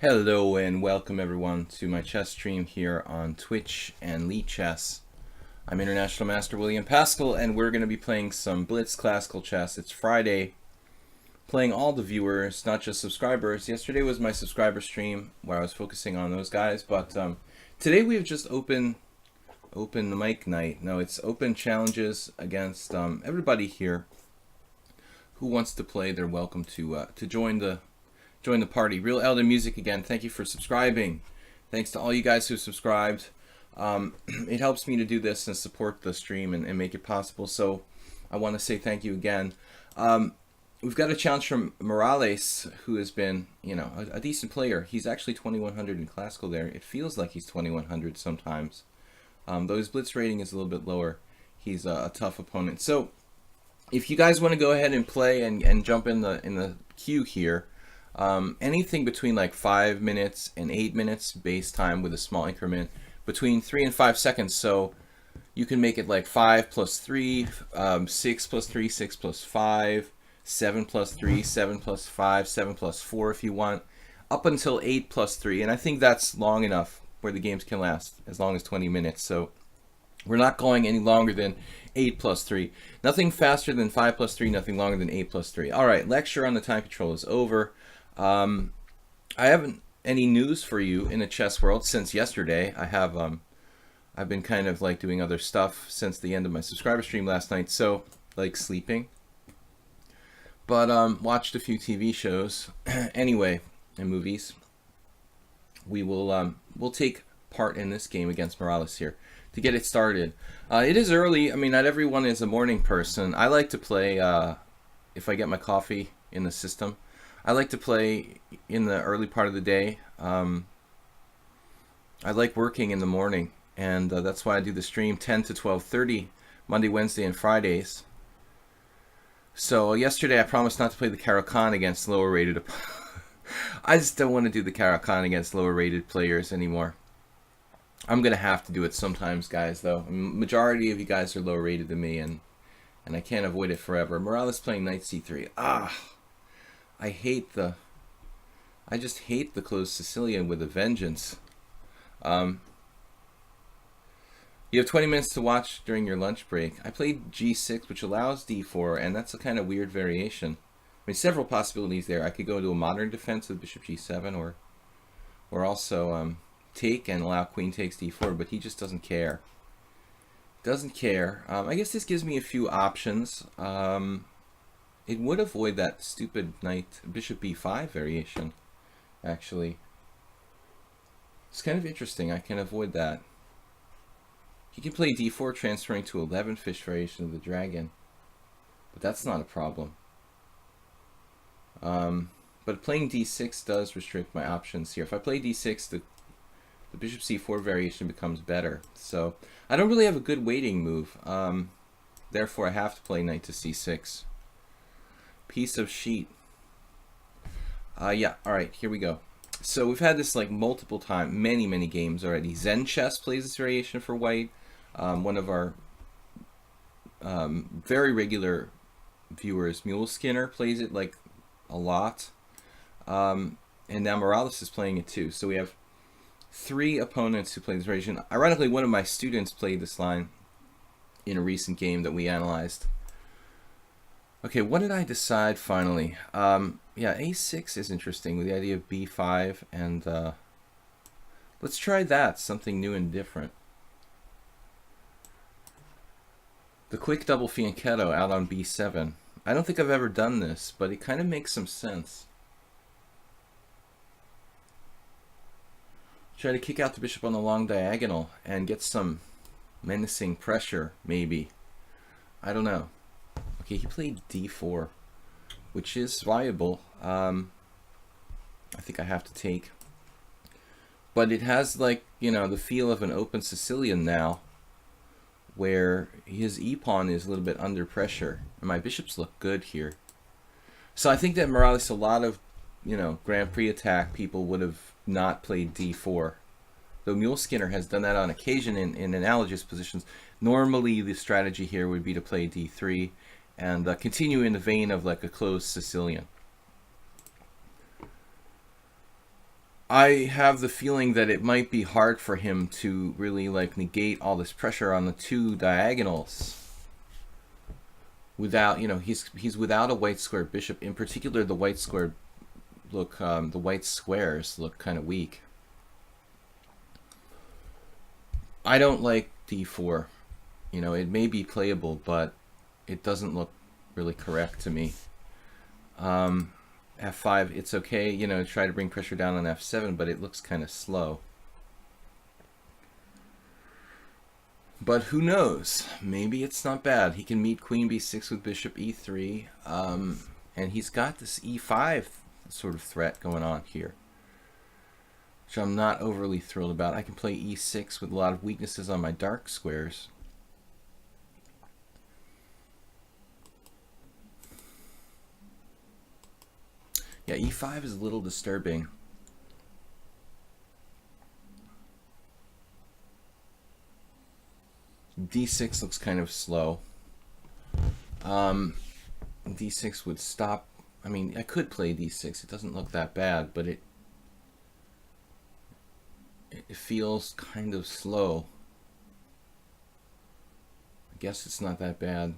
Hello and welcome everyone to my chess stream here on Twitch and lichess. I'm International Master Willam Paschall and we're going to be playing some blitz classical chess. It's Friday, playing all the viewers, not just subscribers. Yesterday was my subscriber stream where I was focusing on those guys, but today we've just open the mic night. No, it's open challenges against everybody here who wants to play. They're welcome to join the party. Real Elder Music again, thank you for subscribing. Thanks to all you guys who subscribed. It helps me to do this and support the stream and make it possible, so I want to say thank you again. We've got a challenge from Morales, who has been, a decent player. He's actually 2100 in classical there. It feels like he's 2100 sometimes. Though his blitz rating is a little bit lower, he's a tough opponent. So if you guys want to go ahead and play and jump in the queue here, anything between like 5 minutes and 8 minutes base time with a small increment between 3 and 5 seconds. So you can make it like 5 plus 3, 6 plus 3, 6 plus 5, 7 plus 3, 7 plus 5, 7 plus 4 if you want, up until 8 plus 3. And I think that's long enough where the games can last as long as 20 minutes. So we're not going any longer than 8 plus 3. Nothing faster than 5 plus 3, nothing longer than 8 plus 3. All right, lecture on the time control is over. I haven't any news for you in the chess world since yesterday. I've been kind of like doing other stuff since the end of my subscriber stream last night, so like sleeping. But watched a few TV shows anyway, and movies. We'll take part in this game against Morales here to get it started. It is early. I mean, not everyone is a morning person. I like to play if I get my coffee in the system. I like to play in the early part of the day. I like working in the morning, and that's why I do the stream 10 to 12:30 Monday, Wednesday, and Fridays. So yesterday I promised not to play the Caro-Kann against lower rated. I just don't want to do the Caro-Kann against lower rated players anymore. I'm gonna have to do it sometimes, guys. Though majority of you guys are lower rated than me, and I can't avoid it forever. Morales playing knight c3. I just hate the closed Sicilian with a vengeance. You have 20 minutes to watch during your lunch break. I played g6, which allows d4, and that's a kind of weird variation. I mean, several possibilities there. I could go to a modern defense with bishop g7, or also take and allow queen takes d4, but he just doesn't care. Doesn't care. I guess this gives me a few options. It would avoid that stupid knight bishop b5 variation, actually. It's kind of interesting. I can avoid that. He can play d4, transferring to 11 fish variation of the dragon, but that's not a problem. But playing d6 does restrict my options here. If I play d6, the bishop c4 variation becomes better. So I don't really have a good waiting move. Therefore, I have to play knight to c6. Piece of sheet. Yeah, alright, here we go. So we've had this like multiple times, many games already. Zen Chess plays this variation for white. One of our very regular viewers, Mule Skinner, plays it like a lot. And now Morales is playing it too. So we have 3 opponents who play this variation. Ironically, one of my students played this line in a recent game that we analyzed. Okay, what did I decide finally? Yeah, a6 is interesting with the idea of b5, and let's try that, something new and different. The quick double fianchetto out on b7. I don't think I've ever done this, but it kind of makes some sense. Try to kick out the bishop on the long diagonal and get some menacing pressure, maybe. I don't know. Okay, he played d4, which is viable. I think I have to take. But it has, like, the feel of an open Sicilian now, where his e-pawn is a little bit under pressure. And my bishops look good here. So I think that Morales, a lot of, Grand Prix attack people would have not played d4. Though Mule Skinner has done that on occasion in analogous positions. Normally the strategy here would be to play d3 and continue in the vein of like a closed Sicilian. I have the feeling that it might be hard for him to really like negate all this pressure on the two diagonals without, you know, he's without a white square bishop. In particular, the white square the white squares look kind of weak. I don't like d4. You know, it may be playable, but it doesn't look really correct to me. F5, it's okay, you know, try to bring pressure down on F7, but it looks kind of slow. But who knows? Maybe it's not bad. He can meet queen b6 with bishop e3, and he's got this e5 sort of threat going on here, which I'm not overly thrilled about. I can play e6 with a lot of weaknesses on my dark squares. Yeah, e5 is a little disturbing. d6 looks kind of slow. d6 would stop. I mean, I could play d6. It doesn't look that bad, but it feels kind of slow. I guess it's not that bad.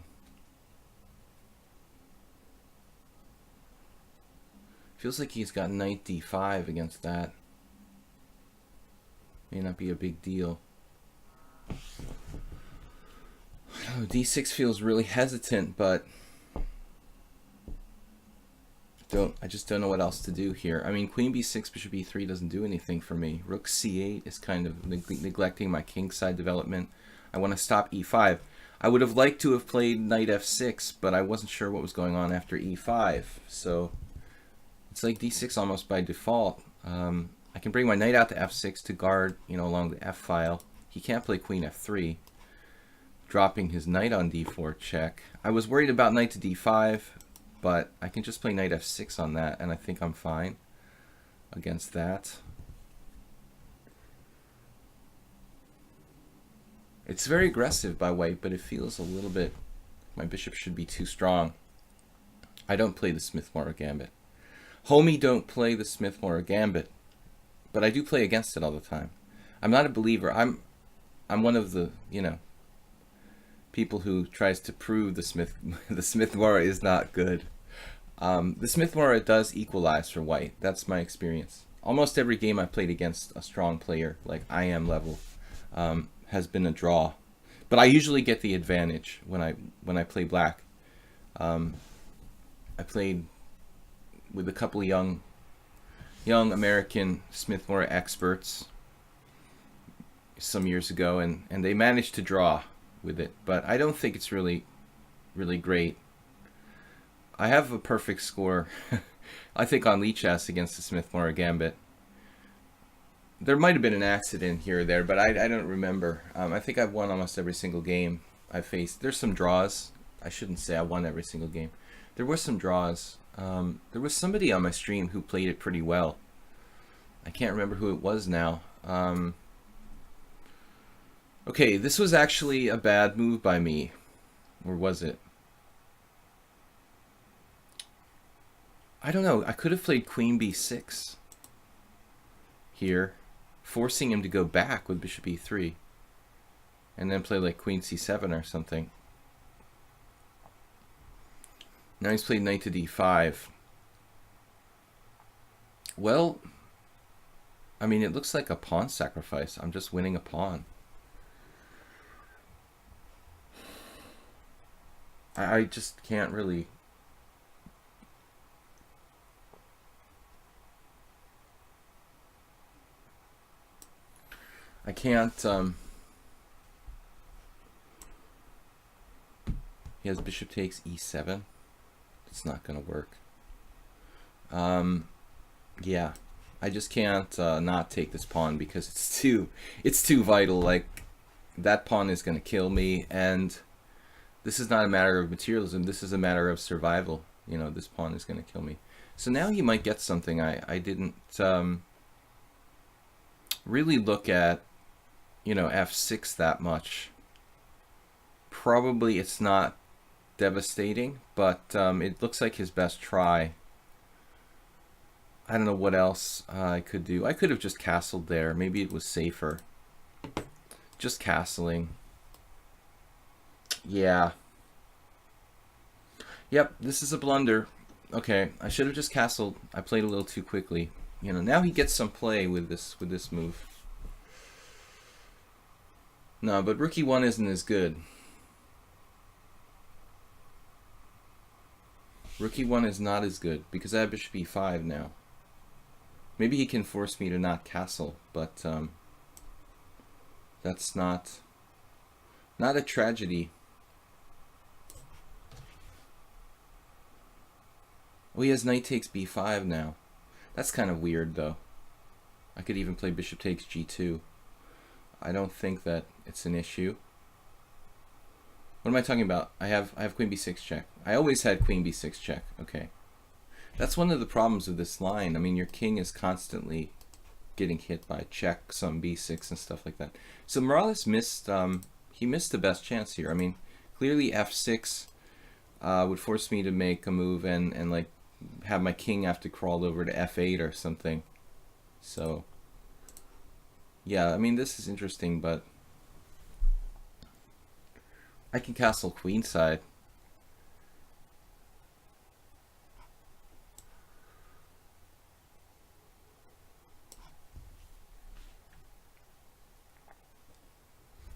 Feels like he's got knight d5 against that. May not be a big deal. Oh, d6 feels really hesitant, but I just don't know what else to do here. I mean, queen b6, bishop e3 doesn't do anything for me. Rook c8 is kind of neglecting my kingside development. I want to stop e5. I would have liked to have played knight f6, but I wasn't sure what was going on after e5. So it's like d6 almost by default. I can bring my knight out to f6 to guard, you know, along the f file. He can't play queen f3, dropping his knight on d4 check. I was worried about knight to d5, but I can just play knight f6 on that, and I think I'm fine against that. It's very aggressive by white, but it feels a little bit, my bishop should be too strong. I don't play the Smith-Morrow Gambit. Homie don't play the Smith-Morrow Gambit, but I do play against it all the time. I'm not a believer. I'm one of the, you know, people who tries to prove the Smith-Morrow is not good. The Smith-Morrow does equalize for white. That's my experience. Almost every game I played against a strong player, like I am level, has been a draw. But I usually get the advantage when I play black. I played with a couple of young American Smith-Morrow experts some years ago, and they managed to draw with it, but I don't think it's really great. I have a perfect score I think on lichess against the Smith-Morrow Gambit. There might have been an accident here or there, but I don't remember. I think I've won almost every single game I faced. There's some draws. I shouldn't say I won every single game. There were some draws. There was somebody on my stream who played it pretty well. I can't remember who it was now. Okay, this was actually a bad move by me. Or was it? I don't know. I could have played queen b6 here, forcing him to go back with bishop e3, and then play like queen c7 or something. Now he's played knight to d5. Well, I mean, it looks like a pawn sacrifice. I'm just winning a pawn. I just can't really... I can't... He has bishop takes e7. It's not going to work. Yeah, I just can't not take this pawn because it's too vital. Like, that pawn is going to kill me, and this is not a matter of materialism. This is a matter of survival. You know, this pawn is going to kill me. So now he might get something. I didn't really look at, you know, f6 that much. Probably it's not devastating, but it looks like his best try. I don't know what else I could do. I could have just castled there. Maybe it was safer. Just castling. Yeah. Yep, this is a blunder. Okay, I should have just castled. I played a little too quickly. You know, now he gets some play with this move. No, but rook e1 isn't as good. Rook e1 is not as good because I have bishop e5 now. Maybe he can force me to not castle, but that's not a tragedy. Oh, he has knight takes b5 now. That's kind of weird, though. I could even play bishop takes g2. I don't think that it's an issue. What am I talking about? I have queen b6 check. I always had queen b6 check. Okay. That's one of the problems with this line. I mean, your king is constantly getting hit by checks on b6 and stuff like that. So Morales missed, he missed the best chance here. I mean, clearly f6 would force me to make a move and like have my king have to crawl over to f8 or something. So yeah, I mean, this is interesting, but I can castle queenside.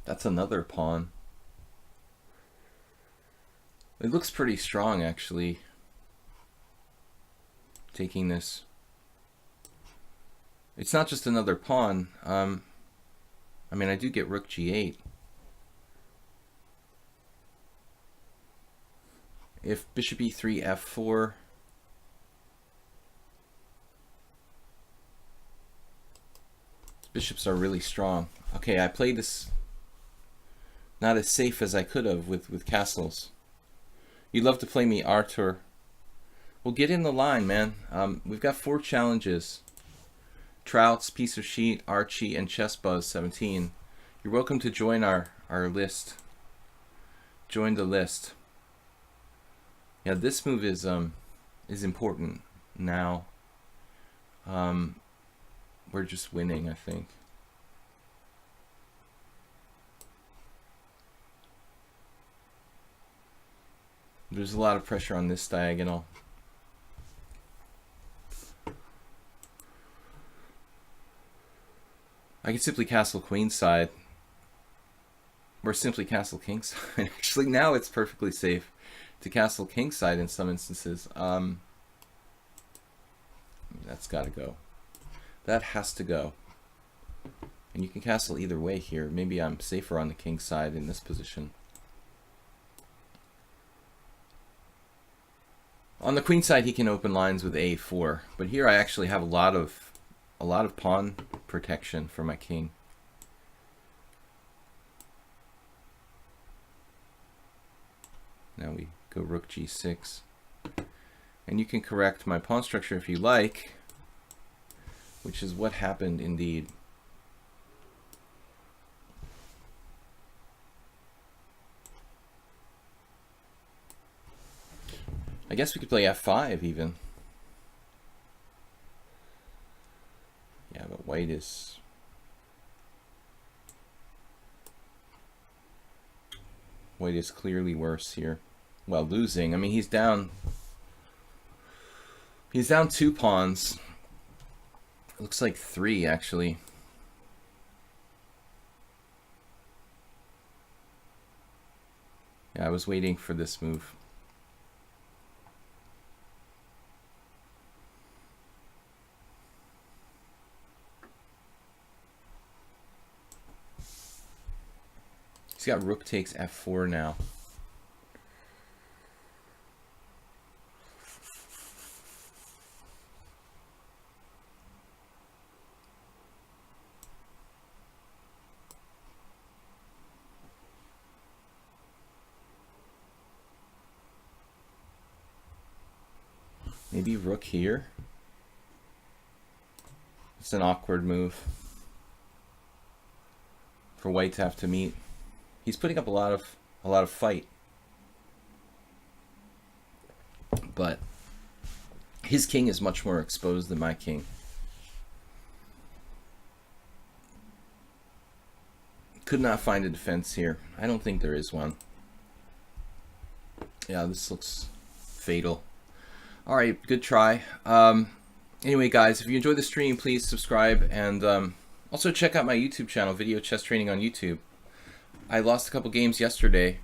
That's another pawn. It looks pretty strong, actually, taking this. It's not just another pawn. I mean, I do get rook g8. If bishop e3, f4, bishops are really strong. Okay, I played this not as safe as I could have with castles. You'd love to play me, Arthur. Well, get in the line, man. We've got 4 challenges. Trouts, Piece of Sheet, Archie, and Chessbuzz 17. You're welcome to join our list. Join the list. Yeah, this move is important now. We're just winning, I think. There's a lot of pressure on this diagonal. I can simply castle queenside, or simply castle kingside. Actually, now it's perfectly safe to castle kingside in some instances. That's got to go. That has to go. And you can castle either way here. Maybe I'm safer on the king side in this position. On the queen side, he can open lines with a4, but here I actually have a lot of pawn protection for my king. Now we go rook g6, and you can correct my pawn structure if you like, which is what happened indeed. I guess we could play f5 even. Yeah, but white is clearly worse here. Well, losing. I mean, he's down 2 pawns. Looks like 3 actually. Yeah, I was waiting for this move. He's got rook takes f4 now. Maybe rook here. It's an awkward move for white to have to meet. He's putting up a lot of fight, but His king is much more exposed than my king. Could not find a defense here. I don't think there is one. Yeah, this looks fatal. Alright, good try. Anyway, guys, if you enjoyed the stream, please subscribe, and also check out my YouTube channel, Video Chess Training on YouTube. I lost a couple games yesterday.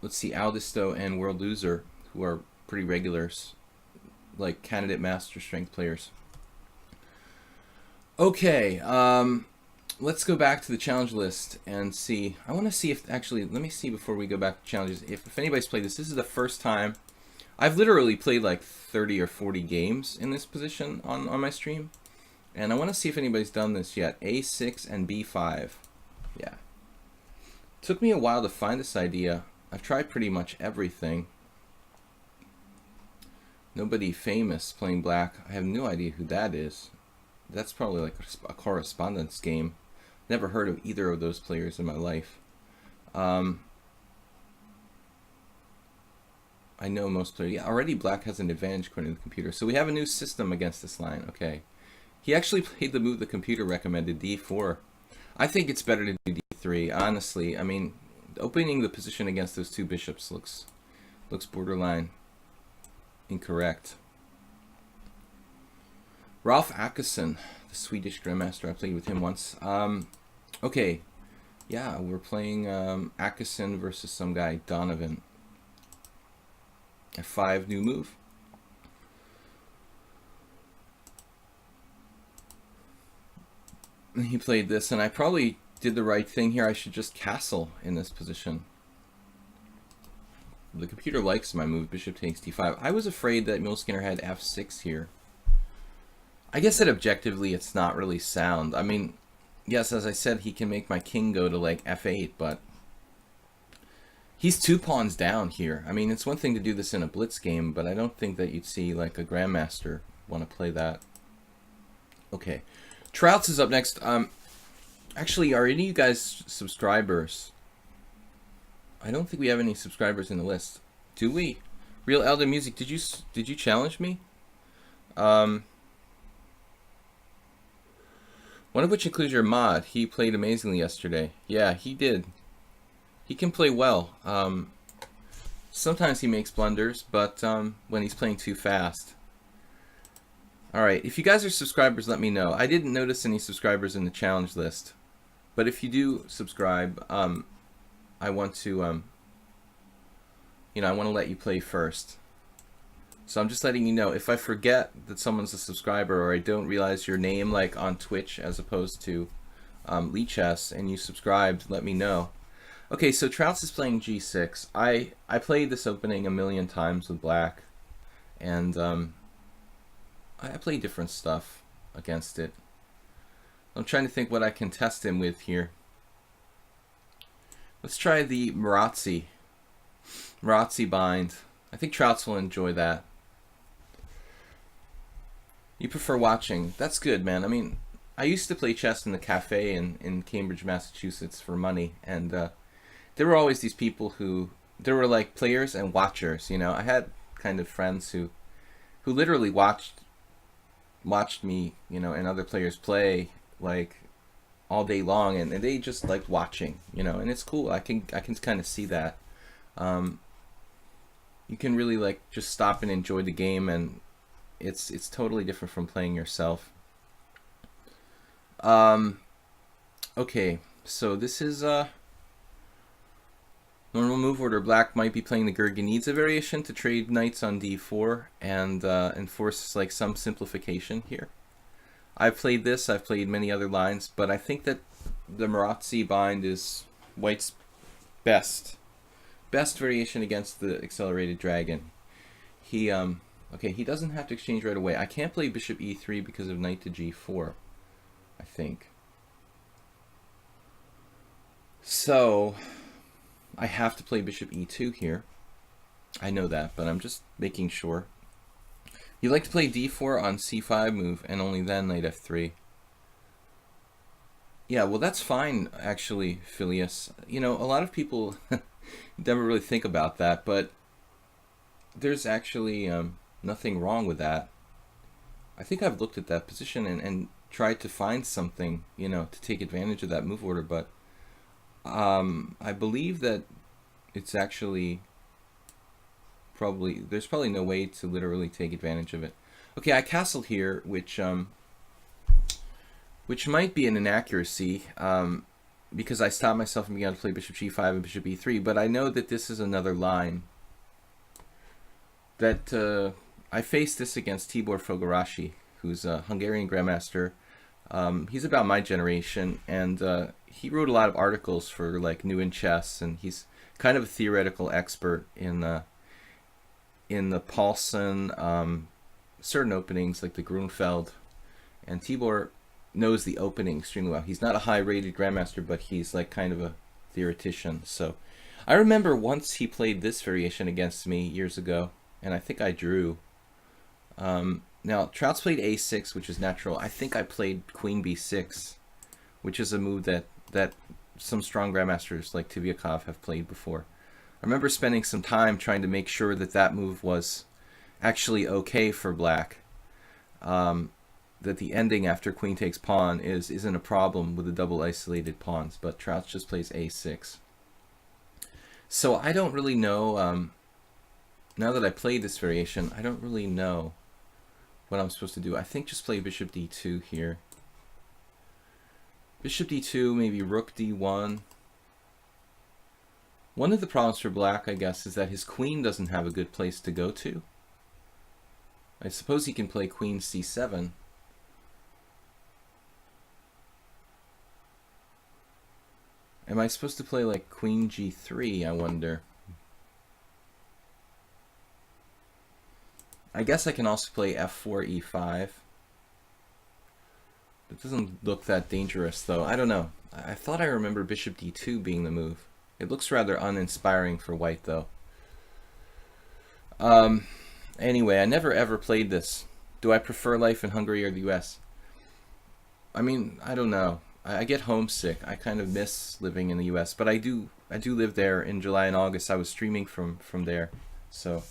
Let's see, Aldisto and World Loser, who are pretty regulars, like candidate master strength players. Okay, let's go back to the challenge list and see. I want to see if, actually, let me see before we go back to challenges, if anybody's played this. This is the first time. I've literally played like 30 or 40 games in this position on my stream. And I want to see if anybody's done this yet. A6 and B5. Yeah. Took me a while to find this idea. I've tried pretty much everything. Nobody famous playing black. I have no idea who that is. That's probably like a correspondence game. Never heard of either of those players in my life. I know most players. Yeah, already black has an advantage according to the computer. So we have a new system against this line. Okay. He actually played the move the computer recommended, D4. I think it's better to do D3, honestly. I mean, opening the position against those two bishops looks borderline incorrect. Ralph Akesson, the Swedish grandmaster, I played with him once. Okay, yeah, we're playing Akesson versus some guy, Donovan. F5, new move. He played this, and I probably did the right thing here. I should just castle in this position. The computer likes my move, bishop takes d5. I was afraid that Milskinner had f6 here. I guess that objectively it's not really sound. I mean, yes, as I said, he can make my king go to like f8, but he's 2 pawns down here. I mean, it's one thing to do this in a blitz game, but I don't think that you'd see like a grandmaster want to play that. Okay, Trouts is up next. Actually, are any of you guys subscribers? I don't think we have any subscribers in the list. Do we? Real Elder Music, did you challenge me? One of which includes your mod. He played amazingly yesterday. Yeah, he did. He can play well. Sometimes he makes blunders, but when he's playing too fast. Alright, if you guys are subscribers, let me know. I didn't notice any subscribers in the challenge list. But if you do subscribe, I want to, I want to let you play first. So I'm just letting you know, if I forget that someone's a subscriber, or I don't realize your name like on Twitch as opposed to lichess, and you subscribed, let me know. Okay, so Trouts is playing g6. I played this opening a million times with black, and I play different stuff against it. I'm trying to think what I can test him with here. Let's try the Marazzi bind. I think Trouts will enjoy that. You prefer watching. That's good, man. I mean, I used to play chess in the cafe in Cambridge, Massachusetts for money, and there were always these people who, there were like players and watchers, you know. I had kind of friends who literally watched me, you know, and other players play like all day long, and they just liked watching, you know, and it's cool. I can kind of see that. You can really like just stop and enjoy the game, and it's totally different from playing yourself. Okay, so this is normal move order. Black might be playing the Gurgenidze variation to trade knights on d4 and enforce like some simplification here. I've played this, I've played many other lines, but I think that the Marazzi bind is white's best variation against the accelerated dragon. He okay, he doesn't have to exchange right away. I can't play bishop e3 because of knight to g4, I think. So I have to play bishop e2 here. I know that, but I'm just making sure. You like to play d4 on c5 move, and only then knight f3. Yeah, well, that's fine, actually, Phileas. You know, a lot of people never really think about that, but there's actually nothing wrong with that. I think I've looked at that position and tried to find something, to take advantage of that move order, but I believe that it's actually there's probably no way to literally take advantage of it. Okay, I castled here, which might be an inaccuracy, because I stopped myself from being able to play bishop g5 and bishop e3, but I know that this is another line that I faced this against Tibor Fogarasi, who's a Hungarian grandmaster. He's about my generation, and he wrote a lot of articles for like New in Chess, and he's kind of a theoretical expert in the Paulson certain openings like the Grunfeld, and Tibor knows the opening extremely well. He's not a high-rated grandmaster, but he's like kind of a theoretician. So I remember once he played this variation against me years ago, and I think I drew. Now, Trout's played a6, which is natural. I think I played queen b6, which is a move that some strong grandmasters like Tivyakov have played before. I remember spending some time trying to make sure that that move was actually okay for black. That the ending after queen takes pawn isn't a problem with the double isolated pawns, but Trout just plays a6. So I don't really know, now that I played this variation, I don't really know what I'm supposed to do. I think just play bishop d2 here. Bishop d2, maybe rook d1. One of the problems for black, I guess, is that his queen doesn't have a good place to go to. I suppose he can play queen c7. Am I supposed to play like queen g3, I wonder? I guess I can also play f4, e5. It doesn't look that dangerous, though. I don't know. I thought I remember bishop d2 being the move. It looks rather uninspiring for white, though. Anyway, I never ever played this. Do I prefer life in Hungary or the US? I mean, I don't know. I get homesick. I kind of miss living in the US, but I do live there in July and August. I was streaming from there, so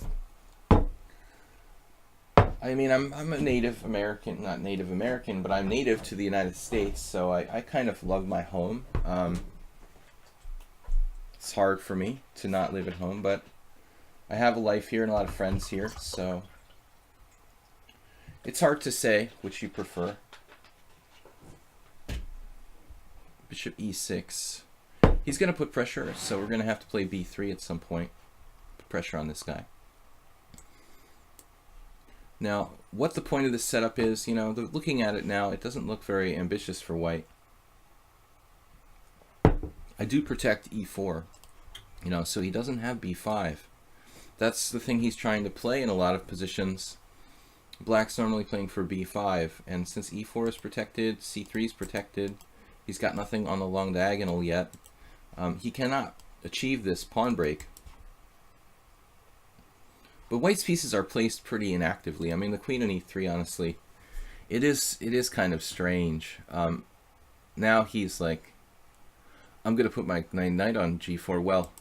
I mean, I'm a Native American, not Native American, but I'm native to the United States, so I kind of love my home. It's hard for me to not live at home, but I have a life here and a lot of friends here, so it's hard to say which you prefer. Bishop e6. He's going to put pressure, so we're going to have to play b3 at some point. Put pressure on this guy. Now, what the point of this setup is, looking at it now, it doesn't look very ambitious for white. I do protect e4, so he doesn't have b5. That's the thing he's trying to play in a lot of positions. Black's normally playing for b5, and since e4 is protected, c3 is protected, he's got nothing on the long diagonal yet. He cannot achieve this pawn break. But white's pieces are placed pretty inactively. I mean, the queen on e3, honestly, it is kind of strange. Now he's like, I'm going to put my knight on g4. Well,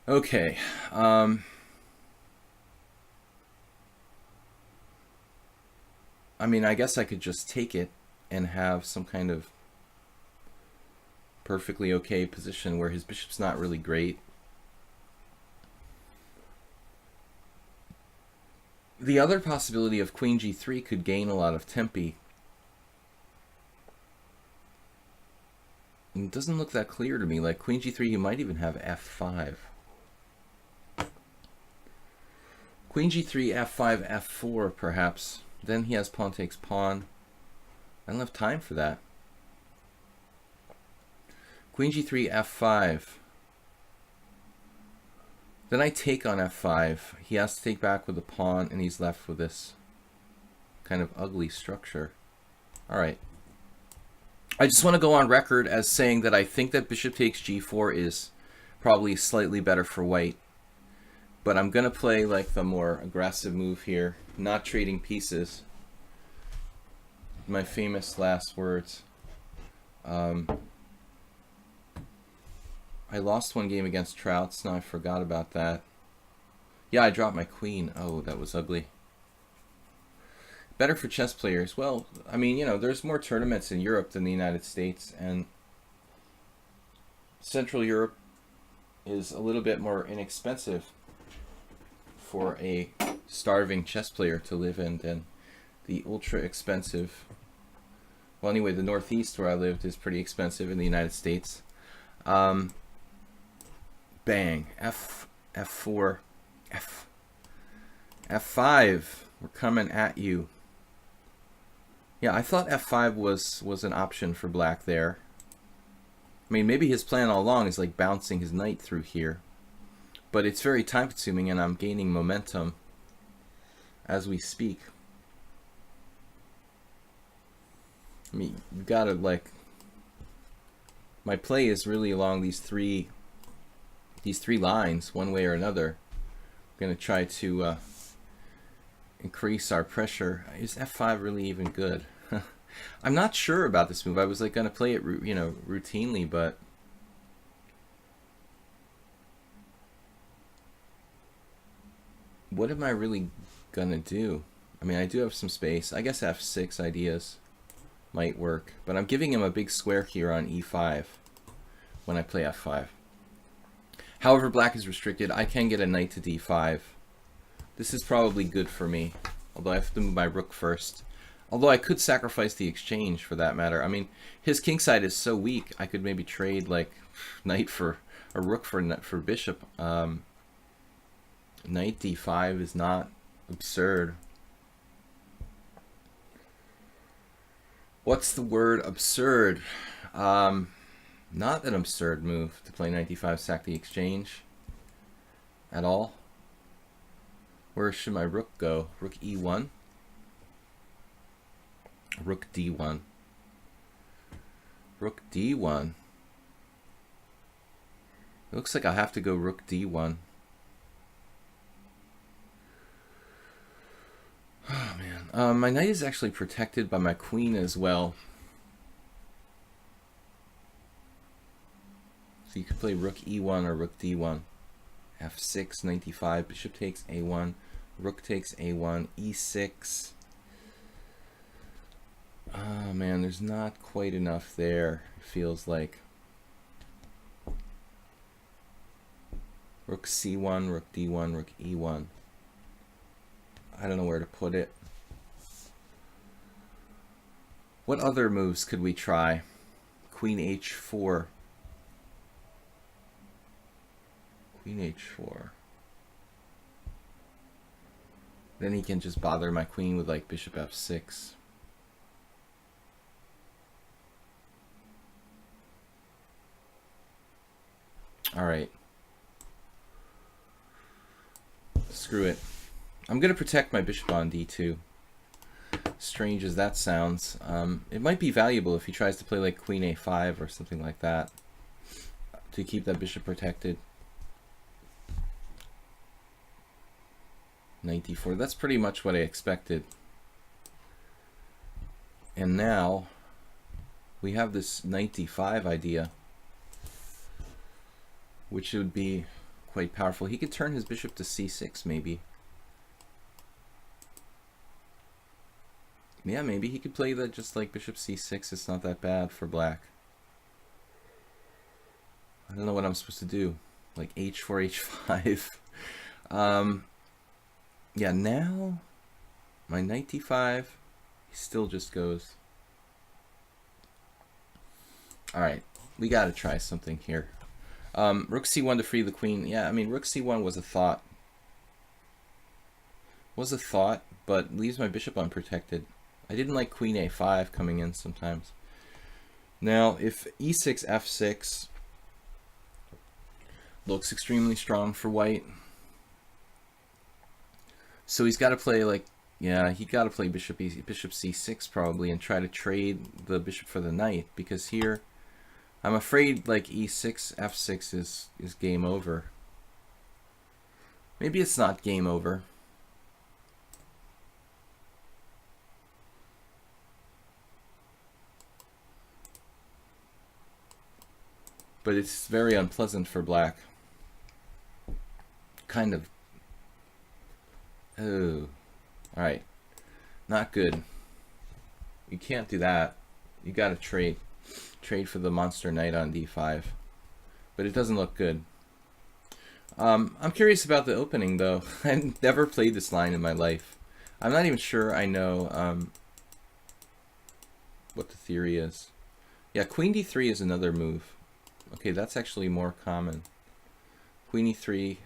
okay. I mean, I guess I could just take it and have some kind of perfectly okay position where his bishop's not really great. The other possibility of queen g3 could gain a lot of tempi. It doesn't look that clear to me. Like queen g3, you might even have f5. Queen g3, f5, f4, perhaps. Then he has pawn takes pawn. I don't have time for that. Queen g3, f5. Then I take on f5. He has to take back with a pawn, and he's left with this kind of ugly structure. All right. I just want to go on record as saying that I think that bishop takes g4 is probably slightly better for white. But I'm going to play like the more aggressive move here, not trading pieces. My famous last words. I lost one game against Trouts. Now I forgot about that. Yeah, I dropped my queen. Oh, that was ugly. Better for chess players. Well, I mean, you know, there's more tournaments in Europe than the United States, and Central Europe is a little bit more inexpensive for a starving chess player to live in than the ultra expensive. Well, anyway, the Northeast where I lived is pretty expensive in the United States. Bang. F4. F5. We're coming at you. Yeah, I thought F5 was an option for black there. I mean, maybe his plan all along is like bouncing his knight through here. But it's very time consuming and I'm gaining momentum as we speak. I mean, you gotta like, my play is really along these three lines, one way or another. I'm gonna try to increase our pressure. Is F5 really even good? I'm not sure about this move. I was like gonna play it, you know, routinely, but what am I really gonna do? I mean, I do have some space. I guess F6 ideas might work, but I'm giving him a big square here on E5 when I play F5. However, black is restricted. I can get a knight to D5. This is probably good for me, although I have to move my rook first. Although I could sacrifice the exchange for that matter. I mean, his kingside is so weak, I could maybe trade like knight for a rook for bishop. Knight D5 is not absurd. What's the word absurd? Not an absurd move to play knight D5, sack the exchange at all. Where should my rook go? Rook E1? Rook D1. Rook D1. It looks like I'll have to go rook D1. Oh man. My knight is actually protected by my queen as well. So you could play rook E1 or rook D1. F6, knight D5, bishop takes A1, rook takes A1, E6. Oh man, there's not quite enough there, it feels like. Rook C1, rook D1, rook E1. I don't know where to put it. What other moves could we try? Queen H4. Queen H4. Then he can just bother my queen with like bishop F6. Alright. Screw it. I'm going to protect my bishop on D2. Strange as that sounds. It might be valuable if he tries to play like Queen A5 or something like that to keep that bishop protected. Knight D4. That's pretty much what I expected. And now we have this Knight D5 idea, which would be quite powerful. He could turn his bishop to C6 maybe. Yeah, maybe he could play that just like bishop C6. It's not that bad for black. I don't know what I'm supposed to do. Like H4, H5. Yeah, now my Knight D5, he still just goes. Alright, we gotta try something here. Rook C1 to free the queen. Yeah, I mean, Rook C1 was a thought. But leaves my bishop unprotected. I didn't like Queen A5 coming in sometimes. Now, if E6, F6 looks extremely strong for white. So he's got to play like, yeah, he got to play bishop C6 probably and try to trade the bishop for the knight, because here I'm afraid like E6, F6 is game over. Maybe it's not game over. But it's very unpleasant for black. Kind of Oh, all right. Not good. You can't do that. You got to trade for the monster knight on d5. But it doesn't look good. I'm curious about the opening, though. I've never played this line in my life. I'm not even sure I know what the theory is. Yeah, queen d3 is another move. Okay, that's actually more common. Queen e3.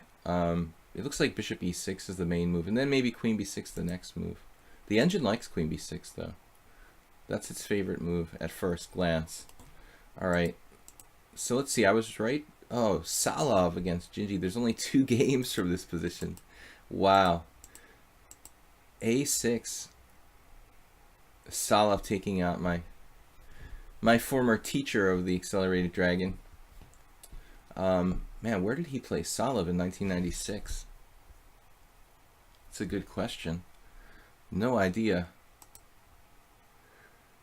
It looks like bishop e6 is the main move, and then maybe queen b6 the next move. The engine likes queen b6, though. That's its favorite move at first glance. All right. So let's see. I was right. Oh, Salov against Gingy. There's only 2 games from this position. Wow. A6. Salov taking out my former teacher of the Accelerated Dragon. Man, where did he play Salov in 1996? It's a good question. No idea.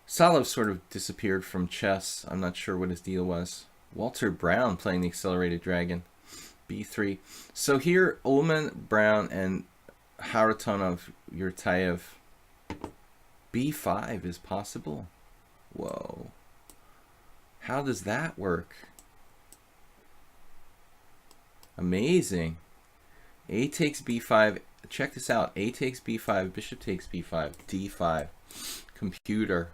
Salov sort of disappeared from chess. I'm not sure what his deal was. Walter Brown playing the Accelerated Dragon. B3. So here, Ullman, Brown, and Haratonov, Yurtayev. B5 is possible. Whoa. How does that work? Amazing. A takes B5. Check this out. A takes B5. Bishop takes B5. D5. Computer.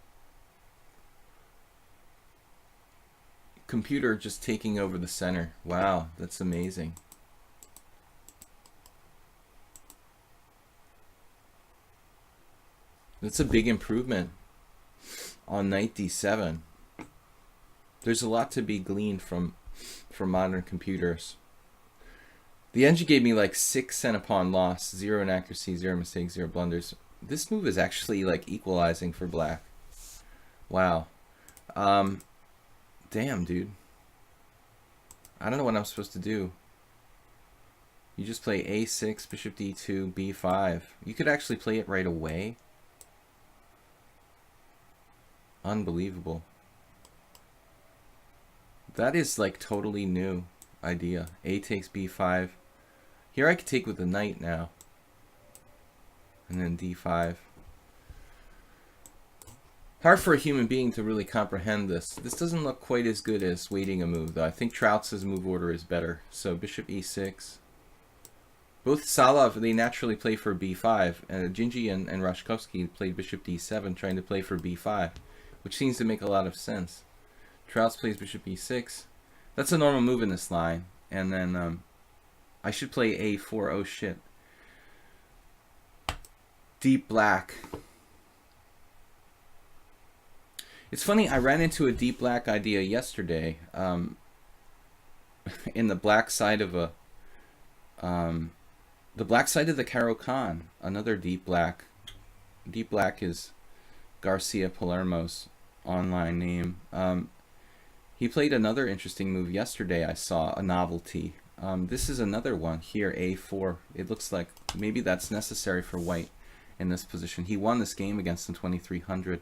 Computer just taking over the center. Wow, that's amazing. That's a big improvement on knight d7. There's a lot to be gleaned from modern computers. The engine gave me like 6 cent pawn loss, 0 inaccuracy, 0 mistakes, 0 blunders. This move is actually like equalizing for black. Wow. Damn, dude. I don't know what I'm supposed to do. You just play a6, bishop d2, b5. You could actually play it right away. Unbelievable. That is like totally new idea. A takes b5. Here I could take with the knight now. And then d5. Hard for a human being to really comprehend this. This doesn't look quite as good as waiting a move, though. I think Troutz's move order is better. So bishop e6. Both Salov, they naturally play for b5. And Gingy and Rashkovsky played bishop d7, trying to play for b5, which seems to make a lot of sense. Troutz plays bishop e6. That's a normal move in this line. And then I should play a4. Oh, shit. Deep black. It's funny, I ran into a deep black idea yesterday in the black side of the Caro-Kann, another deep black. Deep black is Garcia Palermo's online name. He played another interesting move yesterday. I saw a novelty. This is another one here, a4. It looks like maybe that's necessary for white in this position. He won this game against him 2300.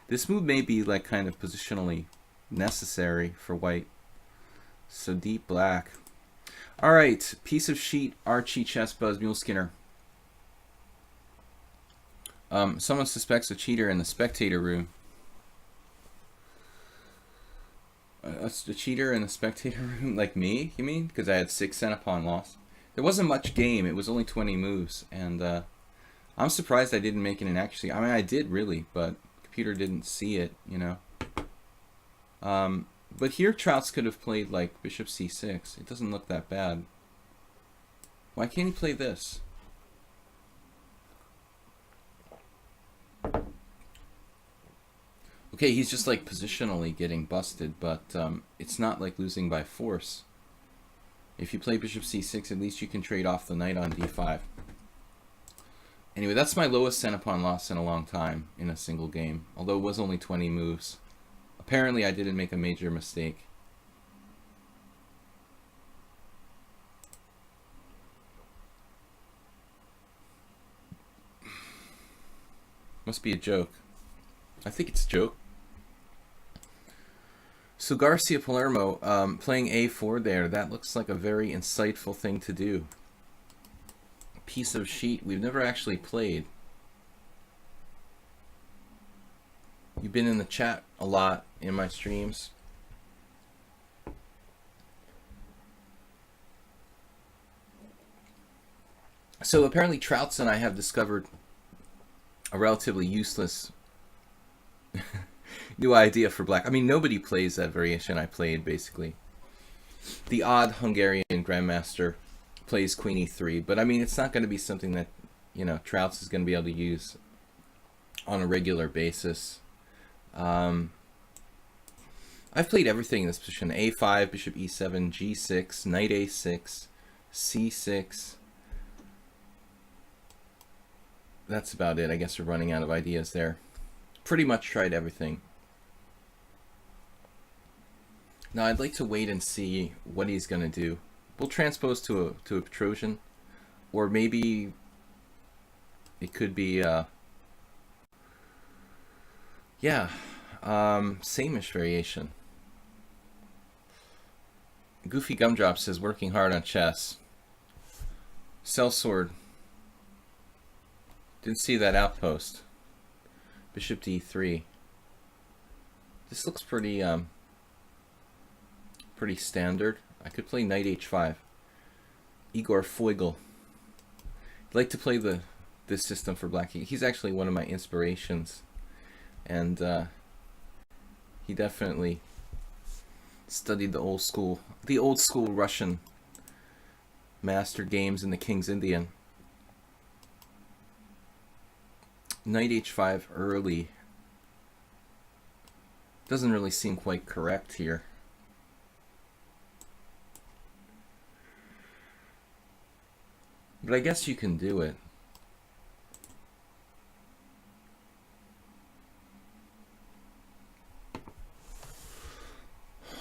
This move may be like kind of positionally necessary for white. So deep black. All right, piece of sheet, Archie, Chess Buzz, Mule Skinner. Someone suspects a cheater in the spectator room. A cheater in the spectator room, like me, you mean? Because I had 6 cent pawn loss. There wasn't much game. It was only 20 moves, and I'm surprised I didn't make it an accuracy. I mean, I did really, but computer didn't see it, you know. But here Troutz could have played like bishop c6. It doesn't look that bad. Why can't he play this? Okay, he's just like positionally getting busted, but it's not like losing by force. If you play bishop c6, at least you can trade off the knight on d5. Anyway, that's my lowest center pawn loss in a long time in a single game, although it was only 20 moves. Apparently, I didn't make a major mistake. Must be a joke. I think it's a joke. So Garcia Palermo playing a4 there, that looks like a very insightful thing to do. piece of sheet we've never actually played. You've been in the chat a lot in my streams. So apparently Trouts and I have discovered a relatively useless new idea for black. I mean, nobody plays that variation I played, basically. The odd Hungarian grandmaster plays queen e3, but I mean, it's not going to be something that, you know, Trouts is going to be able to use on a regular basis. I've played everything in this position: a5, bishop e7, g6, knight a6, c6. That's about it. I guess we're running out of ideas there. Pretty much tried everything. Now I'd like to wait and see what he's going to do. We'll transpose to a Petrosian, or maybe it could be same-ish variation. Goofy Gumdrop says working hard on chess. Sellsword. Didn't see that outpost. Bishop d3. This looks pretty pretty standard. I could play knight h5. Igor Foigl. I'd like to play this system for black. He's actually one of my inspirations, and he definitely studied the old school Russian master games in the King's Indian. Knight h5 early doesn't really seem quite correct here. But I guess you can do it.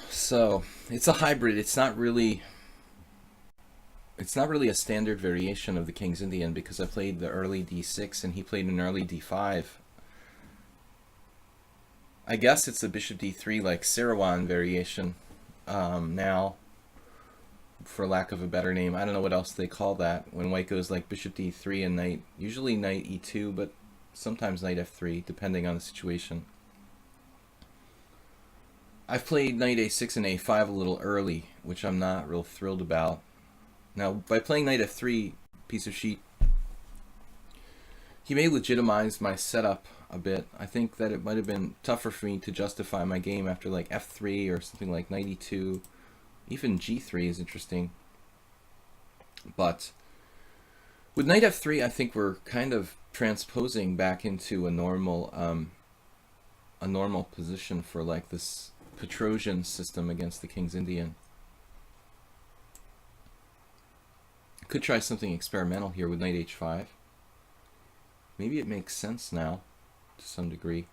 So it's a hybrid. It's not really a standard variation of the King's Indian, because I played the early d6 and he played an early d5. I guess it's a bishop d3 like Sirawan variation now, for lack of a better name. I don't know what else they call that when white goes like bishop d3 and knight, usually knight e2, but sometimes knight f3, depending on the situation. I've played knight a6 and a5 a little early, which I'm not real thrilled about. Now, by playing knight f3, piece of sheet, he may legitimize my setup a bit. I think that it might have been tougher for me to justify my game after like f3 or something like knight e2. Even g3 is interesting. But with knight f3, I think we're kind of transposing back into a normal position for like this Petrosian system against the King's Indian. Could try something experimental here with knight h5. Maybe it makes sense now to some degree.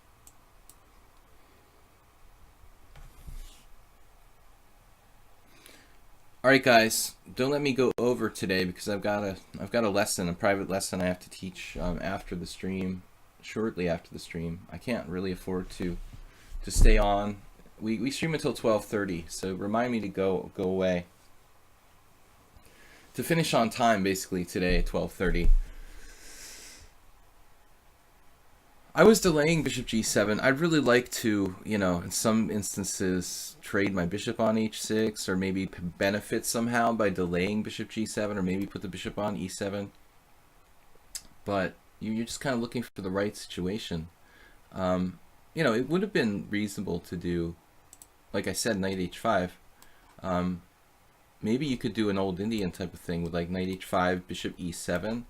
All right, guys, don't let me go over today because I've got a lesson, a private lesson I have to teach after the stream, shortly after the stream. I can't really afford to stay on. We stream until 12:30, so remind me to go away. To finish on time, basically, today at 12:30. I was delaying bishop g7. I'd really like to, you know, in some instances, trade my bishop on h6, or maybe benefit somehow by delaying bishop g7, or maybe put the bishop on e7. But you're just kind of looking for the right situation. You know, it would have been reasonable to do, like I said, knight h5. Maybe you could do an old Indian type of thing with like knight h5, bishop e7,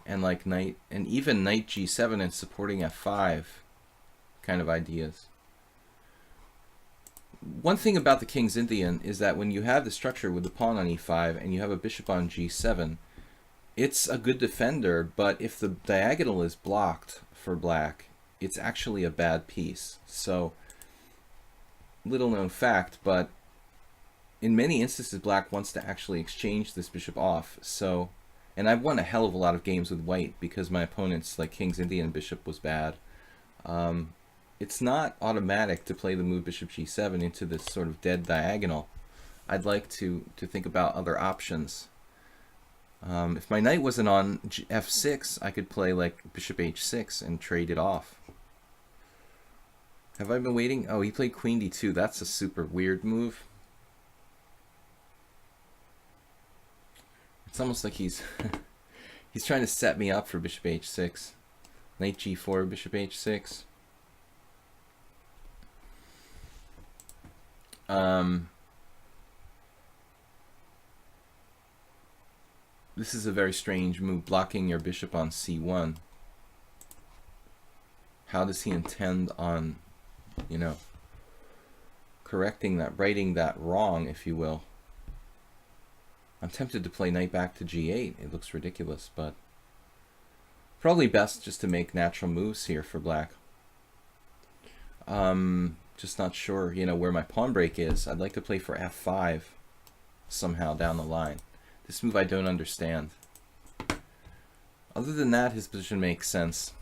and like knight, and even knight g7 and supporting f5 kind of ideas. One thing about the King's Indian is that when you have the structure with the pawn on e5 and you have a bishop on g7, it's a good defender, but if the diagonal is blocked for black, it's actually a bad piece. So, little known fact, but in many instances, black wants to actually exchange this bishop off. So, and I've won a hell of a lot of games with white because my opponent's like King's Indian bishop was bad. It's not automatic to play the move bishop g7 into this sort of dead diagonal. I'd like to think about other options. If my knight wasn't on f6, I could play like bishop h6 and trade it off. Have I been waiting? Oh, he played queen d2. That's a super weird move. It's almost like he's he's trying to set me up for bishop h6. Knight g4, bishop h6. This is a very strange move, blocking your bishop on c1. How does he intend on, you know, correcting that, righting that wrong, if you will? I'm tempted to play knight back to g8. It looks ridiculous, but probably best just to make natural moves here for black. Just not sure, you know, where my pawn break is. I'd like to play for f5 somehow down the line. This move I don't understand. Other than that, his position makes sense.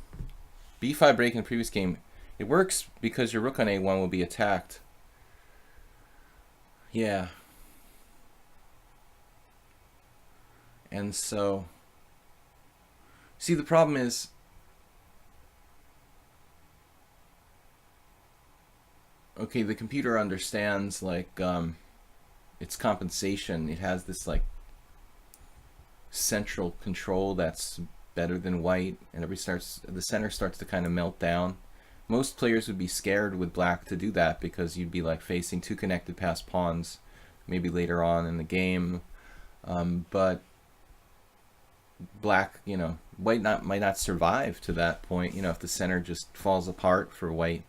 b5 break in the previous game. It works because your rook on a1 will be attacked. Yeah. And so, see, the problem is, okay, the computer understands, like, its compensation. It has this, like, central control that's better than white, and the center starts to kind of melt down. Most players would be scared with black to do that because you'd be like facing two connected passed pawns maybe later on in the game, but black, you know, white might not survive to that point. You know, if the center just falls apart for white,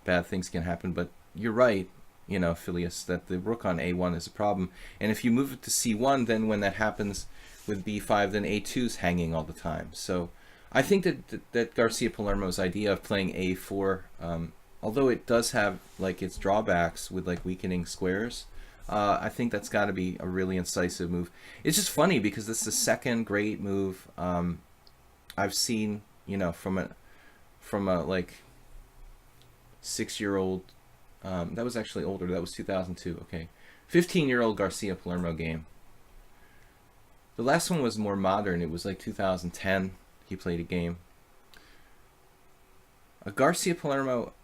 bad things can happen. But you're right, you know, Phileas, that the rook on a1 is a problem, and if you move it to c1, then when that happens with b5, then a2's hanging all the time. So I think that Garcia Palermo's idea of playing a4, although it does have like its drawbacks with like weakening squares, I think that's got to be a really incisive move. It's just funny because this is the second great move I've seen, you know, from a like 6-year-old. That was actually older. That was 2002. Okay, 15-year-old Garcia Palermo game. The last one was more modern. It was like 2010. He played a game. Garcia Palermo,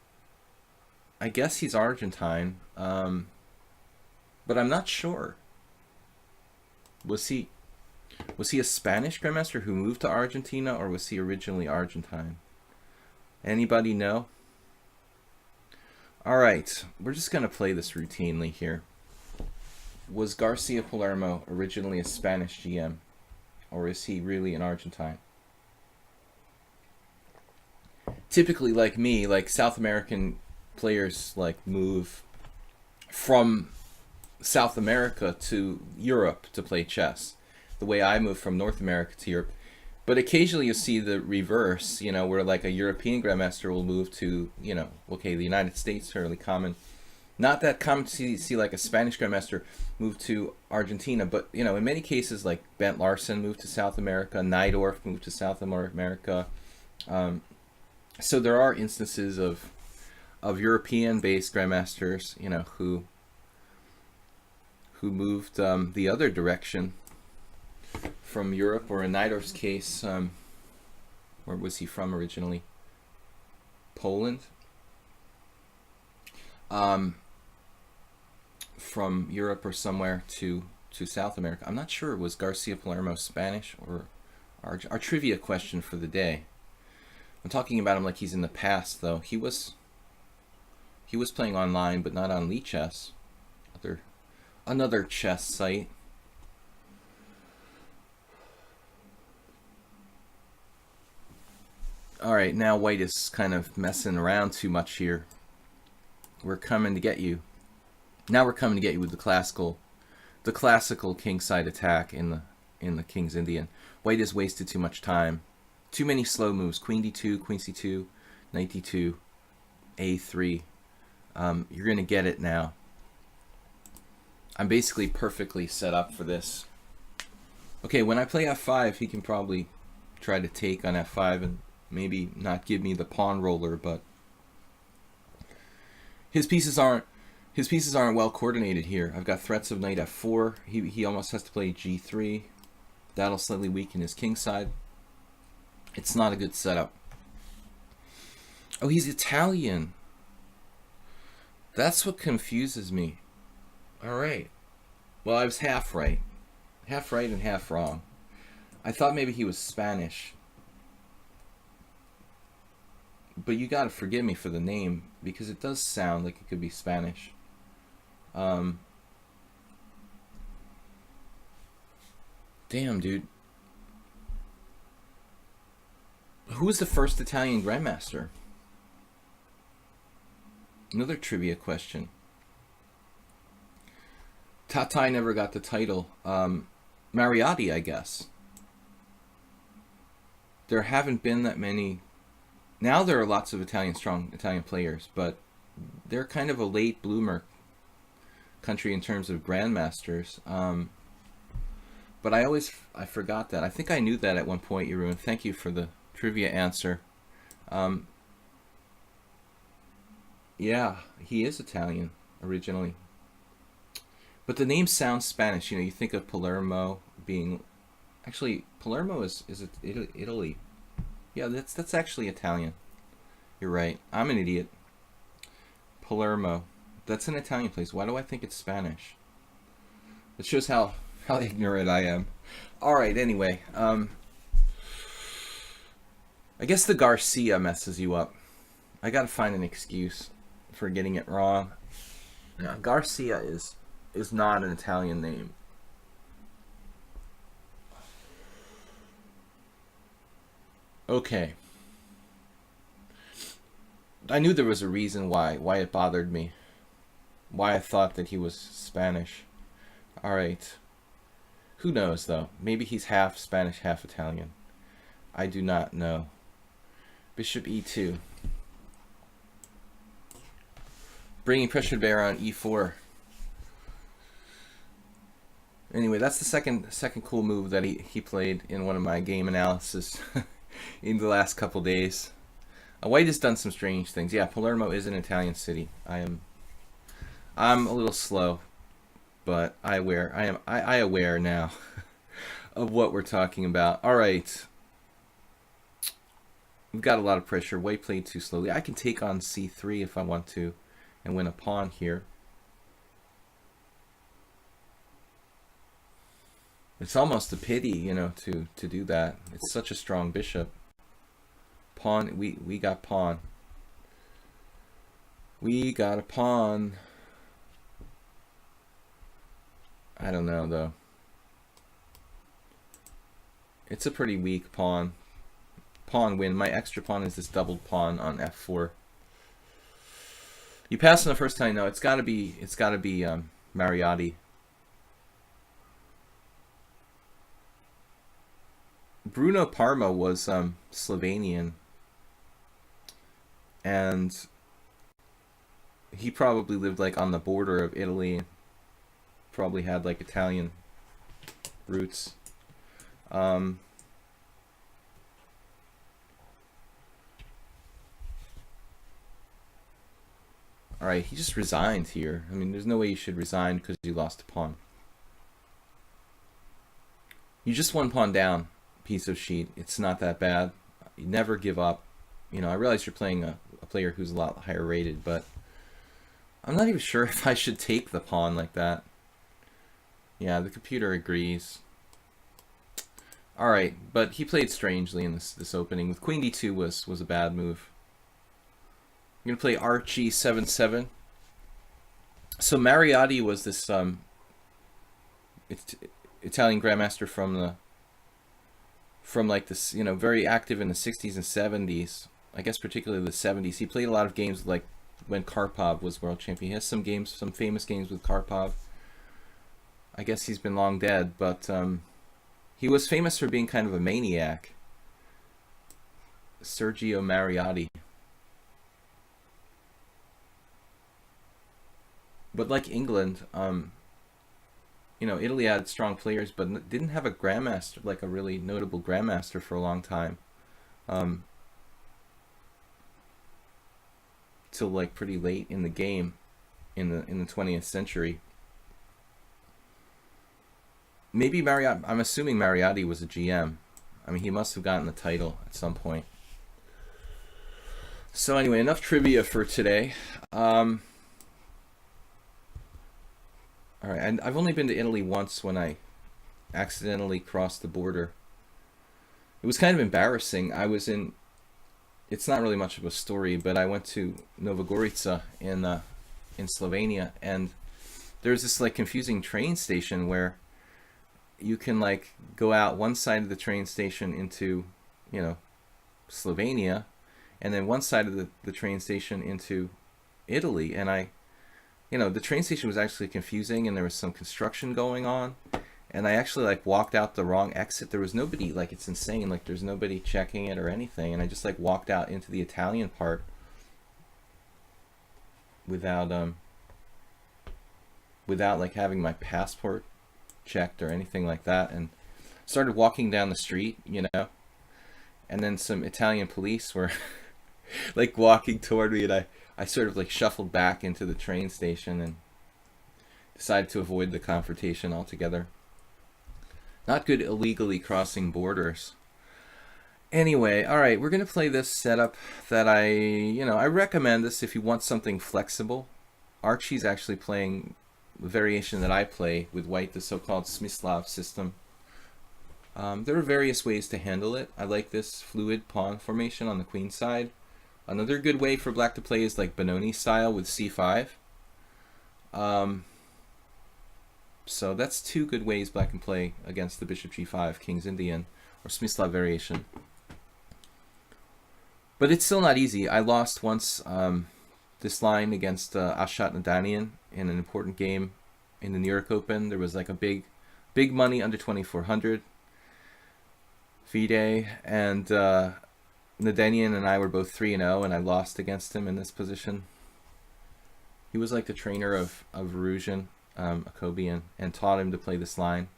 I guess he's Argentine, but I'm not sure. Was he a Spanish grandmaster who moved to Argentina, or was he originally Argentine? Anybody know? All right, we're just gonna play this routinely here. Was Garcia Palermo originally a Spanish GM, or is he really an Argentine? Typically, like me, like South American players like move from South America to Europe to play chess, the way I move from North America to Europe. But occasionally you see the reverse, you know, where like a European grandmaster will move to, you know, okay, the United States, fairly common. Not that common to see like a Spanish grandmaster move to Argentina, but, you know, in many cases, like Bent Larsen moved to South America, Najdorf moved to South America. So there are instances of European-based grandmasters, you know, who moved the other direction from Europe, or in Najdorf's case, where was he from originally? Poland. From Europe or somewhere to South America. I'm not sure. Was Garcia Palermo Spanish or our trivia question for the day? I'm talking about him like he's in the past, though. He was playing online, but not on lichess, another chess site. All right, now white is kind of messing around too much here. We're coming to get you. Now we're coming to get you with the classical kingside attack in the King's Indian. White has wasted too much time. Too many slow moves. Queen d2, queen c2, knight d2, a3. You're going to get it now. I'm basically perfectly set up for this. Okay, when I play f5, he can probably try to take on f5 and maybe not give me the pawn roller, but his pieces aren't well coordinated here. I've got threats of knight f4. He almost has to play g3. That'll slightly weaken his king side. It's not a good setup. Oh, he's Italian. That's what confuses me. All right. Well, I was half right. Half right and half wrong. I thought maybe he was Spanish. But you gotta forgive me for the name, because it does sound like it could be Spanish. Damn, dude. Who was the first Italian Grandmaster? Another trivia question. Tatai never got the title. Mariotti, I guess. There haven't been that many. Now there are lots of strong Italian players, but they're kind of a late bloomer country in terms of grandmasters. But I forgot that. I think I knew that at one point, Jeroen. Thank you for the trivia answer. Yeah, he is Italian originally. But the name sounds Spanish. You know, you think of Palermo being... Actually, Palermo is Italy. Yeah, that's actually Italian. You're right. I'm an idiot. Palermo. That's an Italian place. Why do I think it's Spanish? It shows how ignorant I am. Alright, anyway. I guess the Garcia messes you up. I gotta find an excuse for getting it wrong. Now, Garcia is not an Italian name. Okay. I knew there was a reason why it bothered me. Why I thought that he was Spanish. Alright. Who knows, though? Maybe he's half Spanish, half Italian. I do not know. Bishop e2. Bringing pressure to bear on e4. Anyway, that's the second cool move that he played in one of my game analysis in the last couple days. White has done some strange things. Yeah, Palermo is an Italian city. I'm a little slow, but I aware now of what we're talking about. All right. We've got a lot of pressure. White played too slowly. I can take on c3 if I want to and win a pawn here. It's almost a pity, you know, to do that. It's such a strong bishop. Pawn, we got pawn. We got a pawn. I don't know, though. It's a pretty weak pawn. Pawn win. My extra pawn is this doubled pawn on f4. You pass on the first time. No, it's got to be Mariotti. Bruno Parma was Slovenian, and he probably lived like on the border of Italy. Probably had like Italian roots. Alright, he just resigned here. I mean, there's no way you should resign because you lost a pawn. You just one pawn down, piece of sheet. It's not that bad. You never give up. You know, I realize you're playing a player who's a lot higher rated, but I'm not even sure if I should take the pawn like that. Yeah, the computer agrees. Alright, but he played strangely in this opening. With queen d2 was a bad move. I'm going to play Archie 7-7. So Mariotti was this Italian grandmaster from like this, you know, very active in the 60s and 70s. I guess particularly the 70s. He played a lot of games like when Karpov was world champion. He has some famous games with Karpov. I guess he's been long dead, but he was famous for being kind of a maniac. Sergio Mariotti. But like England, you know, Italy had strong players, but didn't have a grandmaster, like a really notable grandmaster for a long time. Till like pretty late in the game, in the 20th century. maybe Mariotti. I'm assuming Mariotti was a GM. I mean, he must have gotten the title at some point. So anyway, enough trivia for today. All right, and I've only been to Italy once when I accidentally crossed the border. It was kind of embarrassing. I was in. It's not really much of a story, but I went to Nova Gorica in Slovenia, and there's this like confusing train station where you can like go out one side of the train station into, you know, Slovenia, and then one side of the train station into Italy. And the train station was actually confusing, and there was some construction going on, and I actually like walked out the wrong exit. There was nobody, like, it's insane, like there's nobody checking it or anything, and I just like walked out into the Italian part without like having my passport checked or anything like that, and started walking down the street, and then some Italian police were like walking toward me, and I sort of like shuffled back into the train station and decided to avoid the confrontation altogether. Not good illegally crossing borders. Anyway, all right, we're going to play this setup that I recommend this if you want something flexible. Archie's actually playing the variation that I play with white, the so-called Smyslav system. There are various ways to handle it. I like this fluid pawn formation on the queen side. Another good way for black to play is like Benoni style with c5. So that's two good ways black can play against the bishop g5, king's Indian, or Smyslav variation. But it's still not easy. I lost once this line against Ashat Nadanian in an important game in the New York Open. There was like a big money under 2400 FIDE, and Nadanian and I were both 3-0, and I lost against him in this position. He was like the trainer of Varuzhin, Akobian, and taught him to play this line.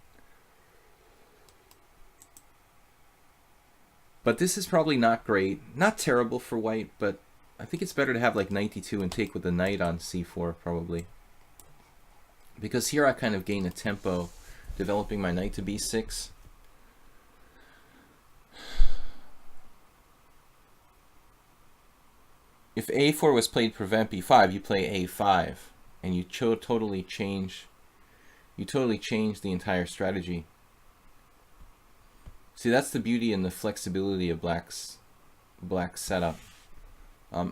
But this is probably not great. Not terrible for white, but I think it's better to have like knight d2 and take with the knight on c4 probably. Because here I kind of gain a tempo developing my knight to b6. If a4 was played prevent b5, you play a5, and you totally change the entire strategy. See, that's the beauty and the flexibility of black's setup.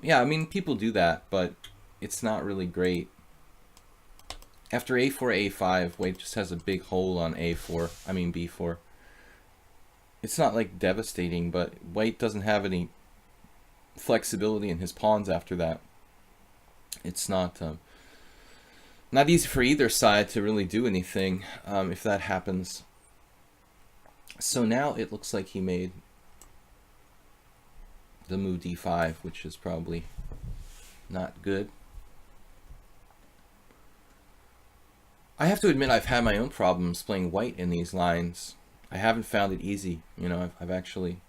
Yeah, I mean, people do that, but it's not really great. After a4, a5, white just has a big hole on b4. It's not like devastating, but white doesn't have any flexibility in his pawns after that. It's not easy for either side to really do anything if that happens. So now it looks like he made the move d5, which is probably not good. I have to admit I've had my own problems playing white in these lines. I haven't found it easy. I've actually...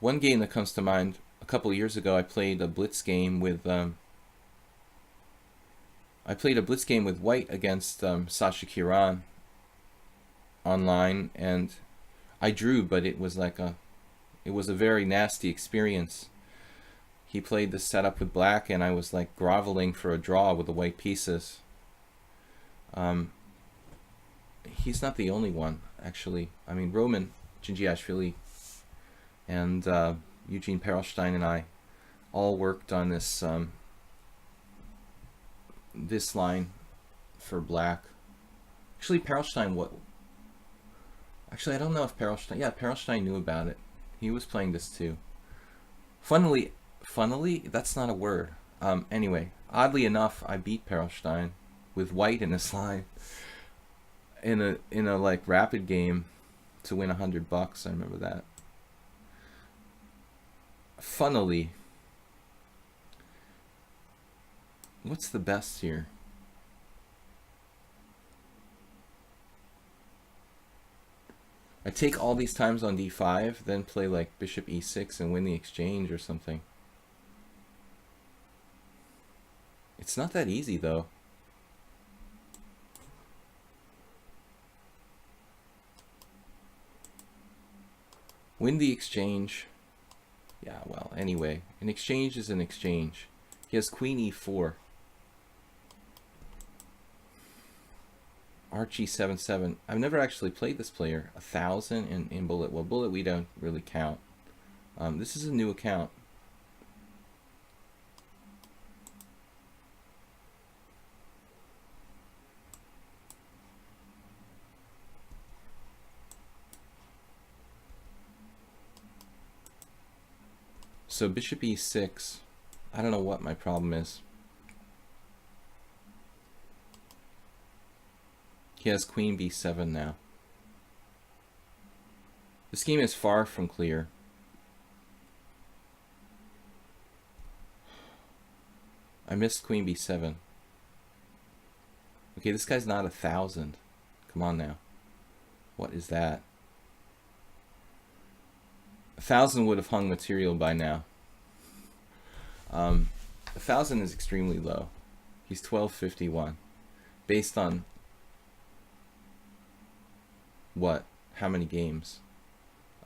One game that comes to mind, a couple of years ago, I played a blitz game with white against Sasha Kiran online, and I drew, but it was a very nasty experience. He played the setup with black, and I was like groveling for a draw with the white pieces. He's not the only one, actually. I mean, Roman Gingiashvili and Eugene Perelstein and I all worked on this this line for black. Actually, Perelstein, Actually, I don't know if Perelstein... Yeah, Perelstein knew about it. He was playing this too. Funnily, that's not a word. Anyway, oddly enough, I beat Perelstein with white in this line in a like rapid game to win $100. I remember that. Funnily, what's the best here? I take all these times on d5, then play like bishop e6 and win the exchange or something. It's not that easy though. Win the exchange. Yeah, well, anyway. An exchange is an exchange. He has queen e4. Archie 7-7. I've never actually played this player. 1,000 in Bullet. Well, Bullet we don't really count. This is a new account. So bishop e6. I don't know what my problem is. He has queen b7 now. The scheme is far from clear. I missed queen b7. Okay, this guy's not 1,000. Come on now. What is that? 1,000 would have hung material by now. 1,000 is extremely low. He's 1251. Based on what? How many games?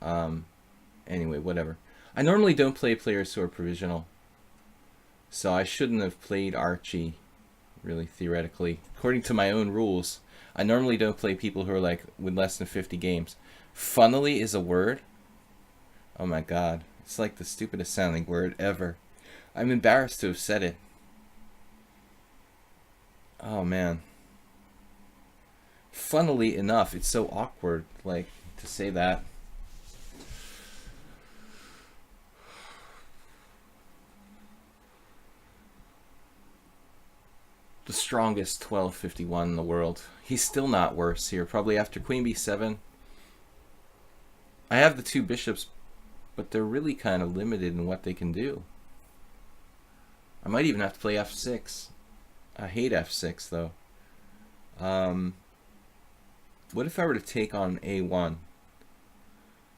Anyway, whatever. I normally don't play players who are provisional. So I shouldn't have played Archie, really, theoretically. According to my own rules, I normally don't play people who are like with less than 50 games. Funnily is a word? Oh my god. It's like the stupidest sounding word ever. I'm embarrassed to have said it. Oh man. Funnily enough, it's so awkward, like, to say that. The strongest 1251 in the world. He's still not worse here. Probably after queen b7. I have the two bishops, but they're really kind of limited in what they can do. I might even have to play f6. I hate f6 though. What if I were to take on a1?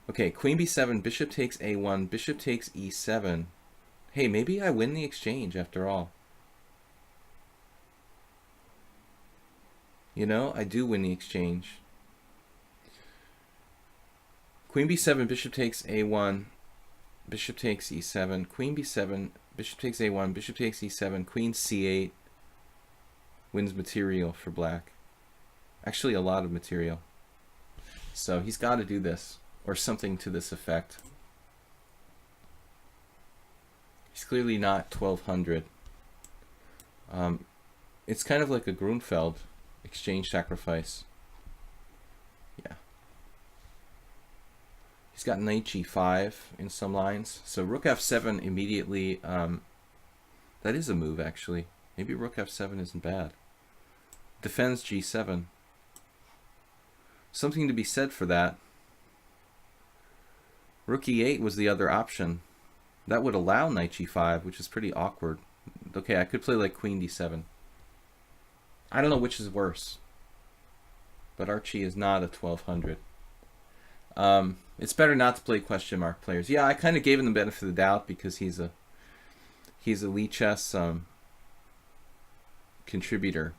Okay, queen b7, bishop takes a1, bishop takes e7. Hey, maybe I win the exchange after all. You know, I do win the exchange. Queen b7, bishop takes a1, bishop takes e7, queen b7, bishop takes a1, bishop takes e7, queen c8. Wins material for black. Actually, a lot of material. So he's got to do this, or something to this effect. He's clearly not 1200. It's kind of like a Grunfeld exchange sacrifice. Yeah. He's got knight g5 in some lines. So rook f7 immediately. That is a move, actually. Maybe rook f7 isn't bad. Defends g7. Something to be said for that. Rook e8 was the other option. That would allow knight g5, which is pretty awkward. Okay, I could play like queen d7. I don't know which is worse. But Archie is not a 1200. It's better not to play question mark players. Yeah, I kind of gave him the benefit of the doubt because he's a lichess contributor.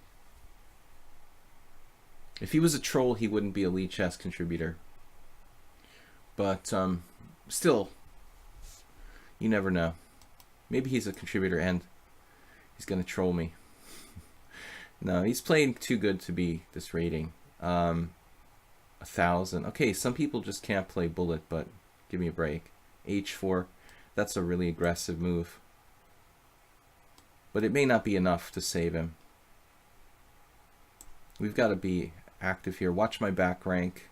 If he was a troll, he wouldn't be a lichess contributor. But still, you never know. Maybe he's a contributor and he's gonna troll me. No, he's playing too good to be this rating. 1,000. Okay, some people just can't play bullet, but give me a break. H4. That's a really aggressive move. But it may not be enough to save him. We've got to be active here. Watch my back rank.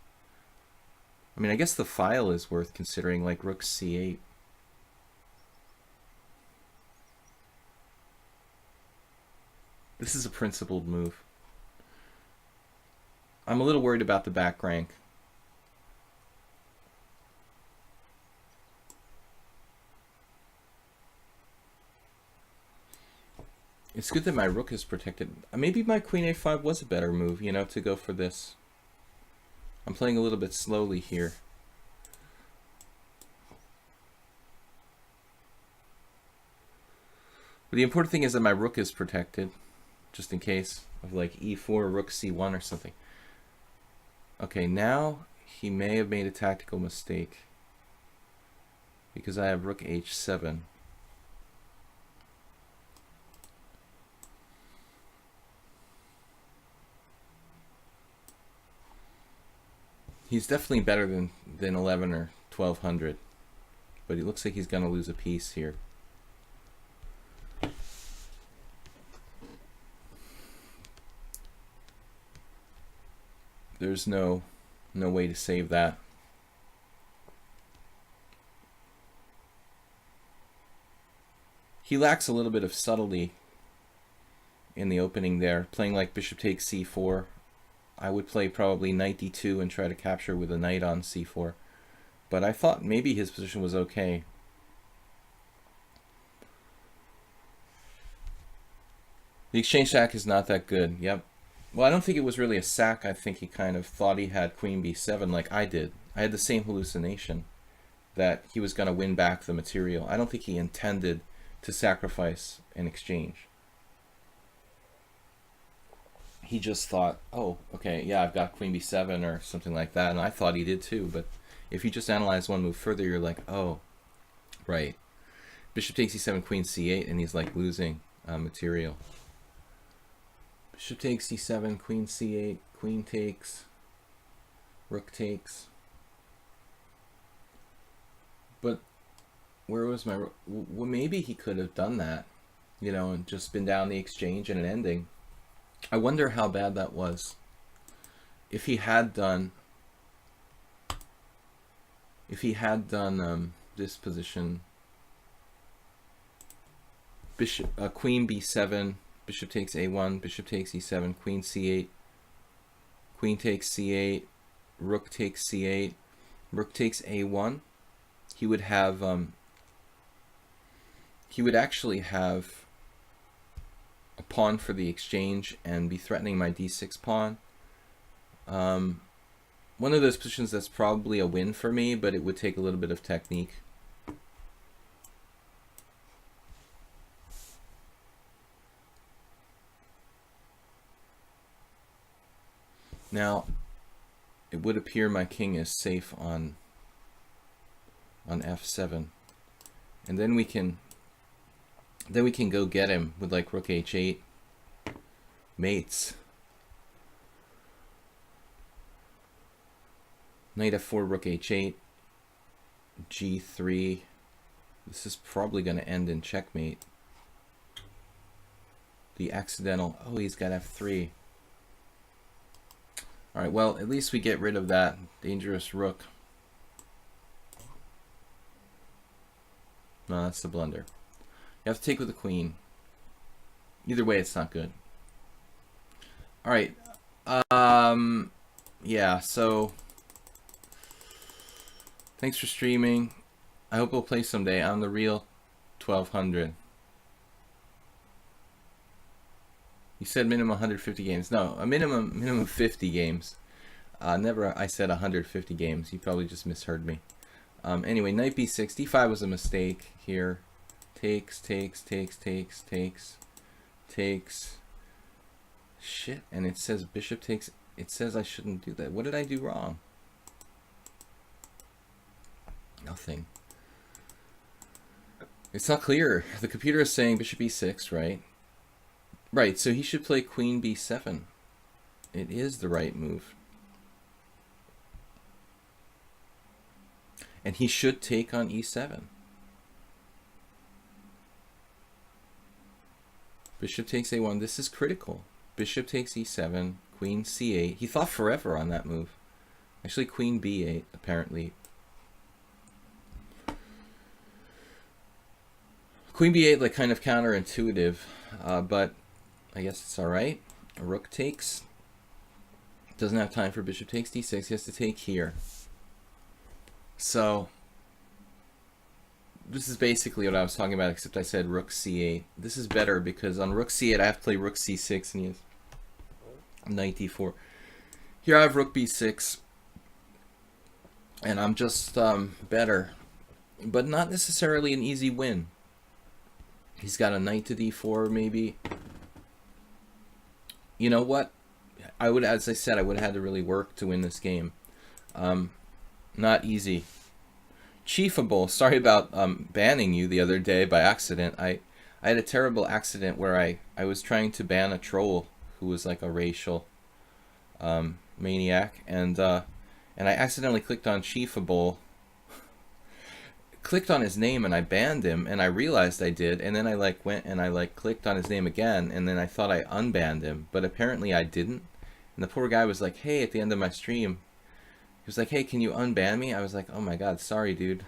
I mean, I guess the file is worth considering, like rook c8. This is a principled move. I'm a little worried about the back rank. It's good that my rook is protected. Maybe my queen a5 was a better move, you know, to go for this. I'm playing a little bit slowly here. But the important thing is that my rook is protected, just in case of like e4, rook c1 or something. Okay, now he may have made a tactical mistake. because I have rook h7. He's definitely better than 11 or 1200, but he looks like he's going to lose a piece here. There's no way to save that. He lacks a little bit of subtlety in the opening there, playing like bishop takes c4. I would play probably knight d2 and try to capture with a knight on c4. But I thought maybe his position was okay. The exchange sack is not that good. Yep. Well, I don't think it was really a sack. I think he kind of thought he had queen b7 like I did. I had the same hallucination that he was going to win back the material. I don't think he intended to sacrifice an exchange. He just thought, oh, okay, yeah, I've got queen b7 or something like that, and I thought he did too. But if you just analyze one move further, you're like, oh, right. Bishop takes e7, queen c8, and he's like losing material. Bishop takes c7, queen c8, queen takes, rook takes. But where was my... Well, maybe he could have done that, you know, and just been down the exchange and an ending. I wonder how bad that was. If he had done this position, bishop, queen b7, bishop takes a1, bishop takes e7, queen c8, queen takes c8, rook takes c8, rook takes a1, he would actually have a pawn for the exchange and be threatening my d6 pawn. One of those positions that's probably a win for me, but it would take a little bit of technique. Now, it would appear my king is safe on f7, and then we can go get him with like rook h8, mates, knight f4, rook h8, g3. This is probably going to end in checkmate. The accidental, oh, he's got f3. All right, well, at least we get rid of that dangerous rook. No, that's the blunder. You have to take with the queen. Either way, it's not good. All right. Yeah, so thanks for streaming. I hope we'll play someday. I'm the real 1200. You said minimum 150 games. No, a minimum 50 games. Never I said 150 games. You probably just misheard me. Anyway, knight b6. d5 was a mistake here. Takes. Shit, and it says bishop takes. It says I shouldn't do that. What did I do wrong? Nothing. It's not clear. The computer is saying bishop e6, right? Right, so he should play queen b7. It is the right move. And he should take on e7. Bishop takes a1. This is critical. Bishop takes e7, queen c8. He thought forever on that move. Actually, queen b8, apparently. Queen b8, like, kind of counterintuitive, but I guess it's all right. Rook takes. Doesn't have time for bishop takes d6. He has to take here. So this is basically what I was talking about, except I said rook c8. This is better because on rook c8 I have to play rook c6 and he has knight d4. Here I have rook b6 and I'm just better, but not necessarily an easy win. He's got a knight to d4 maybe. You know what? I would, as I said, I would have had to really work to win this game. Not easy. Chiefable, sorry about banning you the other day by accident. I had a terrible accident where I was trying to ban a troll who was like a racial maniac, and I accidentally clicked on Chiefable, clicked on his name, and I banned him, and I realized I did, and then I like went and I like clicked on his name again, and then I thought I unbanned him, but apparently I didn't. And the poor guy was like, hey, at the end of my stream, he was like, hey, can you unban me? I was like, oh my god, sorry, dude.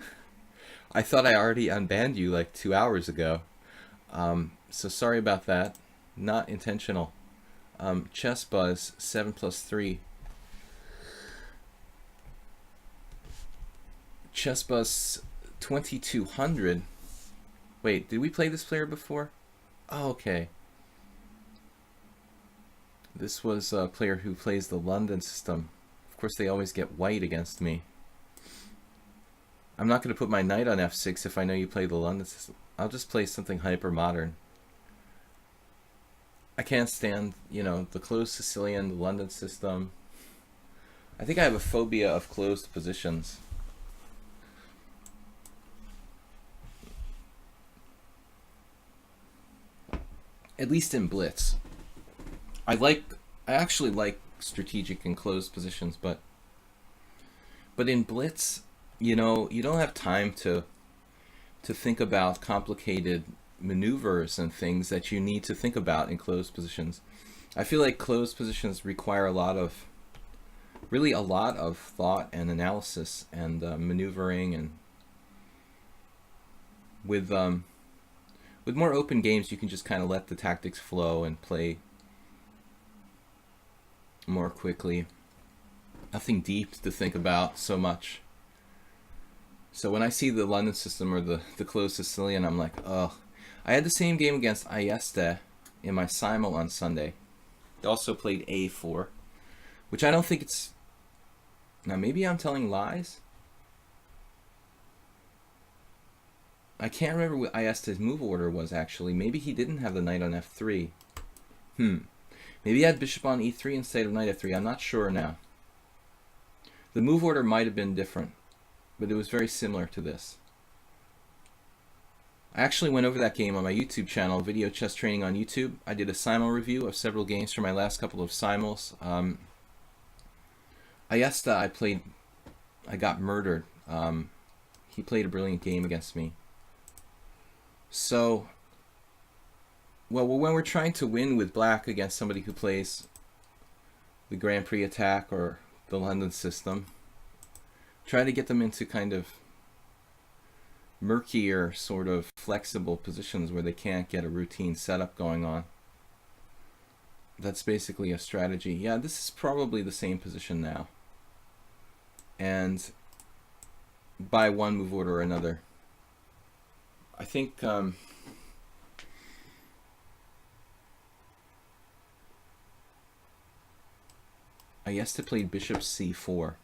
I thought I already unbanned you like 2 hours ago. So sorry about that. Not intentional. Chess Buzz 7+3. Chess Buzz 2200. Wait, did we play this player before? Oh, okay. This was a player who plays the London system. Of course, they always get white against me. I'm not going to put my knight on f6 if I know you play the London system. I'll just play something hyper modern. I can't stand, you know, the closed Sicilian, the London system. I think I have a phobia of closed positions. At least in blitz. I actually like strategic and closed positions, but in blitz, you know, you don't have time to think about complicated maneuvers and things that you need to think about in closed positions. I feel like closed positions require really a lot of thought and analysis and maneuvering, and with more open games you can just kind of let the tactics flow and play more quickly. Nothing deep to think about so much. So when I see the London system or the closed Sicilian, I'm like, ugh. I had the same game against Ayeste in my simul on Sunday. He also played A4, which I don't think it's... Now maybe I'm telling lies? I can't remember what Ayeste's move order was actually. Maybe he didn't have the knight on F3. Maybe he had bishop on E3 instead of knight F3. I'm not sure now. The move order might have been different, but it was very similar to this. I actually went over that game on my YouTube channel, Video Chess Training on YouTube. I did a simul review of several games from my last couple of simuls. Ayeste, I got murdered. He played a brilliant game against me. So, well, when we're trying to win with black against somebody who plays the Grand Prix attack or the London system, try to get them into kind of murkier, sort of flexible positions where they can't get a routine setup going on. That's basically a strategy. Yeah, this is probably the same position now. And by one move order or another. I think Ayeste played bishop c4.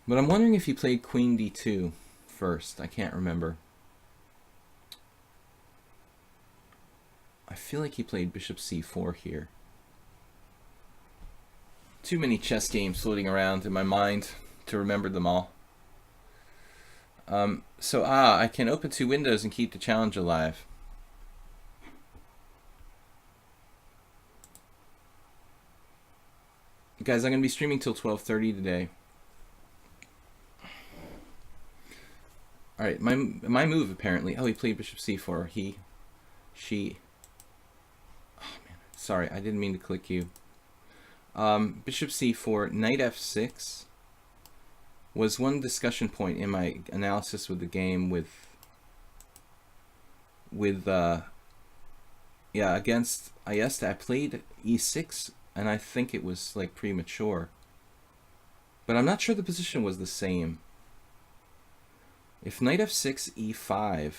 But I'm wondering if he played queen d2 first. I can't remember. I feel like he played bishop c4 here. Too many chess games floating around in my mind to remember them all. So I can open 2 windows and keep the challenge alive. Guys, I'm going to be streaming till 12:30 today. Alright, my move apparently. Oh, he played bishop c4. She. Oh man, sorry, I didn't mean to click you. Bishop c4, knight f6 was one discussion point in my analysis with the game against Ayeste. I played e6 and I think it was like premature, but I'm not sure the position was the same. If knight f6 e5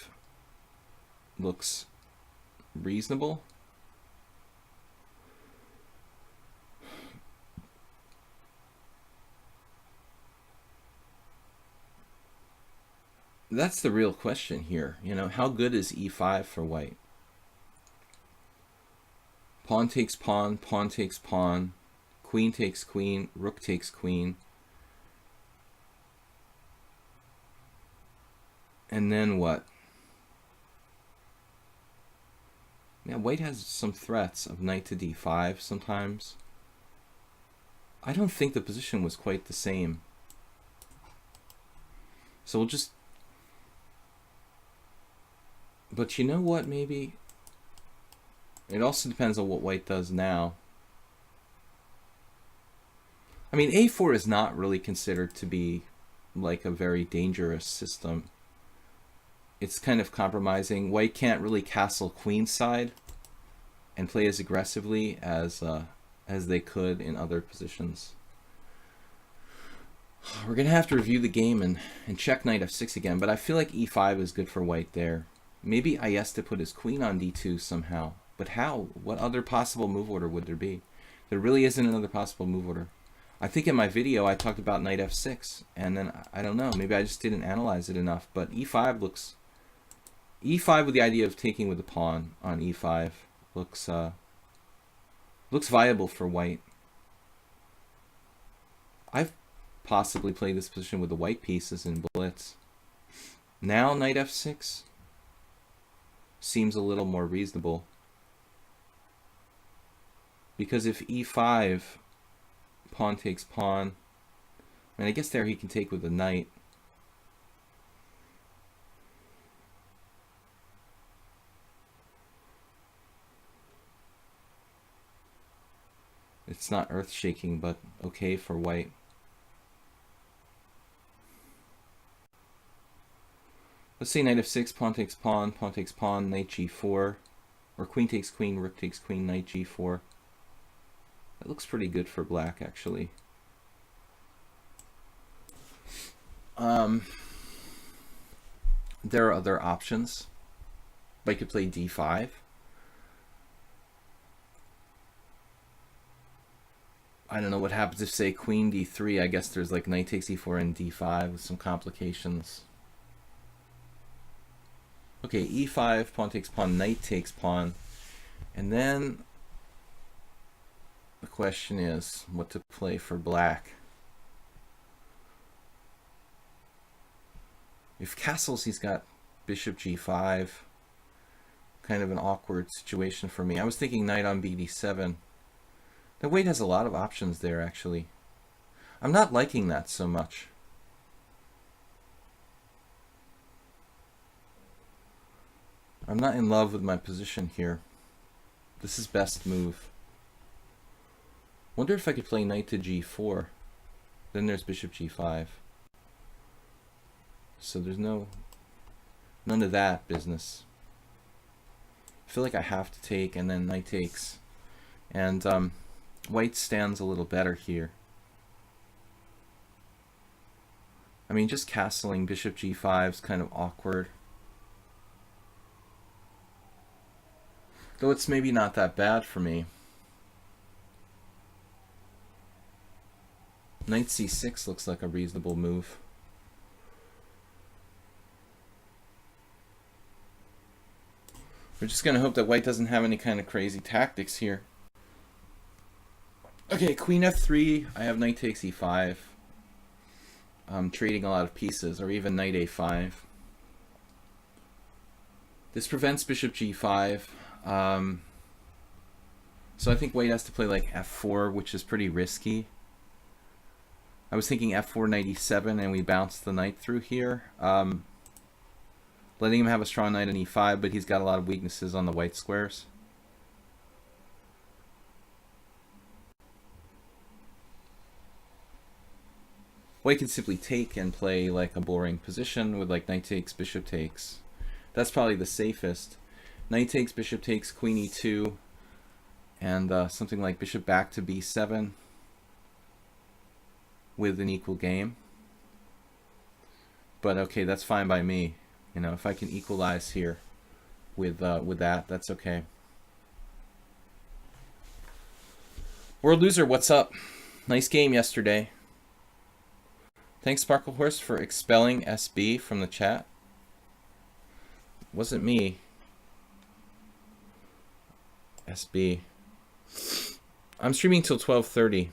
looks reasonable, that's the real question here. You know, how good is e5 for white? Pawn takes pawn, pawn takes pawn, queen takes queen, rook takes queen. And then what? Yeah, white has some threats of knight to d5 sometimes. I don't think the position was quite the same. So we'll just... But you know what, maybe? It also depends on what white does now. I mean, a4 is not really considered to be like a very dangerous system. It's kind of compromising. White can't really castle queenside and play as aggressively as they could in other positions. We're gonna have to review the game and check knight f6 again, but I feel like e5 is good for white there. Maybe Ayes to put his queen on d2 somehow, but how? What other possible move order would there be? There really isn't another possible move order. I think in my video I talked about knight f6, and then I don't know, maybe I just didn't analyze it enough, but e5 looks... e5 with the idea of taking with the pawn on e5 looks viable for white. I've possibly played this position with the white pieces in blitz. Now knight f6 seems a little more reasonable, because if e5, pawn takes pawn, and I guess there he can take with the knight. It's not earth-shaking, but okay for white. Let's say knight f6, pawn takes pawn, knight g4, or queen takes queen, rook takes queen, knight g4. That looks pretty good for black, actually. There are other options. I could play d5. I don't know what happens if, say, queen d3. I guess there's like knight takes e4 and d5 with some complications. Okay, e5, pawn takes pawn, knight takes pawn. And then the question is what to play for black. If castles, he's got bishop g5. Kind of an awkward situation for me. I was thinking knight on bd7. The white has a lot of options there, actually. I'm not liking that so much. I'm not in love with my position here. This is best move. Wonder if I could play knight to g4. Then there's bishop g5. So there's none of that business. I feel like I have to take, and then knight takes. And white stands a little better here. I mean, just castling bishop g5 is kind of awkward. Though it's maybe not that bad for me. Knight c6 looks like a reasonable move. We're just going to hope that white doesn't have any kind of crazy tactics here. Okay, queen f3, I have knight takes e5. I'm trading a lot of pieces, or even knight a5. This prevents bishop g5. So I think white has to play like f4, which is pretty risky. I was thinking f4, knight e7, and we bounce the knight through here. Letting him have a strong knight on e5, but he's got a lot of weaknesses on the white squares. White can simply take and play like a boring position with like knight takes, bishop takes. That's probably the safest. Knight takes, bishop takes, queen e2, and something like bishop back to b7 with an equal game. But okay, that's fine by me. You know, if I can equalize here with that, that's okay. World Loser, what's up? Nice game yesterday. Thanks, Sparkle Horse, for expelling SB from the chat. Wasn't me. SB. I'm streaming till 12:30.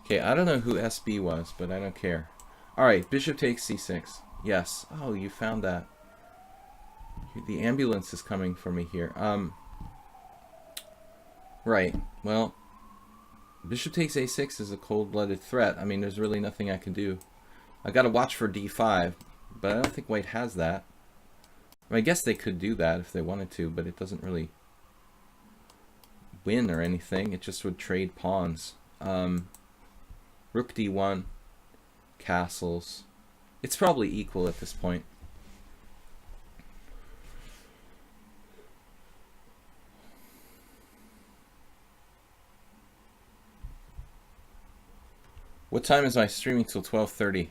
Okay, I don't know who SB was, but I don't care. Alright, bishop takes c6. Yes. Oh, you found that. The ambulance is coming for me here. Right. Well, bishop takes a6 is a cold-blooded threat. I mean, there's really nothing I can do. I gotta watch for d5, but I don't think white has that. I mean, I guess they could do that if they wanted to, but it doesn't really win or anything. It just would trade pawns. Rook d1, castles. It's probably equal at this point. What time is my streaming till 12:30?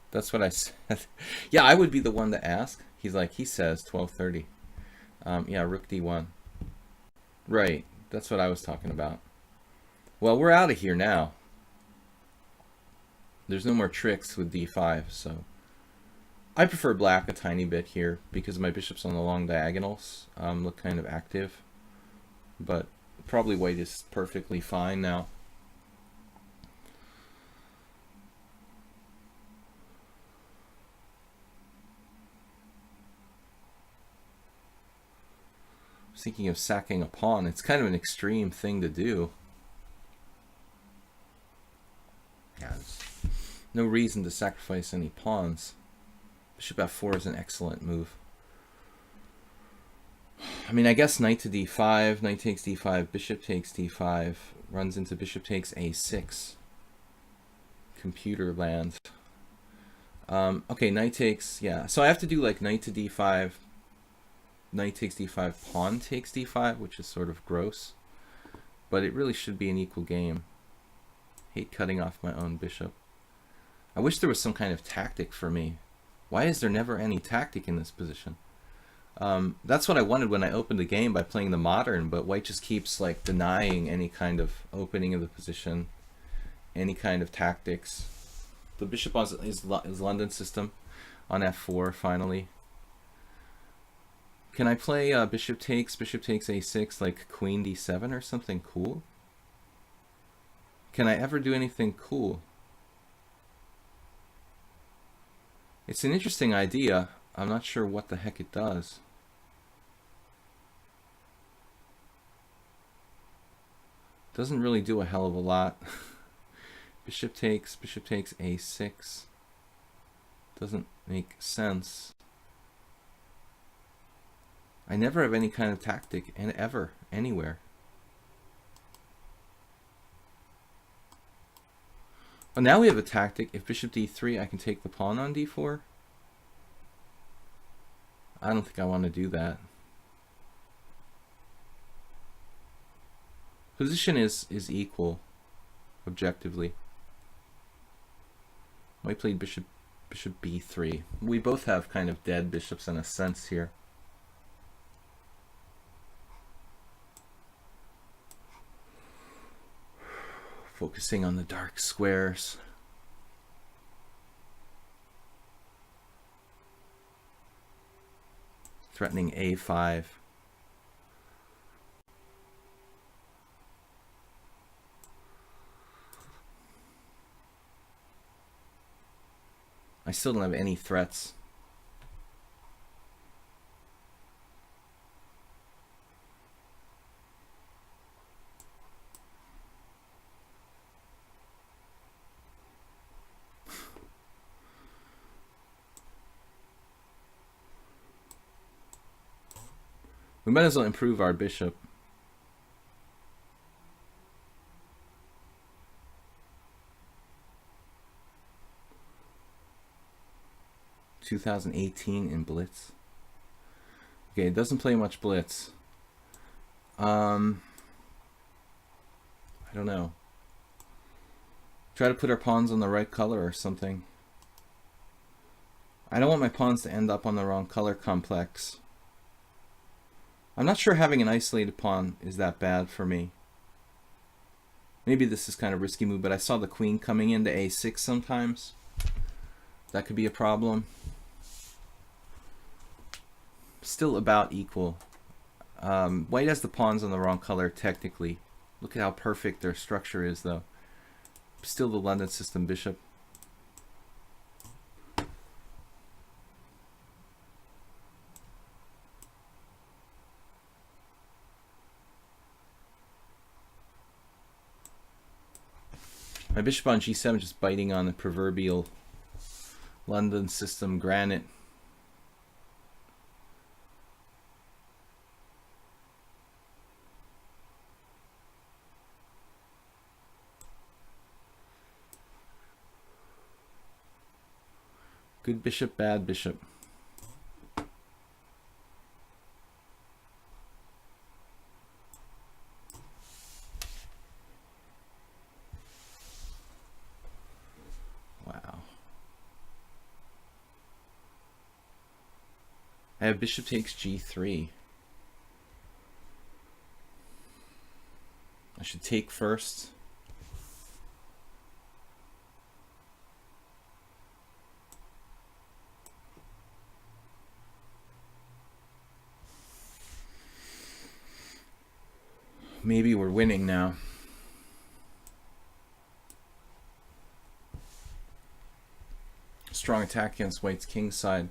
That's what I said. Yeah, I would be the one to ask. He says 12:30. Yeah, rook d1. Right, that's what I was talking about. Well, we're out of here now. There's no more tricks with d5, so I prefer black a tiny bit here because my bishop's on the long diagonals look kind of active, but probably white is perfectly fine now. I was thinking of sacking a pawn. It's kind of an extreme thing to do. Yeah, there's no reason to sacrifice any pawns. Bishop f4 is an excellent move. I mean, I guess knight to d5, knight takes d5, bishop takes d5, runs into bishop takes a6. Computer land. Okay, knight takes, yeah. So I have to do like knight to d5, knight takes d5, pawn takes d5, which is sort of gross. But it really should be an equal game. Hate cutting off my own bishop. I wish there was some kind of tactic for me. Why is there never any tactic in this position? That's what I wanted when I opened the game by playing the modern, but white just keeps like denying any kind of opening of the position, any kind of tactics. The bishop on his London system on f4 finally. Can I play bishop takes a6 like queen d7 or something cool? Can I ever do anything cool? It's an interesting idea. I'm not sure what the heck it does. Doesn't really do a hell of a lot. Bishop takes a6. Doesn't make sense. I never have any kind of tactic, and ever, anywhere. Well, now we have a tactic. If bishop d3, I can take the pawn on d4. I don't think I want to do that. Position is equal, objectively. White played bishop b3. We both have kind of dead bishops in a sense here. Focusing on the dark squares. Threatening a5. I still don't have any threats. We might as well improve our bishop. (2018) in blitz. Okay, it doesn't play much blitz. I don't know. Try to put our pawns on the right color or something. I don't want my pawns to end up on the wrong color complex. I'm not sure having an isolated pawn is that bad for me. Maybe this is kind of risky move, but I saw the queen coming into a6 sometimes. That could be a problem. Still about equal. White has the pawns on the wrong color, technically. Look at how perfect their structure is, though. Still the London system bishop. My bishop on g7 just biting on the proverbial London system granite. Good bishop, bad bishop. Wow. I have bishop takes g3. I should take first. Maybe we're winning now. Strong attack against White's king side.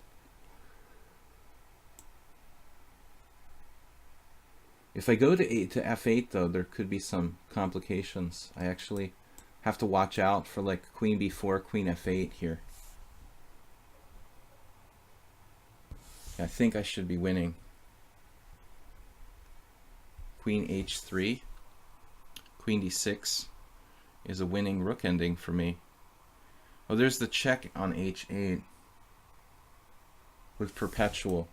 If I go to f8 though, there could be some complications. I actually have to watch out for like queen b4, queen f8 here. I think I should be winning. Queen h3, queen d6 is a winning rook ending for me. Oh, there's the check on h8 with perpetual.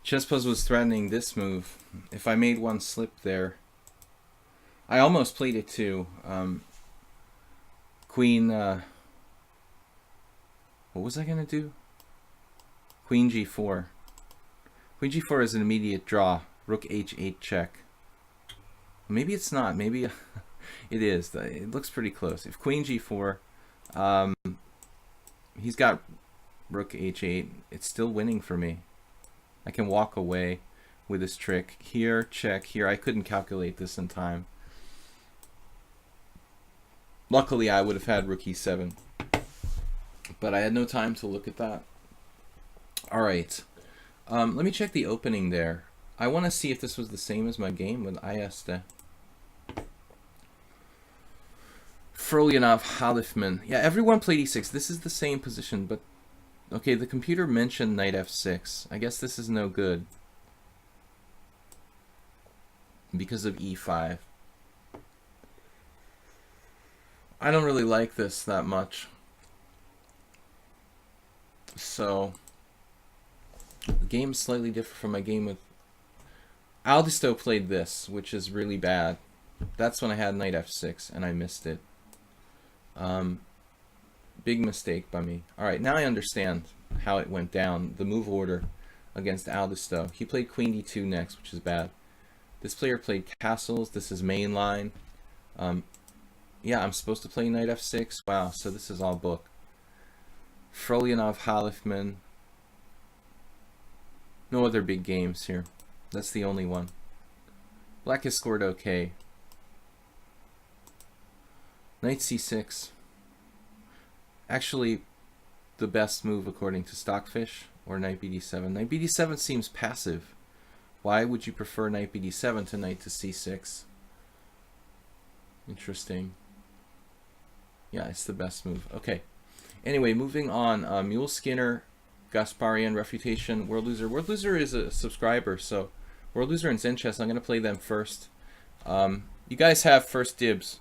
Chesspuzzle was threatening this move. If I made one slip there, I almost played it too. Queen, what was I gonna do? Queen g4. Queen g4 is an immediate draw. Rook h8 check. Maybe it's not. Maybe it is. It looks pretty close. If queen g4, he's got rook h8. It's still winning for me. I can walk away with this trick. Here, check. Here, I couldn't calculate this in time. Luckily, I would have had rook e7. But I had no time to look at that. All right. Let me check the opening there. I want to see if this was the same as my game with Ayeste. Frolyanov, Halifman. Yeah, everyone played e6. This is the same position, but okay, the computer mentioned knight f6. I guess this is no good because of e5. I don't really like this that much. So the game is slightly different from my game with Aldisto played this, which is really bad. That's when I had knight f6 and I missed it. Big mistake by me. Alright, now I understand how it went down. The move order against Aldisto. He played queen d2 next, which is bad. This player played castles. This is main line. Yeah, I'm supposed to play knight f6. Wow, so this is all book. Frolyanov, Halifman. No other big games here. That's the only one. Black has scored okay. Knight c6. Actually, the best move according to Stockfish, or knight bd7. Knight bd7 seems passive. Why would you prefer knight bd7 to knight to c6? Interesting. Yeah, it's the best move. Okay. Anyway, moving on. Mule Skinner, Gasparian, Refutation, World Loser. World Loser is a subscriber, so World Loser and Zen Chess, I'm going to play them first. You guys have first dibs.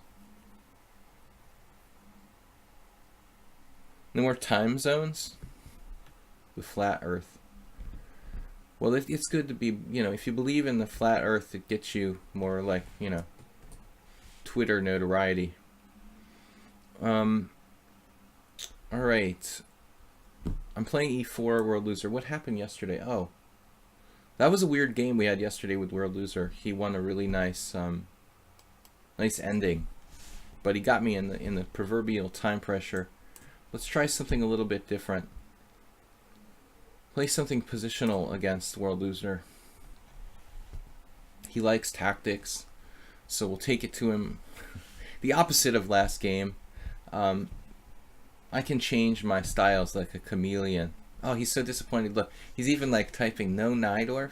No more time zones? The flat earth. Well, it's good to be, you know, if you believe in the flat earth, it gets you more like, you know, Twitter notoriety. Alright. I'm playing e4, world loser. What happened yesterday? Oh, that was a weird game we had yesterday with world loser. He won a really nice nice ending, but he got me in the proverbial time pressure. Let's try something a little bit different. Play something positional against world loser. He likes tactics, so we'll take it to him. The opposite of last game. I can change my styles like a chameleon. Oh, he's so disappointed. Look, he's even like typing no Najdorf.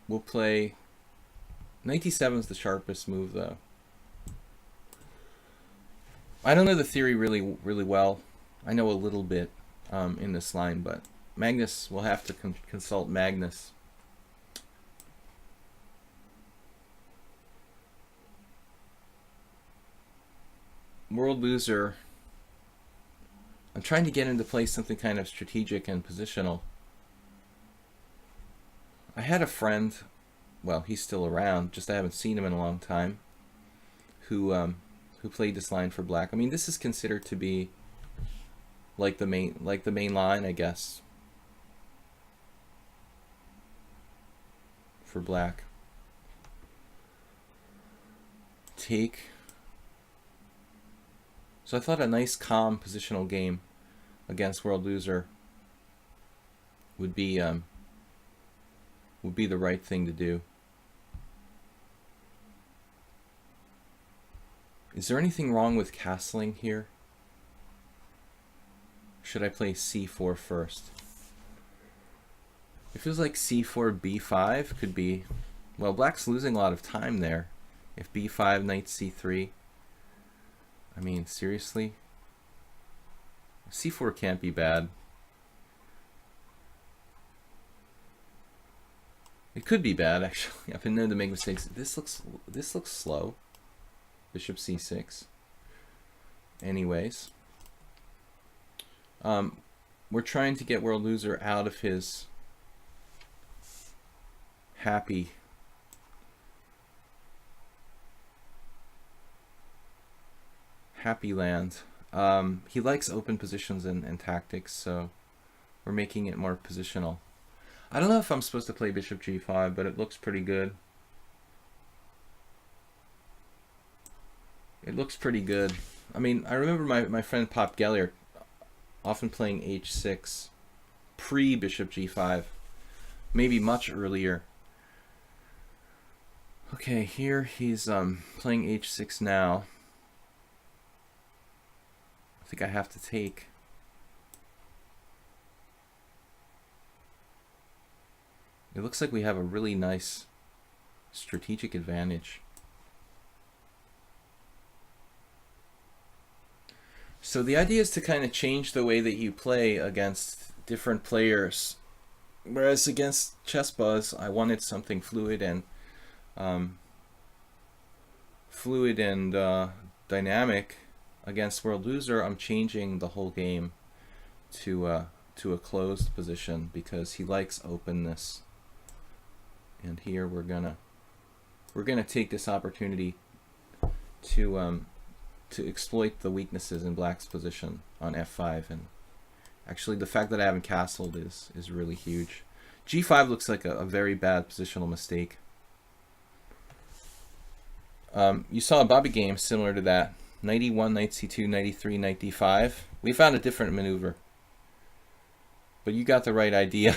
We'll play. Knight d7 is the sharpest move, though. I don't know the theory really well. I know a little bit in this line, but Magnus, will have to consult Magnus. World loser. I'm trying to get him to play something kind of strategic and positional. I had a friend, well, he's still around, just I haven't seen him in a long time, who played this line for black. I mean, this is considered to be like the main line, I guess, for black. Take. So I thought a nice calm positional game against world loser would be the right thing to do. Is there anything wrong with castling here? Should I play c4 first? It feels like c4 b5 could be, well, black's losing a lot of time there. If b5 knight c3, I mean, seriously? c4 can't be bad. It could be bad, actually. I've been known to make mistakes. This looks slow. Bishop c6. Anyways, we're trying to get world loser out of his happy land. He likes open positions and tactics, so we're making it more positional. I don't know if I'm supposed to play bishop g5, but it looks pretty good. It looks pretty good. I mean, I remember my friend Pop Gellier often playing h6 pre-bishop g5, maybe much earlier. Okay, here he's playing h6 now. I think I have to take. It looks like we have a really nice strategic advantage. So the idea is to kind of change the way that you play against different players. Whereas against ChessBuzz, I wanted something fluid and dynamic. Against world loser, I'm changing the whole game to a closed position because he likes openness. And here we're gonna take this opportunity to exploit the weaknesses in black's position on f5. And actually, the fact that I haven't castled is really huge. g5 looks like a very bad positional mistake. You saw a Bobby game similar to that. Knight e1, knight c2, knight e3, knight d5. We found a different maneuver. But you got the right idea.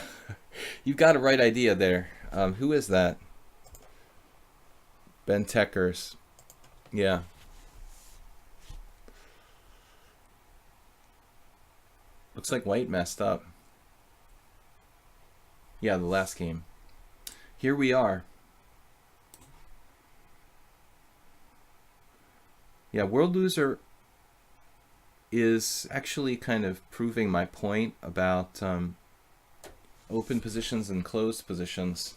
You got a right idea there. Who is that? Ben Teckers. Yeah. Looks like white messed up. Yeah, the last game. Here we are. Yeah, world loser is actually kind of proving my point about open positions and closed positions.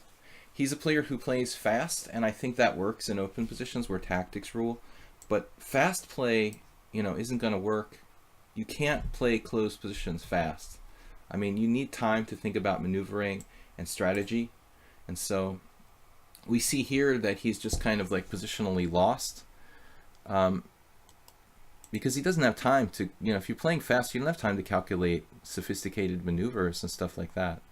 He's a player who plays fast, and I think that works in open positions where tactics rule. But fast play, isn't going to work. You can't play closed positions fast. I mean, you need time to think about maneuvering and strategy. And so we see here that he's just kind of like positionally lost. because he doesn't have time to, you know, if you're playing fast, you don't have time to calculate sophisticated maneuvers and stuff like that.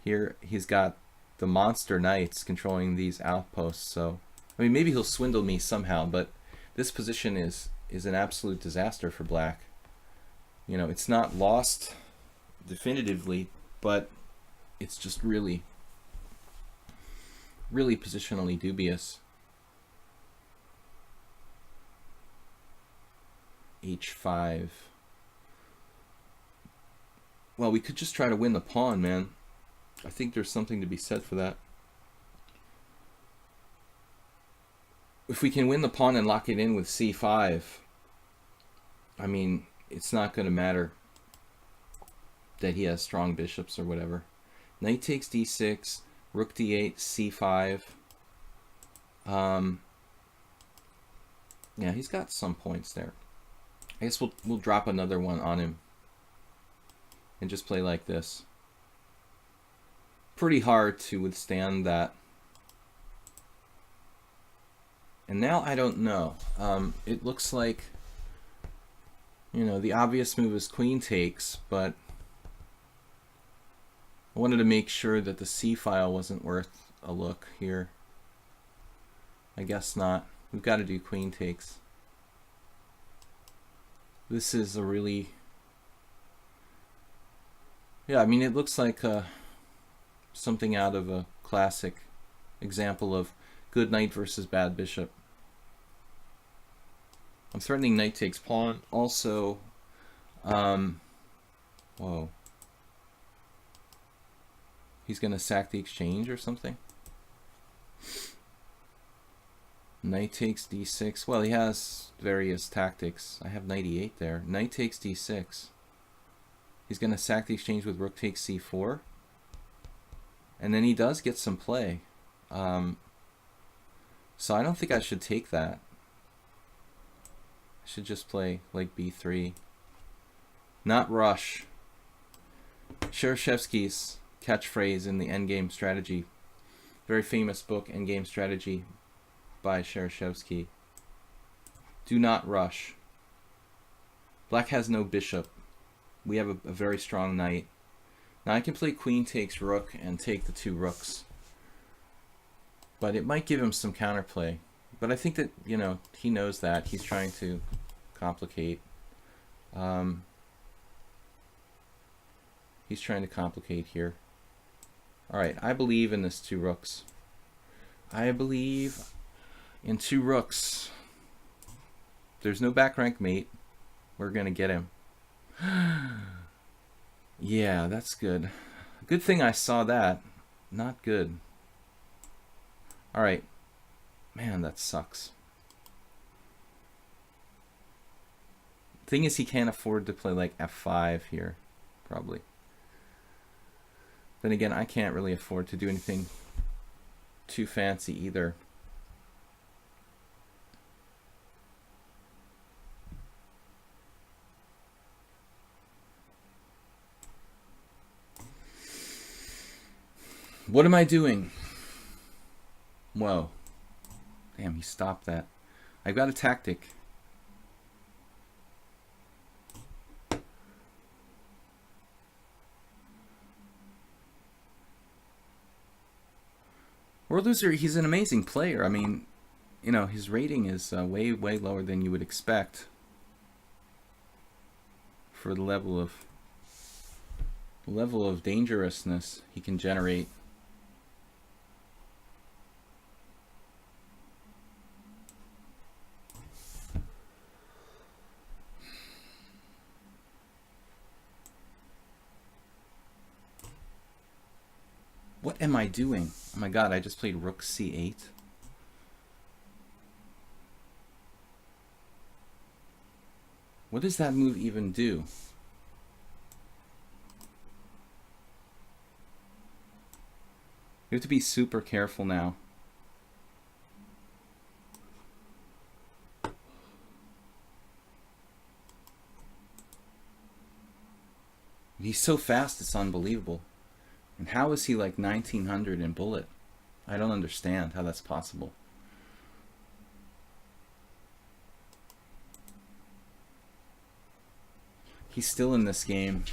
Here he's got the monster knights controlling these outposts, so I mean maybe he'll swindle me somehow, but this position is an absolute disaster for black. You know, it's not lost definitively, but it's just really positionally dubious. H5. Well, we could just try to win the pawn, man. I think there's something to be said for that. If we can win the pawn and lock it in with C5, I mean, it's not going to matter that he has strong bishops or whatever. Knight takes D6, rook D8, C5. Yeah, he's got some points there. I guess we'll drop another one on him and just play like this. Pretty hard to withstand that. And now I don't know. It looks like, you know, the obvious move is queen takes, but I wanted to make sure that the C file wasn't worth a look here. I guess not. We've got to do queen takes. This is a really... Yeah, I mean, it looks like something out of a classic example of good knight versus bad bishop. I'm threatening knight takes pawn. Also, whoa. He's going to sack the exchange or something. Knight takes d6. Well, he has various tactics. I have knight e8 there. Knight takes d6. He's going to sack the exchange with rook takes c4. And then he does get some play. So I don't think I should take that. I should just play like b3. Not rush. Cherysheevsky's catchphrase in the Endgame Strategy, very famous book, Endgame Strategy by Cherysheevsky. Do not rush. Black has no bishop. We have a very strong knight. Now I can play queen takes rook and take the two rooks, but it might give him some counterplay. But I think that, you know, he knows that. He's trying to complicate. He's trying to complicate here. Alright, I believe in this two rooks. I believe in two rooks. There's no back rank mate. We're going to get him. Yeah, that's good. Good thing I saw that. Not good. Alright. Man, that sucks. Thing is, he can't afford to play like f5 here. Probably. Then again, I can't really afford to do anything too fancy either. What am I doing? Whoa. Damn, he stopped that. I've got a tactic. World Loser, he's an amazing player. I mean, you know, his rating is way lower than you would expect for the level of dangerousness he can generate. What am I doing? Oh my god, I just played rook c8. What does that move even do? You have to be super careful now. He's so fast, it's unbelievable. And how is he like 1900 in bullet? I don't understand how that's possible. He's still in this game.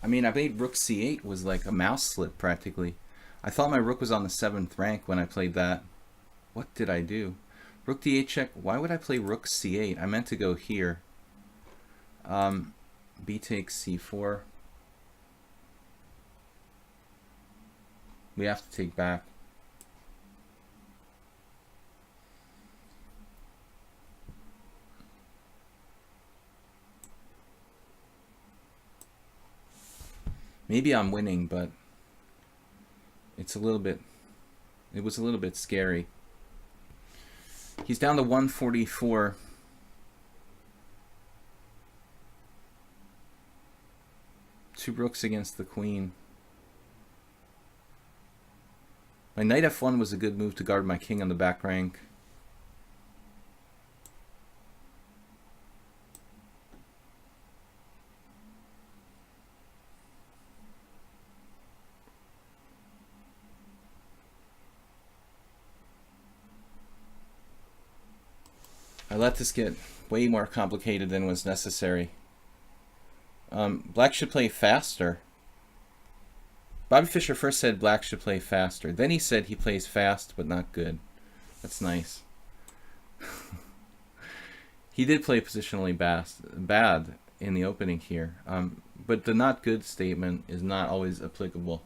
I mean, I made rook c8 was like a mouse slip practically. I thought my rook was on the 7th rank when I played that. What did I do? Rook d8 check. Why would I play rook c8? I meant to go here. B takes c4. We have to take back. Maybe I'm winning, but it was a little bit scary. He's down to 144. Two rooks against the queen. My knight f1 was a good move to guard my king on the back rank. I let this get way more complicated than was necessary. Black should play faster. Bobby Fischer first said black should play faster. Then he said he plays fast but not good. That's nice. He did play positionally bad in the opening here. But the not good statement is not always applicable.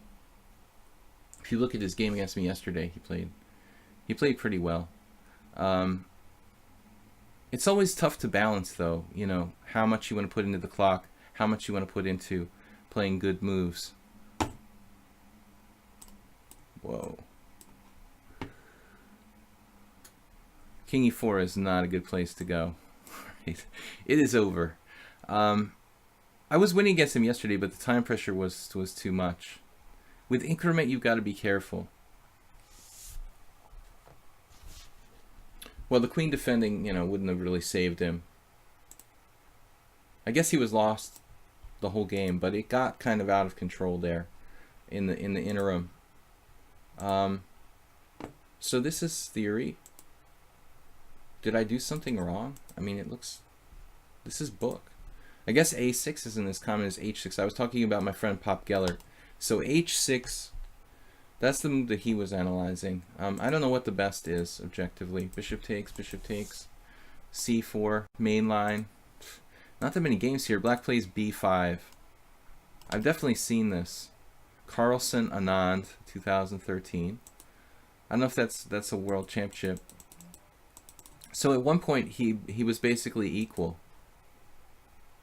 If you look at his game against me yesterday, he played pretty well. It's always tough to balance, though, you know, how much you want to put into the clock, how much you want to put into playing good moves. Whoa. King e4 is not a good place to go. It is over. I was winning against him yesterday, but the time pressure was too much. With increment, you've got to be careful. Well, the queen defending, you know, wouldn't have really saved him. I guess he was lost the whole game, but it got kind of out of control there in the interim. So this is theory. Did I do something wrong? I mean, this is book. I guess a6 isn't as common as h6. I was talking about my friend Pop Gellert. So h6. That's the move that he was analyzing. I don't know what the best is, objectively. Bishop takes, c4, main line. Not that many games here. Black plays b5. I've definitely seen this. Carlsen, Anand, 2013. I don't know if that's a world championship. So at one point, he was basically equal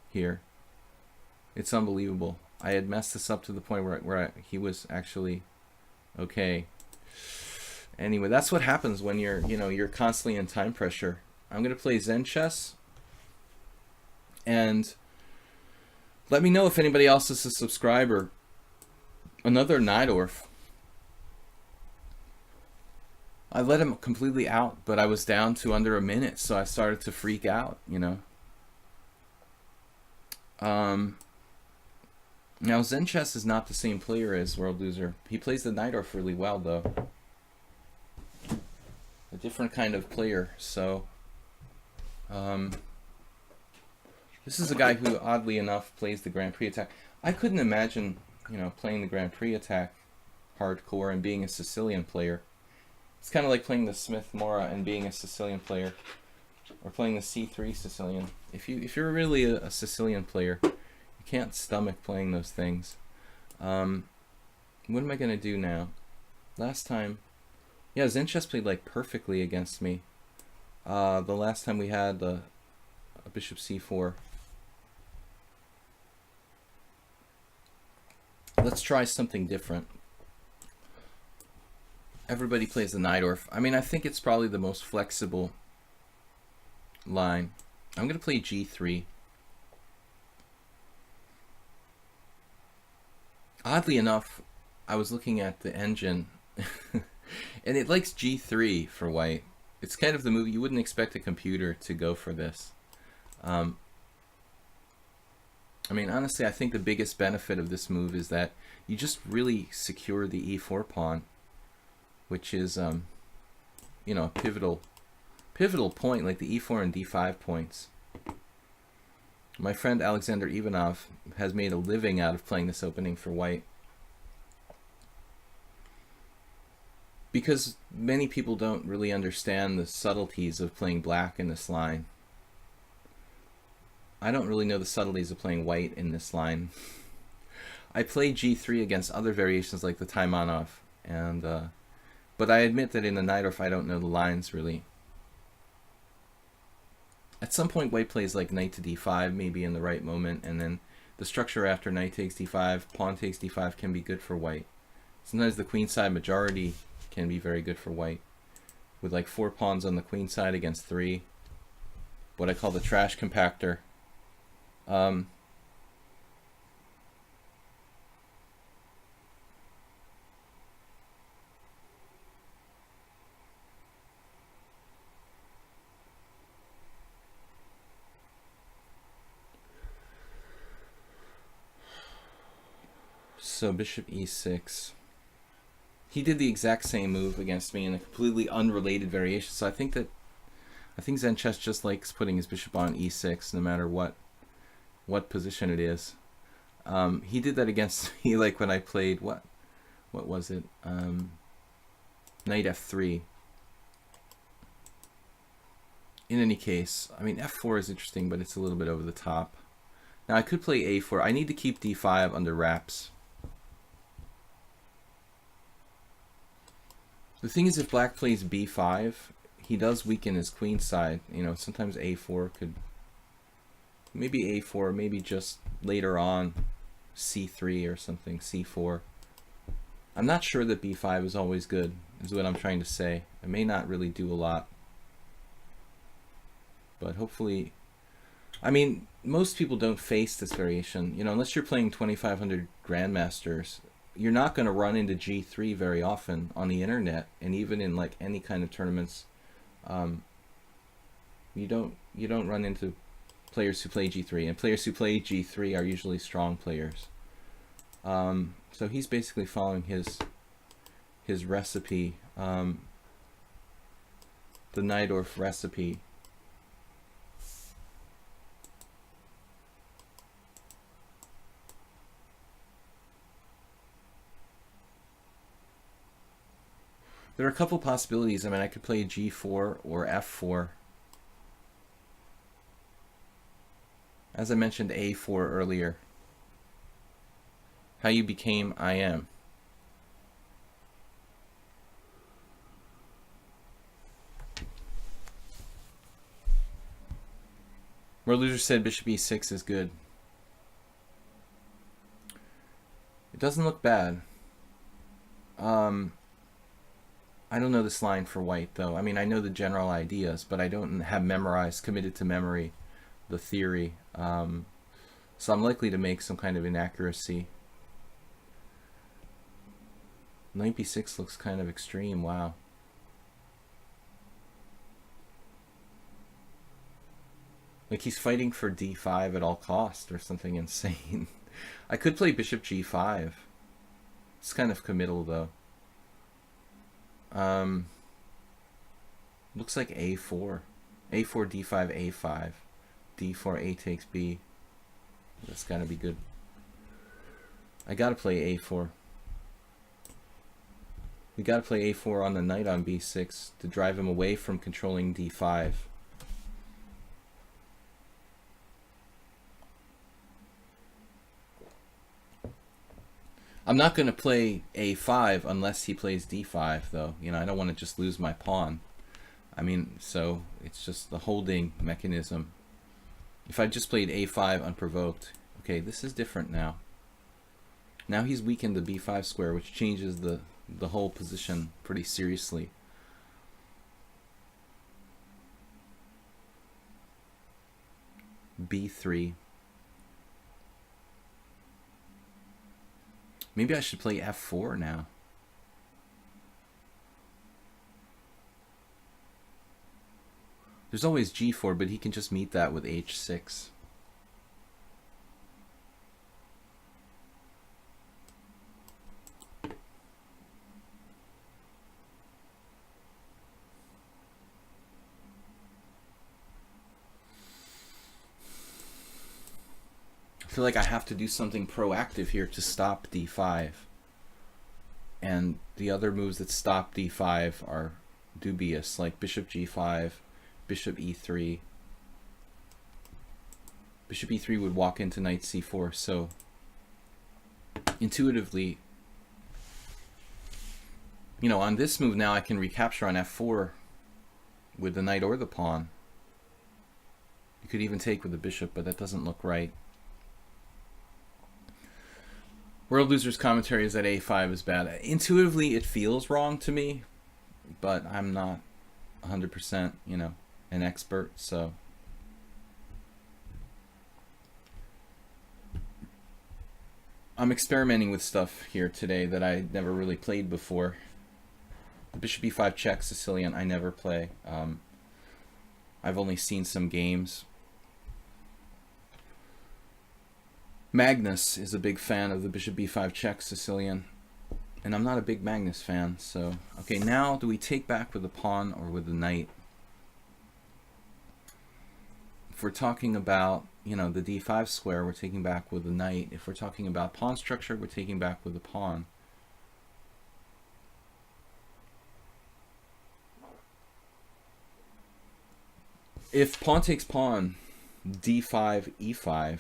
here. It's unbelievable. I had messed this up to the point where he was actually... Okay. Anyway, that's what happens when you're constantly in time pressure. I'm gonna play Zen chess, and let me know if anybody else is a subscriber. Another Najdorf. I let him completely out, but I was down to under a minute, so I started to freak out. You know. Now, Zen Chess is not the same player as World Loser. He plays the Najdorf really well, though. A different kind of player. So, this is a guy who, oddly enough, plays the Grand Prix attack. I couldn't imagine, you know, playing the Grand Prix attack hardcore and being a Sicilian player. It's kind of like playing the Smith Mora and being a Sicilian player, or playing the C3 Sicilian. If you're really a Sicilian player, can't stomach playing those things. What am I gonna do now? Last time, yeah, Zen Chess played like perfectly against me. The last time we had a bishop c4. Let's try something different. Everybody plays the Najdorf. I mean, I think it's probably the most flexible line. I'm gonna play g3. Oddly enough, I was looking at the engine, and it likes g3 for white. It's kind of the move you wouldn't expect a computer to go for this. I mean, honestly, I think the biggest benefit of this move is that you just really secure the e4 pawn, which is, you know, a pivotal point, like the e4 and d5 points. My friend Alexander Ivanov has made a living out of playing this opening for white. Because many people don't really understand the subtleties of playing black in this line. I don't really know the subtleties of playing white in this line. I play g3 against other variations like the Taimanov, and but I admit that in the Najdorf I don't know the lines really. At some point white plays like knight to d5, maybe in the right moment, and then the structure after knight takes d5, pawn takes d5 can be good for white. Sometimes the queenside majority can be very good for white, with like 4 pawns on the queen side against 3, what I call the trash compactor. So bishop e6. He did the exact same move against me in a completely unrelated variation. So I think Zen chess just likes putting his bishop on e6 no matter what position it is. He did that against me like when I played what was it? Knight f3. In any case, I mean f4 is interesting, but it's a little bit over the top. Now I could play a4. I need to keep d5 under wraps. The thing is, if black plays b5, he does weaken his queen side. You know, sometimes a4 could... Maybe a4, maybe just later on c3 or something, c4. I'm not sure that b5 is always good, is what I'm trying to say. It may not really do a lot. But hopefully... I mean, most people don't face this variation. You know, unless you're playing 2,500 Grandmasters, you're not going to run into g3 very often on the internet, and even in like any kind of tournaments, you don't run into players who play g3, and players who play g3 are usually strong players. So he's basically following his recipe, the Najdorf recipe. There are a couple possibilities. I mean, I could play g4 or f4. As I mentioned a4 earlier. How you became I am. Loser said bishop e6 is good. It doesn't look bad. I don't know this line for white, though. I mean, I know the general ideas, but I don't have memorized, committed to memory, the theory. So I'm likely to make some kind of inaccuracy. Knight b6 looks kind of extreme. Wow. Like he's fighting for d5 at all cost or something insane. I could play bishop g5. It's kind of committal, though. Looks like a4. a4, d5, a5. d4, a takes b. That's gotta be good. I gotta play a4. We gotta play a4 on the knight on b6 to drive him away from controlling d5. I'm not going to play a5 unless he plays d5, though. You know, I don't want to just lose my pawn. I mean, so it's just the holding mechanism. If I just played a5 unprovoked, okay, this is different now. Now he's weakened the b5 square, which changes the whole position pretty seriously. b3. Maybe I should play f4 now. There's always g4, but he can just meet that with h6. feel like I have to do something proactive here to stop d5. And the other moves that stop d5 are dubious, like bishop g5, bishop e3. Bishop e3 would walk into knight c4, so intuitively, you know, on this move now I can recapture on f4 with the knight or the pawn. You could even take with the bishop, but that doesn't look right. World Losers commentary is that a5 is bad. Intuitively, it feels wrong to me, but I'm not 100%, you know, an expert, so. I'm experimenting with stuff here today that I never really played before. The bishop e5 check Sicilian, I never play. I've only seen some games. Magnus is a big fan of the bishop b5 check Sicilian, and I'm not a big Magnus fan, so. Okay, now do we take back with the pawn or with the knight? If we're talking about, you know, the d5 square, we're taking back with the knight. If we're talking about pawn structure, we're taking back with the pawn. If pawn takes pawn, d5, e5.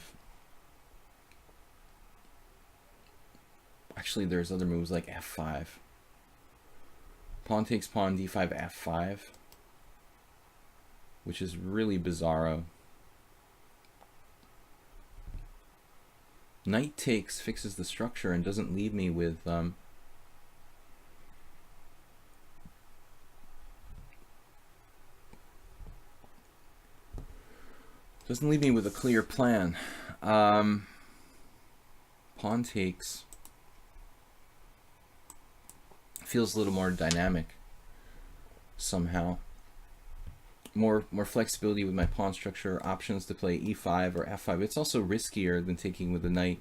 Actually, there's other moves like f5. Pawn takes pawn, d5, f5, which is really bizarro. Knight takes fixes the structure and doesn't leave me with a clear plan. Pawn takes feels a little more dynamic somehow. More flexibility with my pawn structure, options to play e5 or f5. It's also riskier than taking with the knight,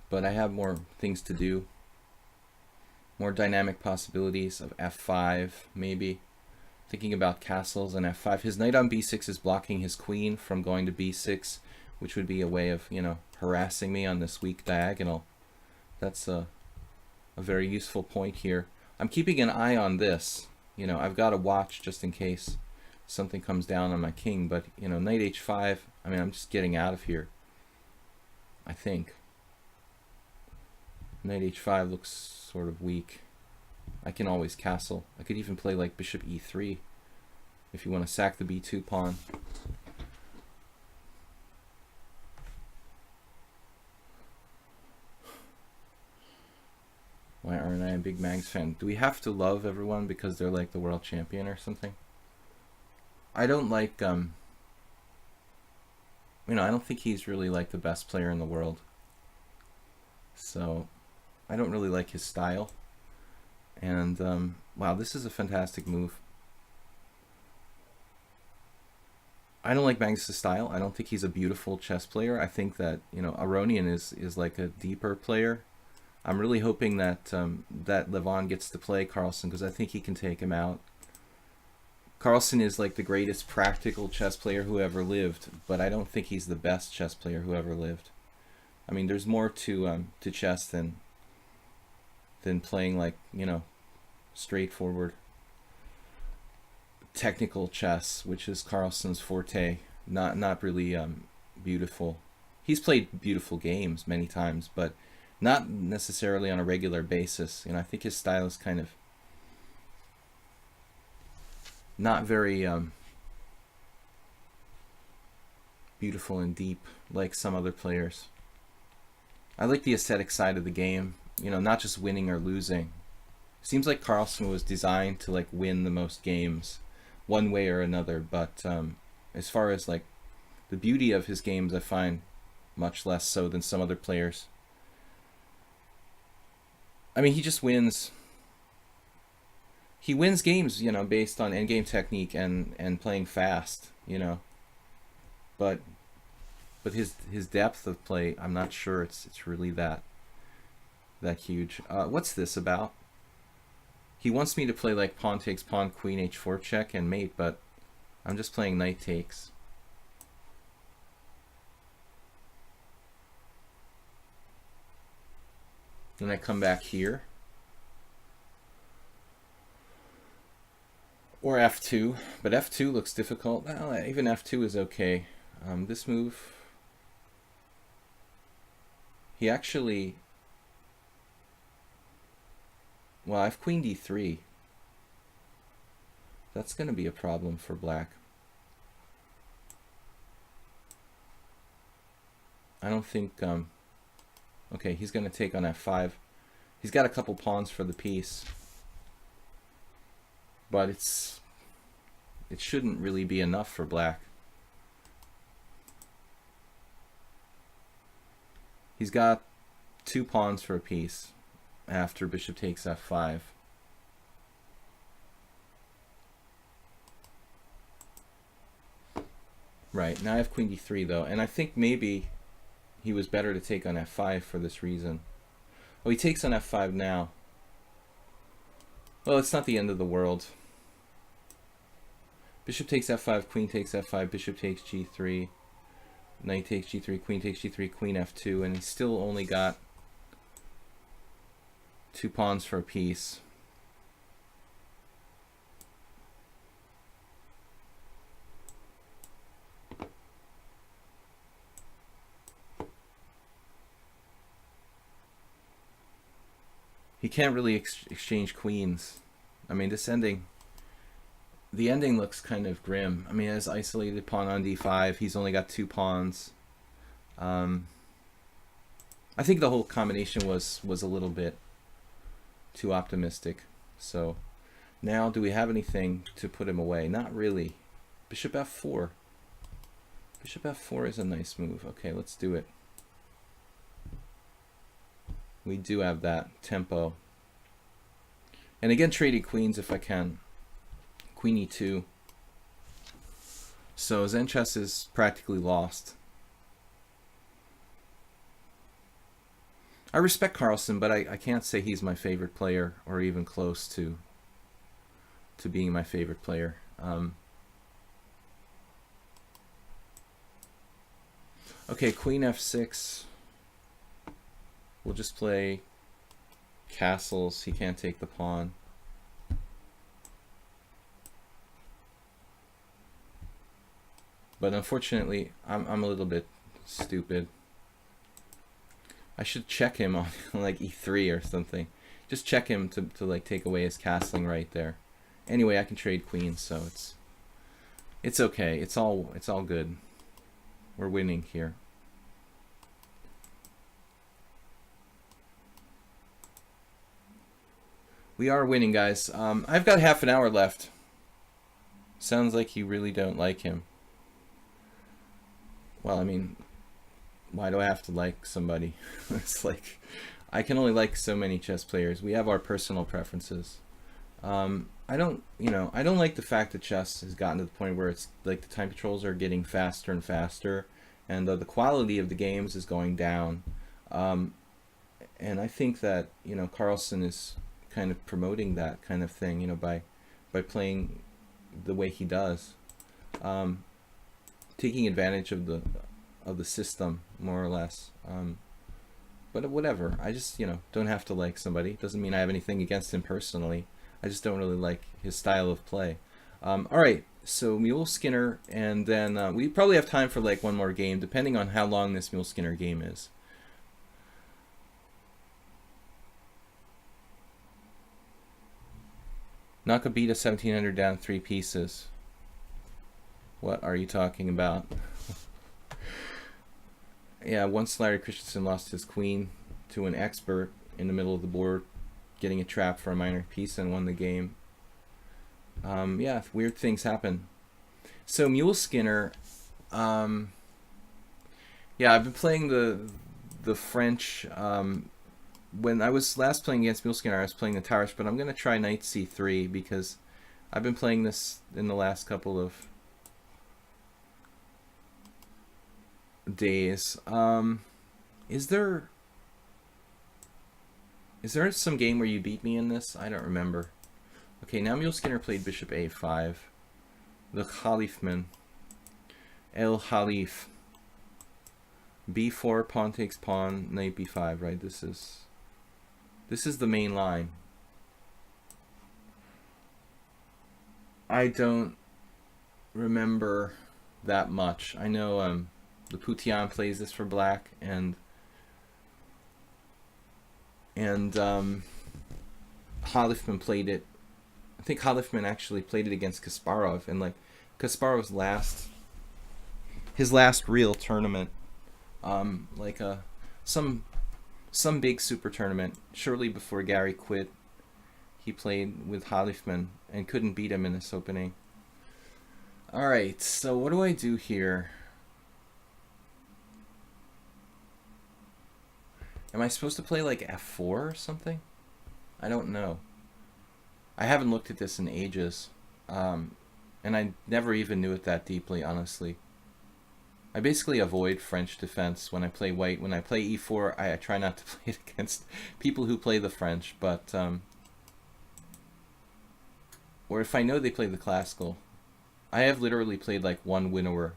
but I have more things to do. More dynamic possibilities of f5, maybe. Thinking about castles and f5. His knight on b6 is blocking his queen from going to b6, which would be a way of, you know, harassing me on this weak diagonal. That's a very useful point here. I'm keeping an eye on this. You know, I've got to watch just in case something comes down on my king, but, you know, knight h5, I mean, I'm just getting out of here, I think. Knight h5 looks sort of weak. I can always castle. I could even play like bishop e3 if you want to sack the b2 pawn. Why aren't I a big Mags fan? Do we have to love everyone because they're like the world champion or something? I don't like, you know, I don't think he's really like the best player in the world. So, I don't really like his style. And, wow, this is a fantastic move. I don't like Magnus' style. I don't think he's a beautiful chess player. I think that, you know, Aronian is like a deeper player. I'm really hoping that that Levon gets to play Carlsen because I think he can take him out. Carlsen is like the greatest practical chess player who ever lived, but I don't think he's the best chess player who ever lived. I mean, there's more to chess than playing, like, you know, straightforward technical chess, which is Carlsen's forte. Not really beautiful. He's played beautiful games many times, but not necessarily on a regular basis. You know, I think his style is kind of not very beautiful and deep like some other players. I like the aesthetic side of the game, you know, not just winning or losing. Seems like Carlsen was designed to like win the most games one way or another, but as far as like the beauty of his games, I find much less so than some other players. I mean, he just wins. He wins games, you know, based on endgame technique and playing fast, you know. But his depth of play, I'm not sure it's really that huge. What's this about? He wants me to play like pawn takes pawn, queen h4 check and mate, but I'm just playing knight takes. Then I come back here. Or f2, but f2 looks difficult. Well, even f2 is okay. This move, he actually, well, I have queen d3. That's going to be a problem for black. I don't think, okay, he's going to take on f5. He's got a couple pawns for the piece, but it shouldn't really be enough for black. He's got 2 pawns for a piece after bishop takes f5. Right, now I have queen d3 though, and I think maybe he was better to take on f5 for this reason. Oh, he takes on f5 now. Well, it's not the end of the world. Bishop takes f5, queen takes f5, bishop takes g3, knight takes g3, queen takes g3, queen f2, and he's still only got 2 pawns for a piece. He can't really exchange queens. I mean, this ending, the ending looks kind of grim. I mean, as isolated pawn on d5, he's only got 2 pawns. I think the whole combination was a little bit too optimistic. So now, do we have anything to put him away? Not really. Bishop f4. Bishop f4 is a nice move. Okay, let's do it. We do have that tempo. And again, trading queens if I can. Queen e2. So Zen chess is practically lost. I respect Carlsen, but I can't say he's my favorite player or even close to being my favorite player. Okay, queen f6. We'll just play castles. He can't take the pawn. But unfortunately, I'm a little bit stupid. I should check him on like e3 or something. Just check him to like take away his castling right there. Anyway, I can trade queens, so it's okay. It's all good. We're winning here. We are winning, guys. I've got half an hour left. Sounds like you really don't like him. Well, I mean, why do I have to like somebody? It's like, I can only like so many chess players. We have our personal preferences. I don't like the fact that chess has gotten to the point where it's like the time controls are getting faster and faster, and the quality of the games is going down. And I think that, Carlsen is kind of promoting that kind of thing, by playing the way he does, taking advantage of the system more or less. But whatever, I just don't have to like somebody. Doesn't mean I have anything against him personally. I just don't really like his style of play. All right, so Mule Skinner, and then we probably have time for like one more game, depending on how long this Mule Skinner game is. Nakabita 1700 down 3 pieces. What are you talking about? Yeah, once Larry Christensen lost his queen to an expert in the middle of the board, getting a trap for a minor piece, and won the game. Yeah, weird things happen. So Mule Skinner, yeah, I've been playing the French. When I was last playing against Mule Skinner, I was playing the Towers, but I'm going to try Knight C3 because I've been playing this in the last couple of days. Is there some game where you beat me in this? I don't remember. Okay, now Mule Skinner played Bishop A5. The Khalifman. El Khalif. B4, pawn takes pawn, knight B5, right? This is... This is the main line. I don't remember that much. I know the Putian plays this for black, and Halifman played it. I think Halifman actually played it against Kasparov, and like Kasparov's his last real tournament, like some big super tournament, shortly before Gary quit, he played with Halifman and couldn't beat him in this opening. All right, so what do I do here? Am I supposed to play like f4 or something? I don't know. I haven't looked at this in ages, and I never even knew it that deeply, honestly. I basically avoid French defense when I play white. When I play e4, I try not to play it against people who play the French, but or if I know they play the classical. I have literally played like one winnower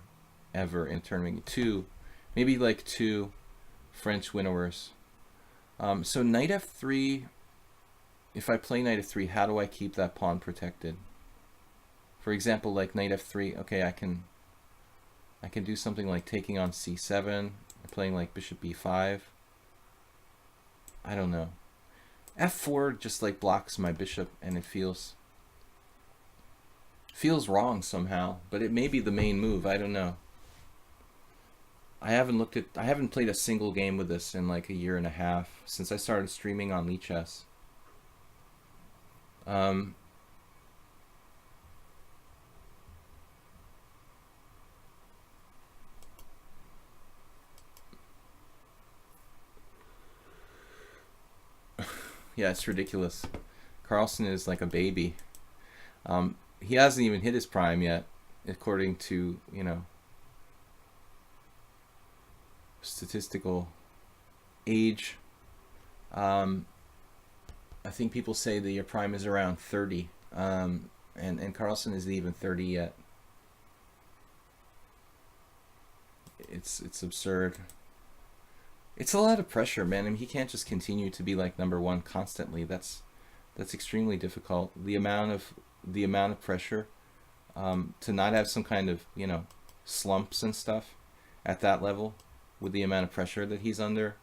ever in tournament. Maybe like two French winnowers. So knight f3, if I play knight f3, how do I keep that pawn protected? For example, like knight f3, okay, I can do something like taking on c7, playing like bishop b5. I don't know. f4 just like blocks my bishop, and it feels wrong somehow, but it may be the main move. I don't know. I haven't played a single game with this in like a year and a half since I started streaming on lichess. Yeah, it's ridiculous. Carlsen is like a baby. He hasn't even hit his prime yet, according to, you know, statistical age. I think people say that your prime is around 30, and Carlsen isn't even 30 yet. It's absurd. It's a lot of pressure, man. I mean, he can't just continue to be like #1 constantly. That's extremely difficult. The amount of pressure, to not have some kind of, you know, slumps and stuff at that level, with the amount of pressure that he's under.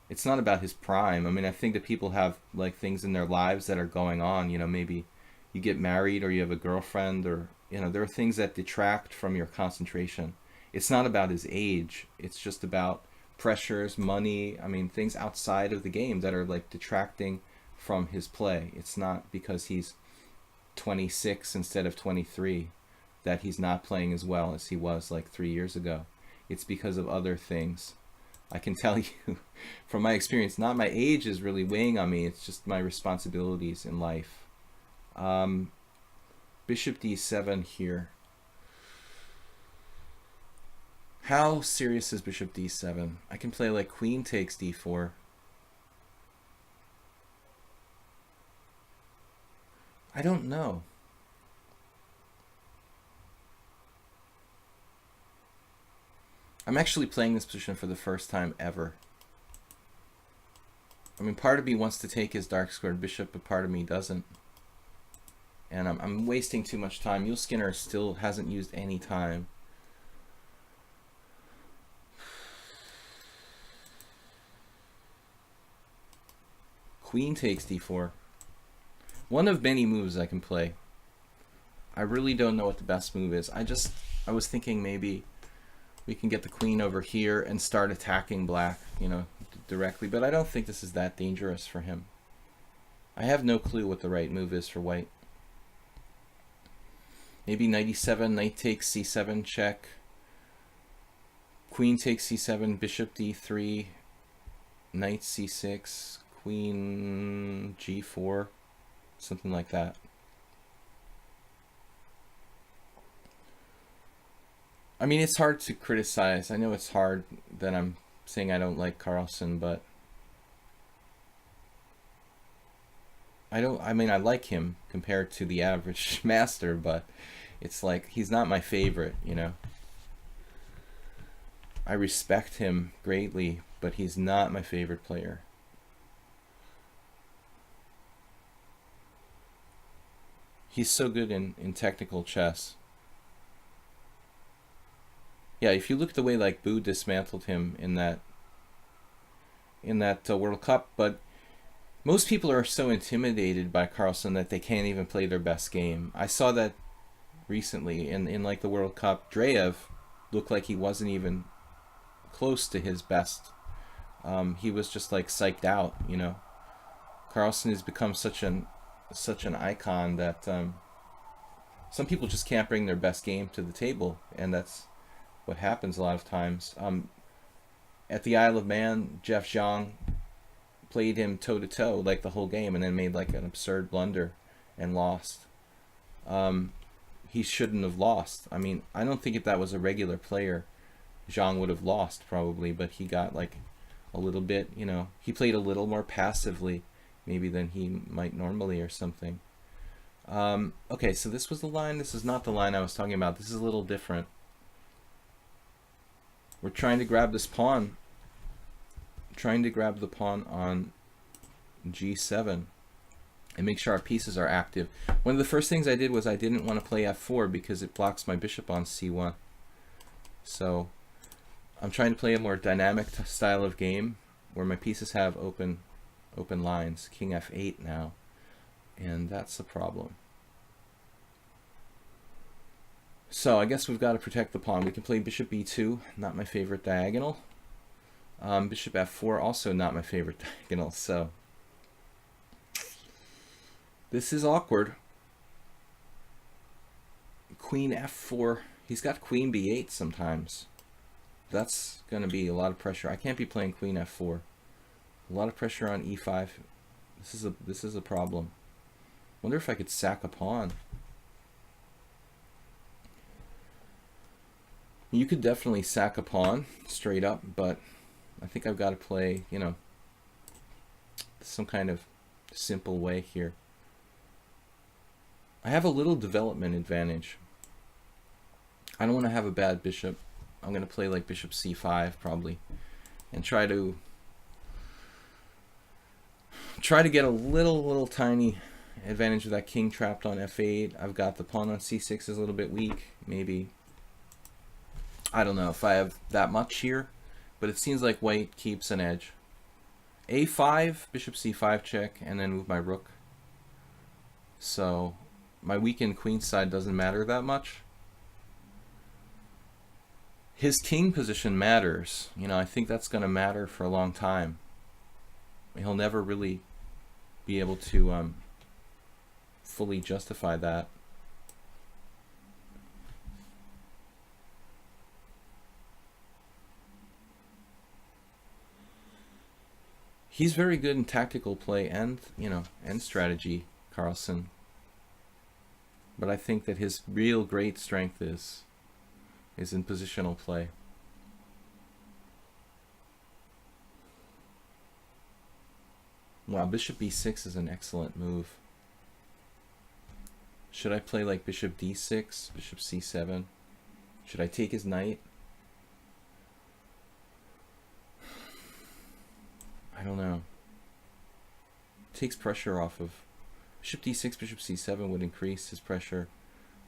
It's not about his prime. I mean, I think that people have like things in their lives that are going on. You know, maybe you get married or you have a girlfriend, or, you know, there are things that detract from your concentration. It's not about his age. It's just about pressures, money, I mean, things outside of the game that are like detracting from his play. It's not because he's 26 instead of 23 that he's not playing as well as he was like 3 years ago. It's because of other things. I can tell you from my experience, not my age is really weighing on me, it's just my responsibilities in life. Bishop d7 here. How serious is bishop d7? I can play like queen takes d4. I don't know. I'm actually playing this position for the first time ever. I mean, part of me wants to take his dark squared bishop, but part of me doesn't. And I'm wasting too much time. Yul Skinner still hasn't used any time. Queen takes d4. One of many moves I can play. I really don't know what the best move is. I was thinking maybe we can get the queen over here and start attacking black, you know, directly, but I don't think this is that dangerous for him. I have no clue what the right move is for white. Maybe knight e7, knight takes c7 check, queen takes c7, bishop d3, knight c6, queen g4, something like that. I mean, it's hard to criticize. I know it's hard that I'm saying I don't like Carlsen, but I mean, I like him compared to the average master, but it's like he's not my favorite, you know. I respect him greatly, but he's not my favorite player. He's so good in technical chess. Yeah, if you look at the way like Boo dismantled him in that World Cup, but most people are so intimidated by Carlsen that they can't even play their best game. I saw that recently in like the World Cup. Dreyev looked like he wasn't even close to his best. He was just like psyched out, you know. Carlsen has become such an icon that some people just can't bring their best game to the table, and that's what happens a lot of times. At the Isle of Man, Jeff Zhang played him toe-to-toe like the whole game and then made like an absurd blunder and lost. He shouldn't have lost. I mean, I don't think if that was a regular player, Zhang would have lost probably, but he got like a little bit, you know, he played a little more passively maybe than he might normally or something. Okay, so this was the line. This is not the line I was talking about. This is a little different. We're trying to grab this pawn. Trying to grab the pawn on g7 and make sure our pieces are active. One of the first things I did was I didn't want to play f4 because it blocks my bishop on c1. So I'm trying to play a more dynamic style of game where my pieces have open lines. King f8 now, and that's the problem. So I guess we've got to protect the pawn. We can play bishop b2, not my favorite diagonal. Bishop f4, also not my favorite diagonal. So this is awkward. Queen f4. He's got queen b8 sometimes. That's going to be a lot of pressure. I can't be playing queen f4. A lot of pressure on e5. This is a problem. Wonder if I could sack a pawn. You could definitely sack a pawn straight up, but I think I've got to play, you know, some kind of simple way here. I have a little development advantage. I don't want to have a bad bishop. I'm going to play like bishop c5 probably and try to get a little tiny advantage of that king trapped on f8. I've got the pawn on c6 is a little bit weak. Maybe, I don't know if I have that much here, but it seems like white keeps an edge. a5, bishop c5 check, and then move my rook. So my weakened queen side doesn't matter that much. His king position matters. You know, I think that's going to matter for a long time. He'll never really be able to fully justify that. He's very good in tactical play and, you know, and strategy, Carlsen. But I think that his real great strength is in positional play. Wow, bishop b6 is an excellent move. Should I play like bishop d6, bishop c7? Should I take his knight? I don't know. Takes pressure off of bishop d6, bishop c7 would increase his pressure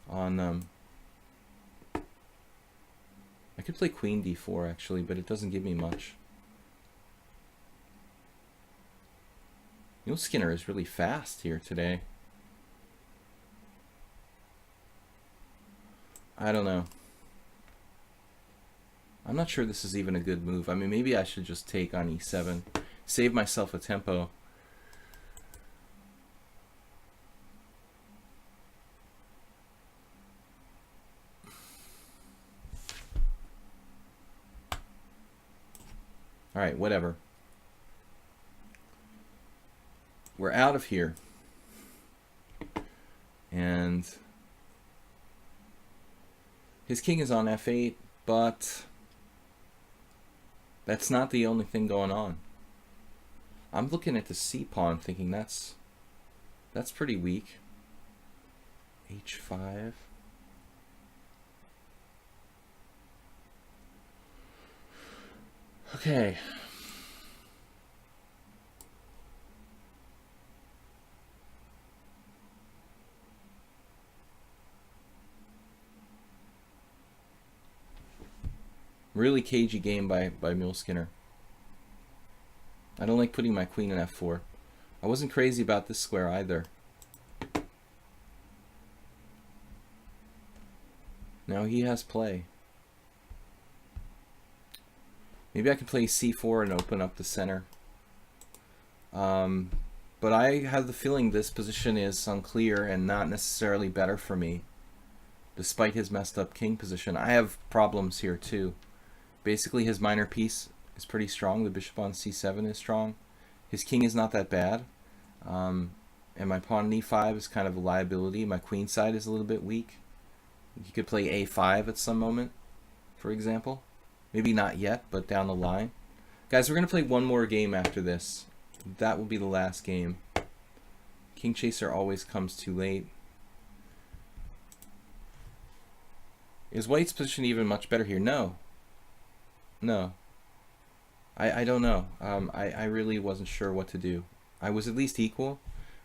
on I could play queen d4 actually, but it doesn't give me much. You know, Skinner is really fast here today. I don't know. I'm not sure this is even a good move. I mean, maybe I should just take on e7, save myself a tempo. All right, whatever. We're out of here. And his king is on f8, but that's not the only thing going on. I'm looking at the c pawn thinking that's pretty weak. h5. Okay. Really cagey game by Muleskinner. I don't like putting my queen in f4. I wasn't crazy about this square either. Now he has play. Maybe I can play c4 and open up the center. But I have the feeling this position is unclear and not necessarily better for me. Despite his messed up king position, I have problems here too. Basically his minor piece is pretty strong. The bishop on c7 is strong. His king is not that bad. And my pawn on e5 is kind of a liability. My queen side is a little bit weak. He could play a5 at some moment, for example. Maybe not yet, but down the line. Guys, we're going to play one more game after this. That will be the last game. King Chaser always comes too late. Is White's position even much better here? No. No. I don't know. I really wasn't sure what to do. I was at least equal,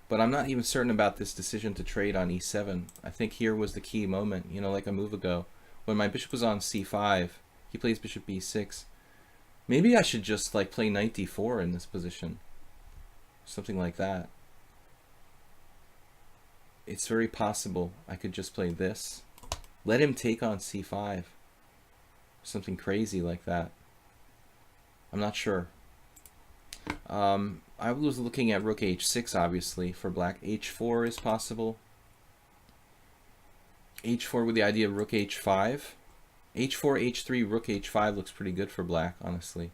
but I'm not even certain about this decision to trade on e7. I think here was the key moment, you know, like a move ago. When my bishop was on c5, he plays bishop b6. Maybe I should just like play knight d4 in this position. Something like that. It's very possible I could just play this. Let him take on c5. Something crazy like that. I'm not sure. I was looking at rook h6 obviously for black. h4 is possible. h4 with the idea of rook h5. h4, h3, rook h5 looks pretty good for black, honestly.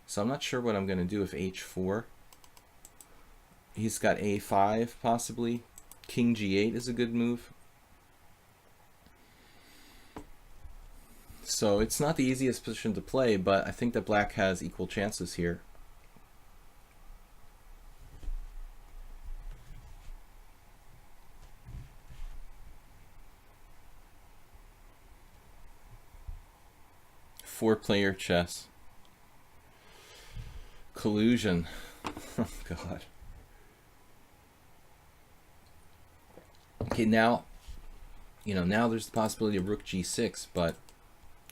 So I'm not sure what I'm going to do with h4. He's got a5 possibly. King g8 is a good move. So it's not the easiest position to play, but I think that black has equal chances here. Four-player chess. Collusion. Oh, God. Okay, now, you know, now there's the possibility of rook g6, but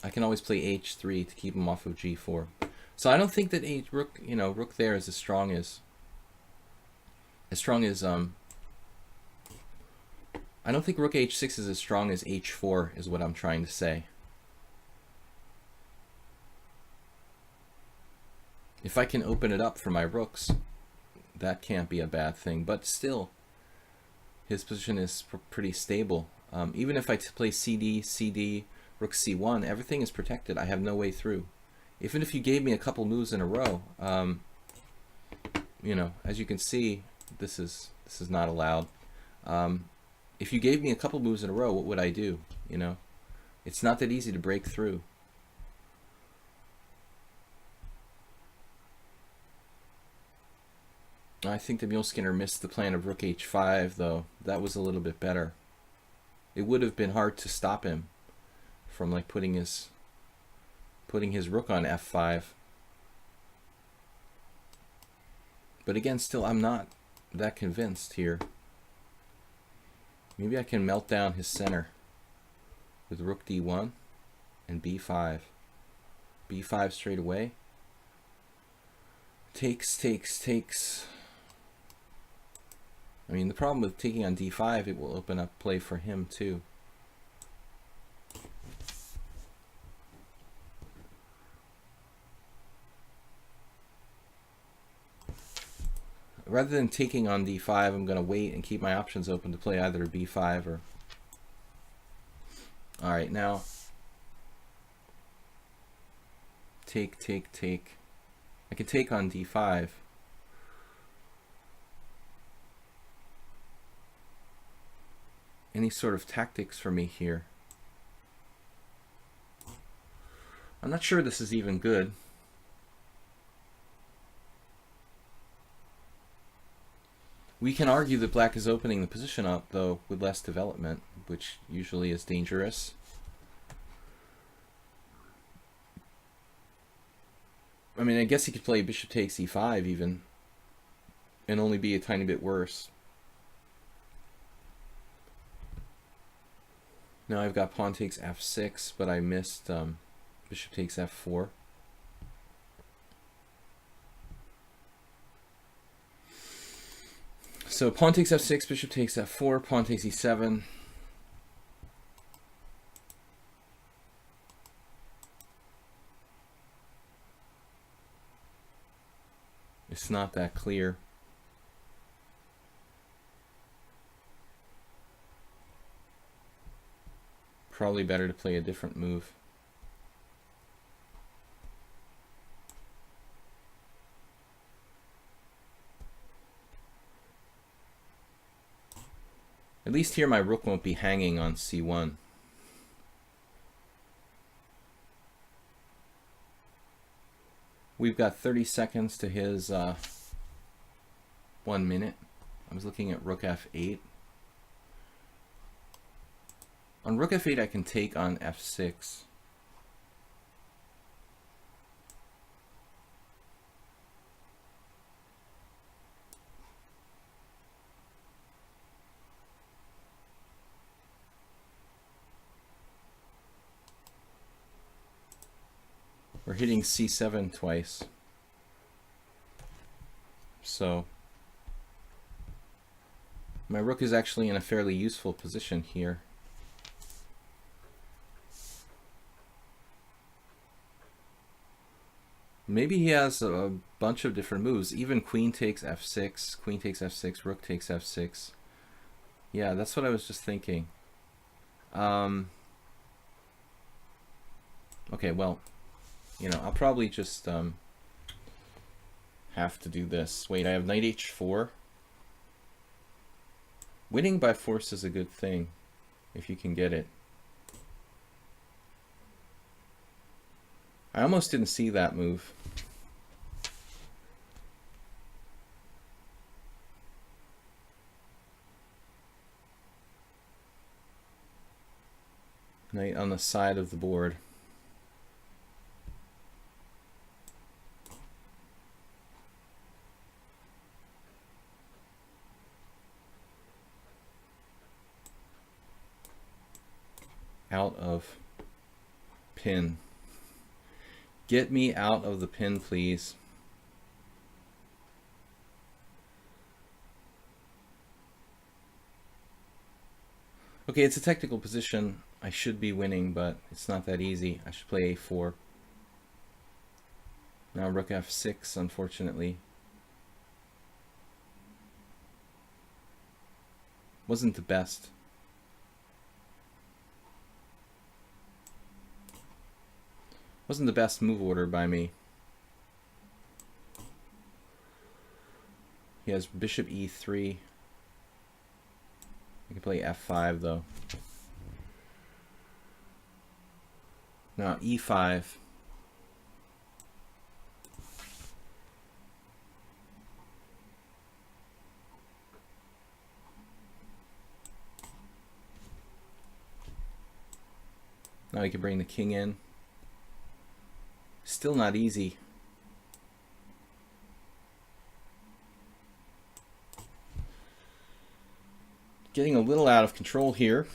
I can always play h3 to keep him off of g4. So I don't think that rook, you know, rook there is as strong as I don't think rook h6 is as strong as h4 is what I'm trying to say. If I can open it up for my rooks, that can't be a bad thing, but still his position is pretty stable. Even if I play cd, cd, rook c1, everything is protected. I have no way through. Even if you gave me a couple moves in a row, you know, as you can see, this is not allowed. If you gave me a couple moves in a row, what would I do? You know, it's not that easy to break through. I think the Muleskinner missed the plan of rook h5, though. That was a little bit better. It would have been hard to stop him from like putting his rook on f5. But again, still I'm not that convinced here. Maybe I can melt down his center with rook d1 and b5. b5 straight away. Takes, takes, takes. I mean, the problem with taking on d5, it will open up play for him too. Rather than taking on d5, I'm going to wait and keep my options open to play either b5 or... Alright, now... Take, take, take. I can take on d5. Any sort of tactics for me here? I'm not sure this is even good. We can argue that black is opening the position up, though, with less development, which usually is dangerous. I mean, I guess he could play bishop takes e5 even, and only be a tiny bit worse. Now I've got pawn takes f6, but I missed Bishop takes f4. So pawn takes f6, bishop takes f4, pawn takes e7. It's not that clear. Probably better to play a different move. At least here my rook won't be hanging on c1. We've got 30 seconds to his 1 minute. I was looking at rook f8. On rook f8 I can take on f6. We're hitting c7 twice. So my rook is actually in a fairly useful position here. Maybe he has a bunch of different moves. Even queen takes f6, queen takes f6, rook takes f6. Yeah, that's what I was just thinking. Okay, well, you know, I'll probably just have to do this. Wait, I have knight h4. Winning by force is a good thing, if you can get it. I almost didn't see that move. Knight on the side of the board. Out of pin. Get me out of the pin, please. Okay, it's a technical position. I should be winning, but it's not that easy. I should play a4. Now rook f6, unfortunately. Wasn't the best. Wasn't the best move order by me. He has bishop e3. I can play f5 though. Now e5. Now we can bring the king in. Still not easy. Getting a little out of control here.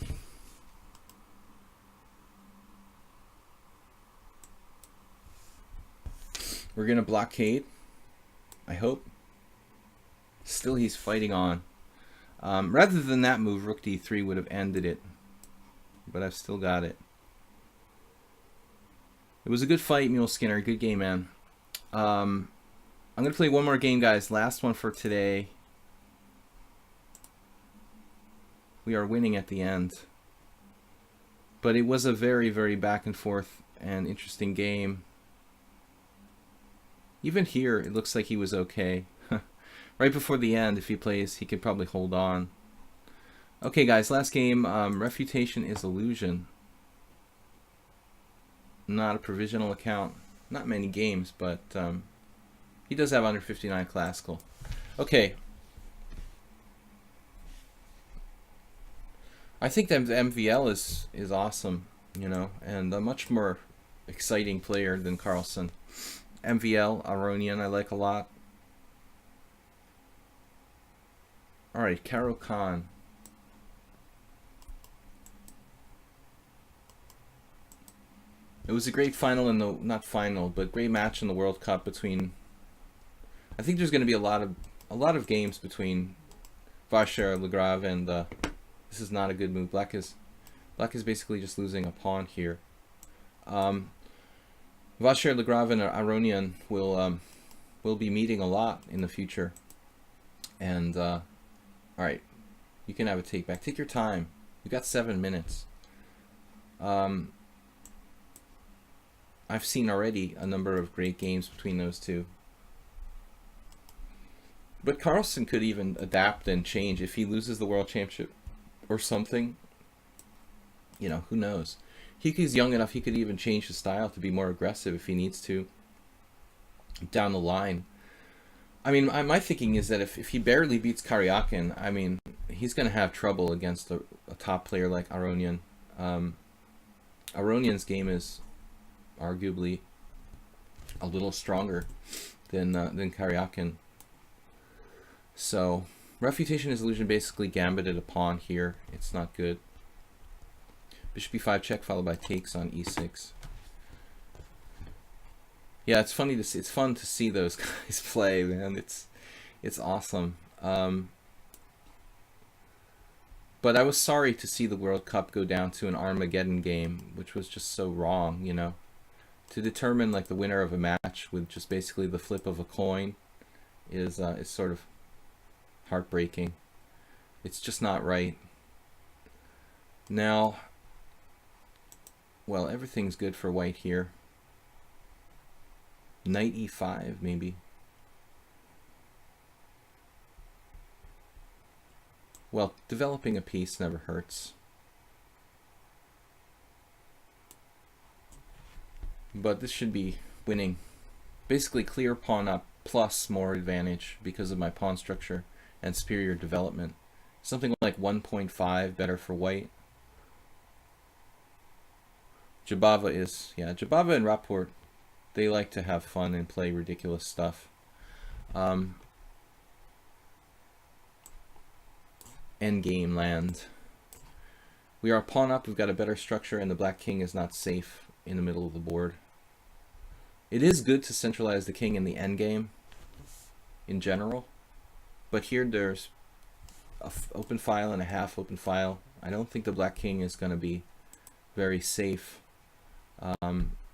We're going to blockade, I hope. Still he's fighting on. Rather than that move, rook d3 would have ended it. But I've still got it. It was a good fight, Mule Skinner. Good game, man. I'm going to play one more game, guys. Last one for today. We are winning at the end. But it was a very, very back and forth and interesting game. Even here, it looks like he was okay. Right before the end, if he plays, he could probably hold on. Okay, guys, last game. Refutation is illusion. Not a provisional account. Not many games, but he does have under 59 classical. Okay. I think that the MVL is awesome, you know, and a much more exciting player than Carlsen. MVL, Aronian, I like a lot. Alright, Karo Khan. It was a great final in the, not final, but great match in the World Cup between, I think there's going to be a lot of games between Paschall, Legrave, and this is not a good move. Black is basically just losing a pawn here. Paschall, Legrave, and Aronian will be meeting a lot in the future. And all right, you can have a take back. Take your time. You got 7 minutes. I've seen already a number of great games between those two. But Carlsen could even adapt and change if he loses the World Championship or something. You know, who knows? He's young enough, he could even change his style to be more aggressive if he needs to down the line. I mean, my thinking is that if he barely beats Karyakin, I mean, he's going to have trouble against a top player like Aronian. Aronian's game is arguably a little stronger than Karyakin. So, refutation is illusion, basically gambited a pawn here. It's not good. Bishop e5 check followed by takes on e6. Yeah, it's funny to see. It's fun to see those guys play, man. It's awesome. But I was sorry to see the World Cup go down to an Armageddon game, which was just so wrong, you know. To determine like the winner of a match with just basically the flip of a coin is sort of heartbreaking. It's just not right. Now, well, everything's good for white here. Knight e5, maybe. Well, developing a piece never hurts. But this should be winning. Basically clear pawn up plus more advantage because of my pawn structure and superior development. Something like 1.5 better for white. Jabava is, yeah, Jabava and Rapport, they like to have fun and play ridiculous stuff. Endgame land. We are pawn up, we've got a better structure, and the black king is not safe in the middle of the board. It is good to centralize the king in the endgame in general, but here there's an open file and a half open file. I don't think the black king is going to be very safe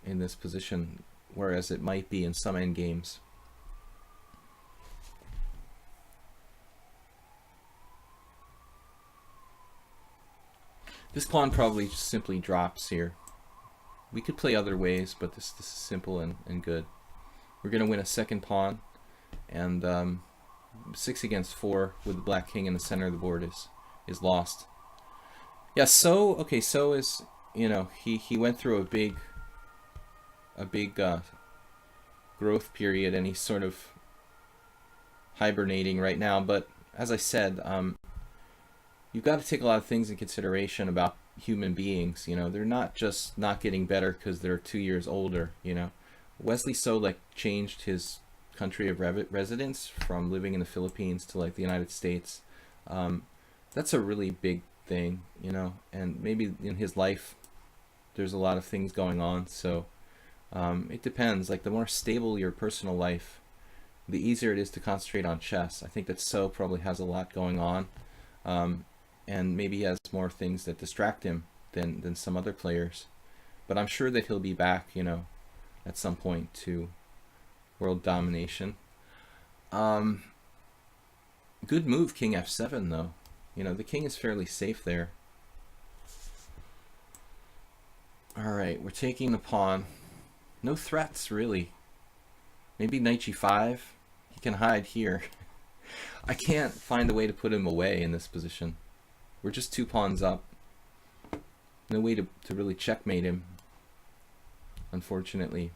in this position, whereas it might be in some endgames. This pawn probably just simply drops here. We could play other ways, but this is simple and good. We're going to win a second pawn, and 6 against 4 with the black king in the center of the board is lost. Yeah, so okay, so is, you know, he went through a big growth period, and he's sort of hibernating right now. But as I said, you've got to take a lot of things in consideration about human beings. You know, they're not just not getting better because they're 2 years older. You know, Wesley So like changed his country of residence from living in the Philippines to like the United States. That's a really big thing, you know, and maybe in his life there's a lot of things going on. So it depends. Like the more stable your personal life, the easier it is to concentrate on chess. I think that So probably has a lot going on. And maybe he has more things that distract him than some other players. But I'm sure that he'll be back, you know, at some point to world domination. Good move, king f7, though. You know, the king is fairly safe there. Alright, we're taking the pawn. No threats, really. Maybe knight g5. He can hide here. I can't find a way to put him away in this position. We're just 2 pawns up. No way to really checkmate him, unfortunately.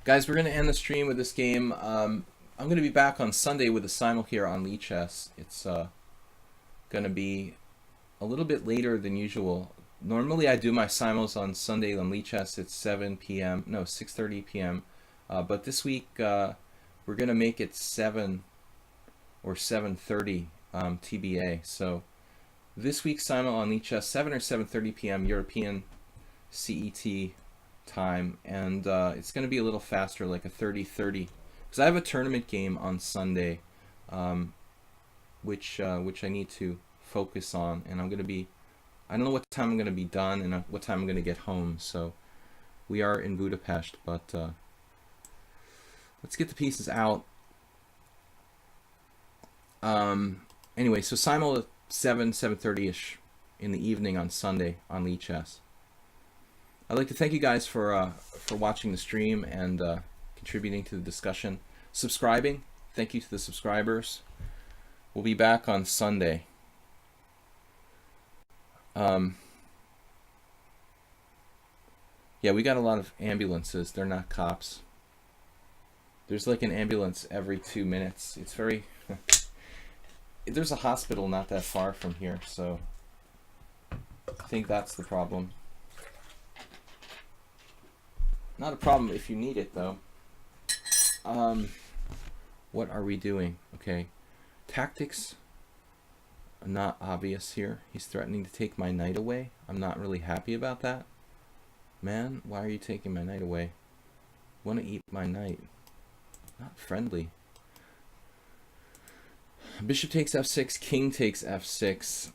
Guys, we're going to end the stream with this game. I'm going to be back on Sunday with a simul here on lichess. It's going to be a little bit later than usual. Normally I do my simuls on Sunday on lichess at 7 p.m. No, 6:30 p.m. But this week we're going to make it 7 or 7:30 TBA. So this week's simul on lichess, 7 or 7:30 p.m. European CET time, and it's going to be a little faster, like a 30-30, because I have a tournament game on Sunday, which I need to focus on, and I'm going to be, I don't know what time I'm going to be done and what time I'm going to get home, so we are in Budapest, but let's get the pieces out. Anyway, so simul at 7:30ish in the evening on Sunday on lichess. I'd like to thank you guys for watching the stream and contributing to the discussion. Subscribing, thank you to the subscribers. We'll be back on Sunday. Yeah, we got a lot of ambulances. They're not cops. There's like an ambulance every 2 minutes. It's very... There's a hospital not that far from here, so I think that's the problem. Not a problem if you need it, though. What are we doing? Okay. Tactics are not obvious here. He's threatening to take my knight away. I'm not really happy about that. Man, why are you taking my knight away? Want to eat my knight. Not friendly. Bishop takes f6, king takes f6.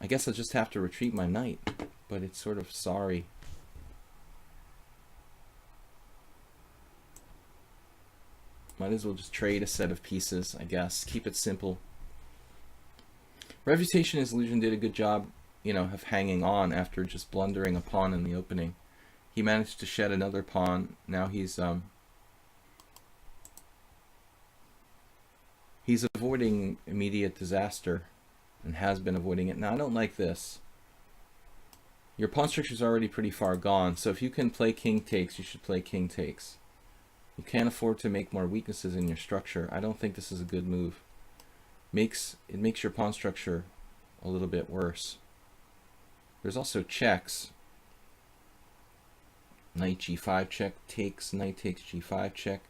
I guess I'll just have to retreat my knight, but it's sort of sorry. Might as well just trade a set of pieces, I guess. Keep it simple. Refutation Illusion did a good job, you know, of hanging on after just blundering a pawn in the opening. He managed to shed another pawn. Now he's avoiding immediate disaster and has been avoiding it. Now I don't like this. Your pawn structure is already pretty far gone, so if you can play king takes, you should play king takes. You can't afford to make more weaknesses in your structure. I don't think this is a good move. It makes your pawn structure a little bit worse. There's also checks. Knight g5 check takes, knight takes g5 check.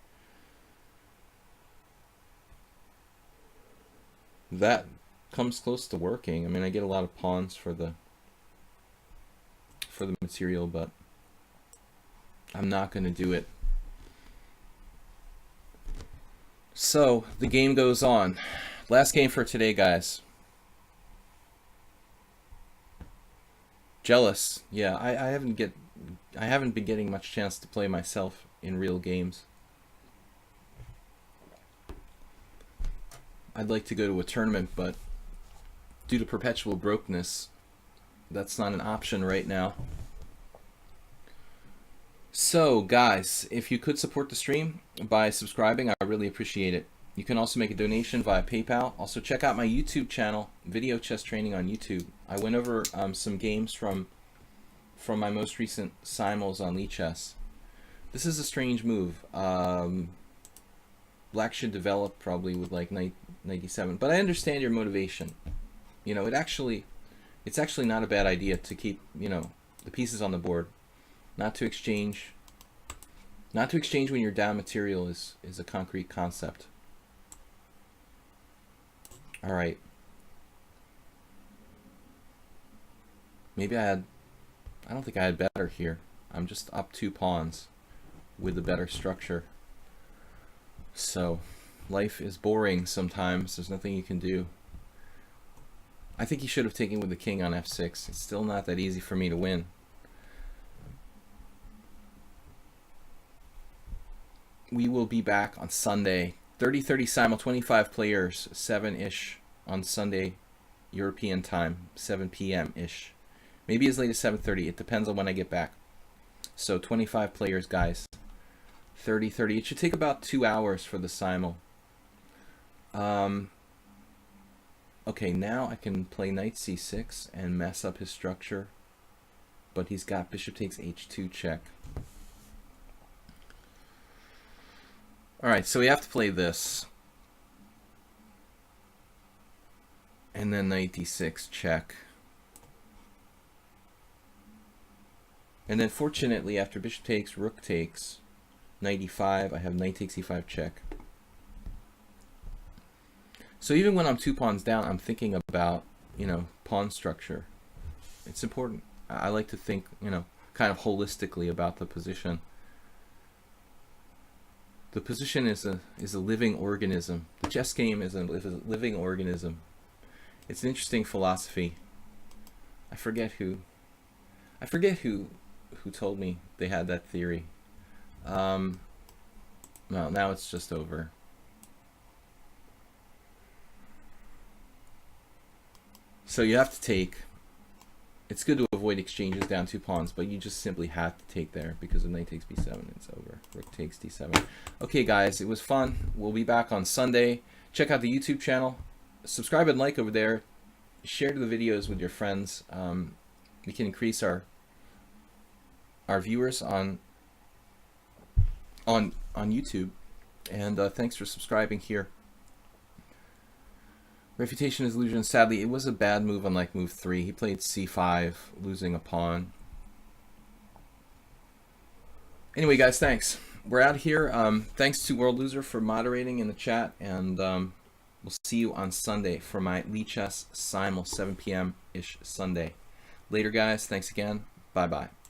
That comes close to working. I mean, I get a lot of pawns for the material, but I'm not going to do it. So the game goes on. Last game for today, guys. Jealous. Yeah, I haven't been getting much chance to play myself in real games. I'd like to go to a tournament, but due to perpetual brokenness, that's not an option right now. So, guys, if you could support the stream by subscribing, I really appreciate it. You can also make a donation via PayPal. Also, check out my YouTube channel, Video Chess Training on YouTube. I went over some games from my most recent simuls on lichess. This is a strange move. Black should develop probably with like knight e7, but I understand your motivation. You know, it's actually not a bad idea to keep, you know, the pieces on the board. Not to exchange when you're down material is a concrete concept. All right. Maybe I don't think I had better here. I'm just up 2 pawns with a better structure. So, life is boring sometimes. There's nothing you can do. I think he should have taken with the king on f6. It's still not that easy for me to win. We will be back on Sunday. 30-30 simul, 25 players, 7-ish on Sunday, European time, 7 p.m.-ish. Maybe as late as 7:30. It depends on when I get back. So 25 players, guys. 30-30. It should take about 2 hours for the simul. Okay, now I can play knight c6 and mess up his structure. But he's got bishop takes h2 check. Alright, so we have to play this. And then knight d6 check. And then fortunately, after bishop takes, rook takes, knight e5, I have knight takes e5 check. So even when I'm 2 pawns down, I'm thinking about, you know, pawn structure. It's important. I like to think, you know, kind of holistically about the position. The position is a living organism. The chess game is a living organism. It's an interesting philosophy. I forget who told me they had that theory. Well, now it's just over. So you have to take. It's good to avoid exchanges down 2 pawns, but you just simply have to take there because if knight takes b7, it's over. Rook takes d7. Okay, guys, it was fun. We'll be back on Sunday. Check out the YouTube channel. Subscribe and like over there. Share the videos with your friends. We can increase our viewers on YouTube. And thanks for subscribing here. Refutation is illusion. Sadly, it was a bad move on like move 3. He played c5, losing a pawn. Anyway, guys, thanks. We're out here. Thanks to World Loser for moderating in the chat, and we'll see you on Sunday for my lichess simul 7 p.m. ish Sunday. Later, guys. Thanks again. Bye-bye.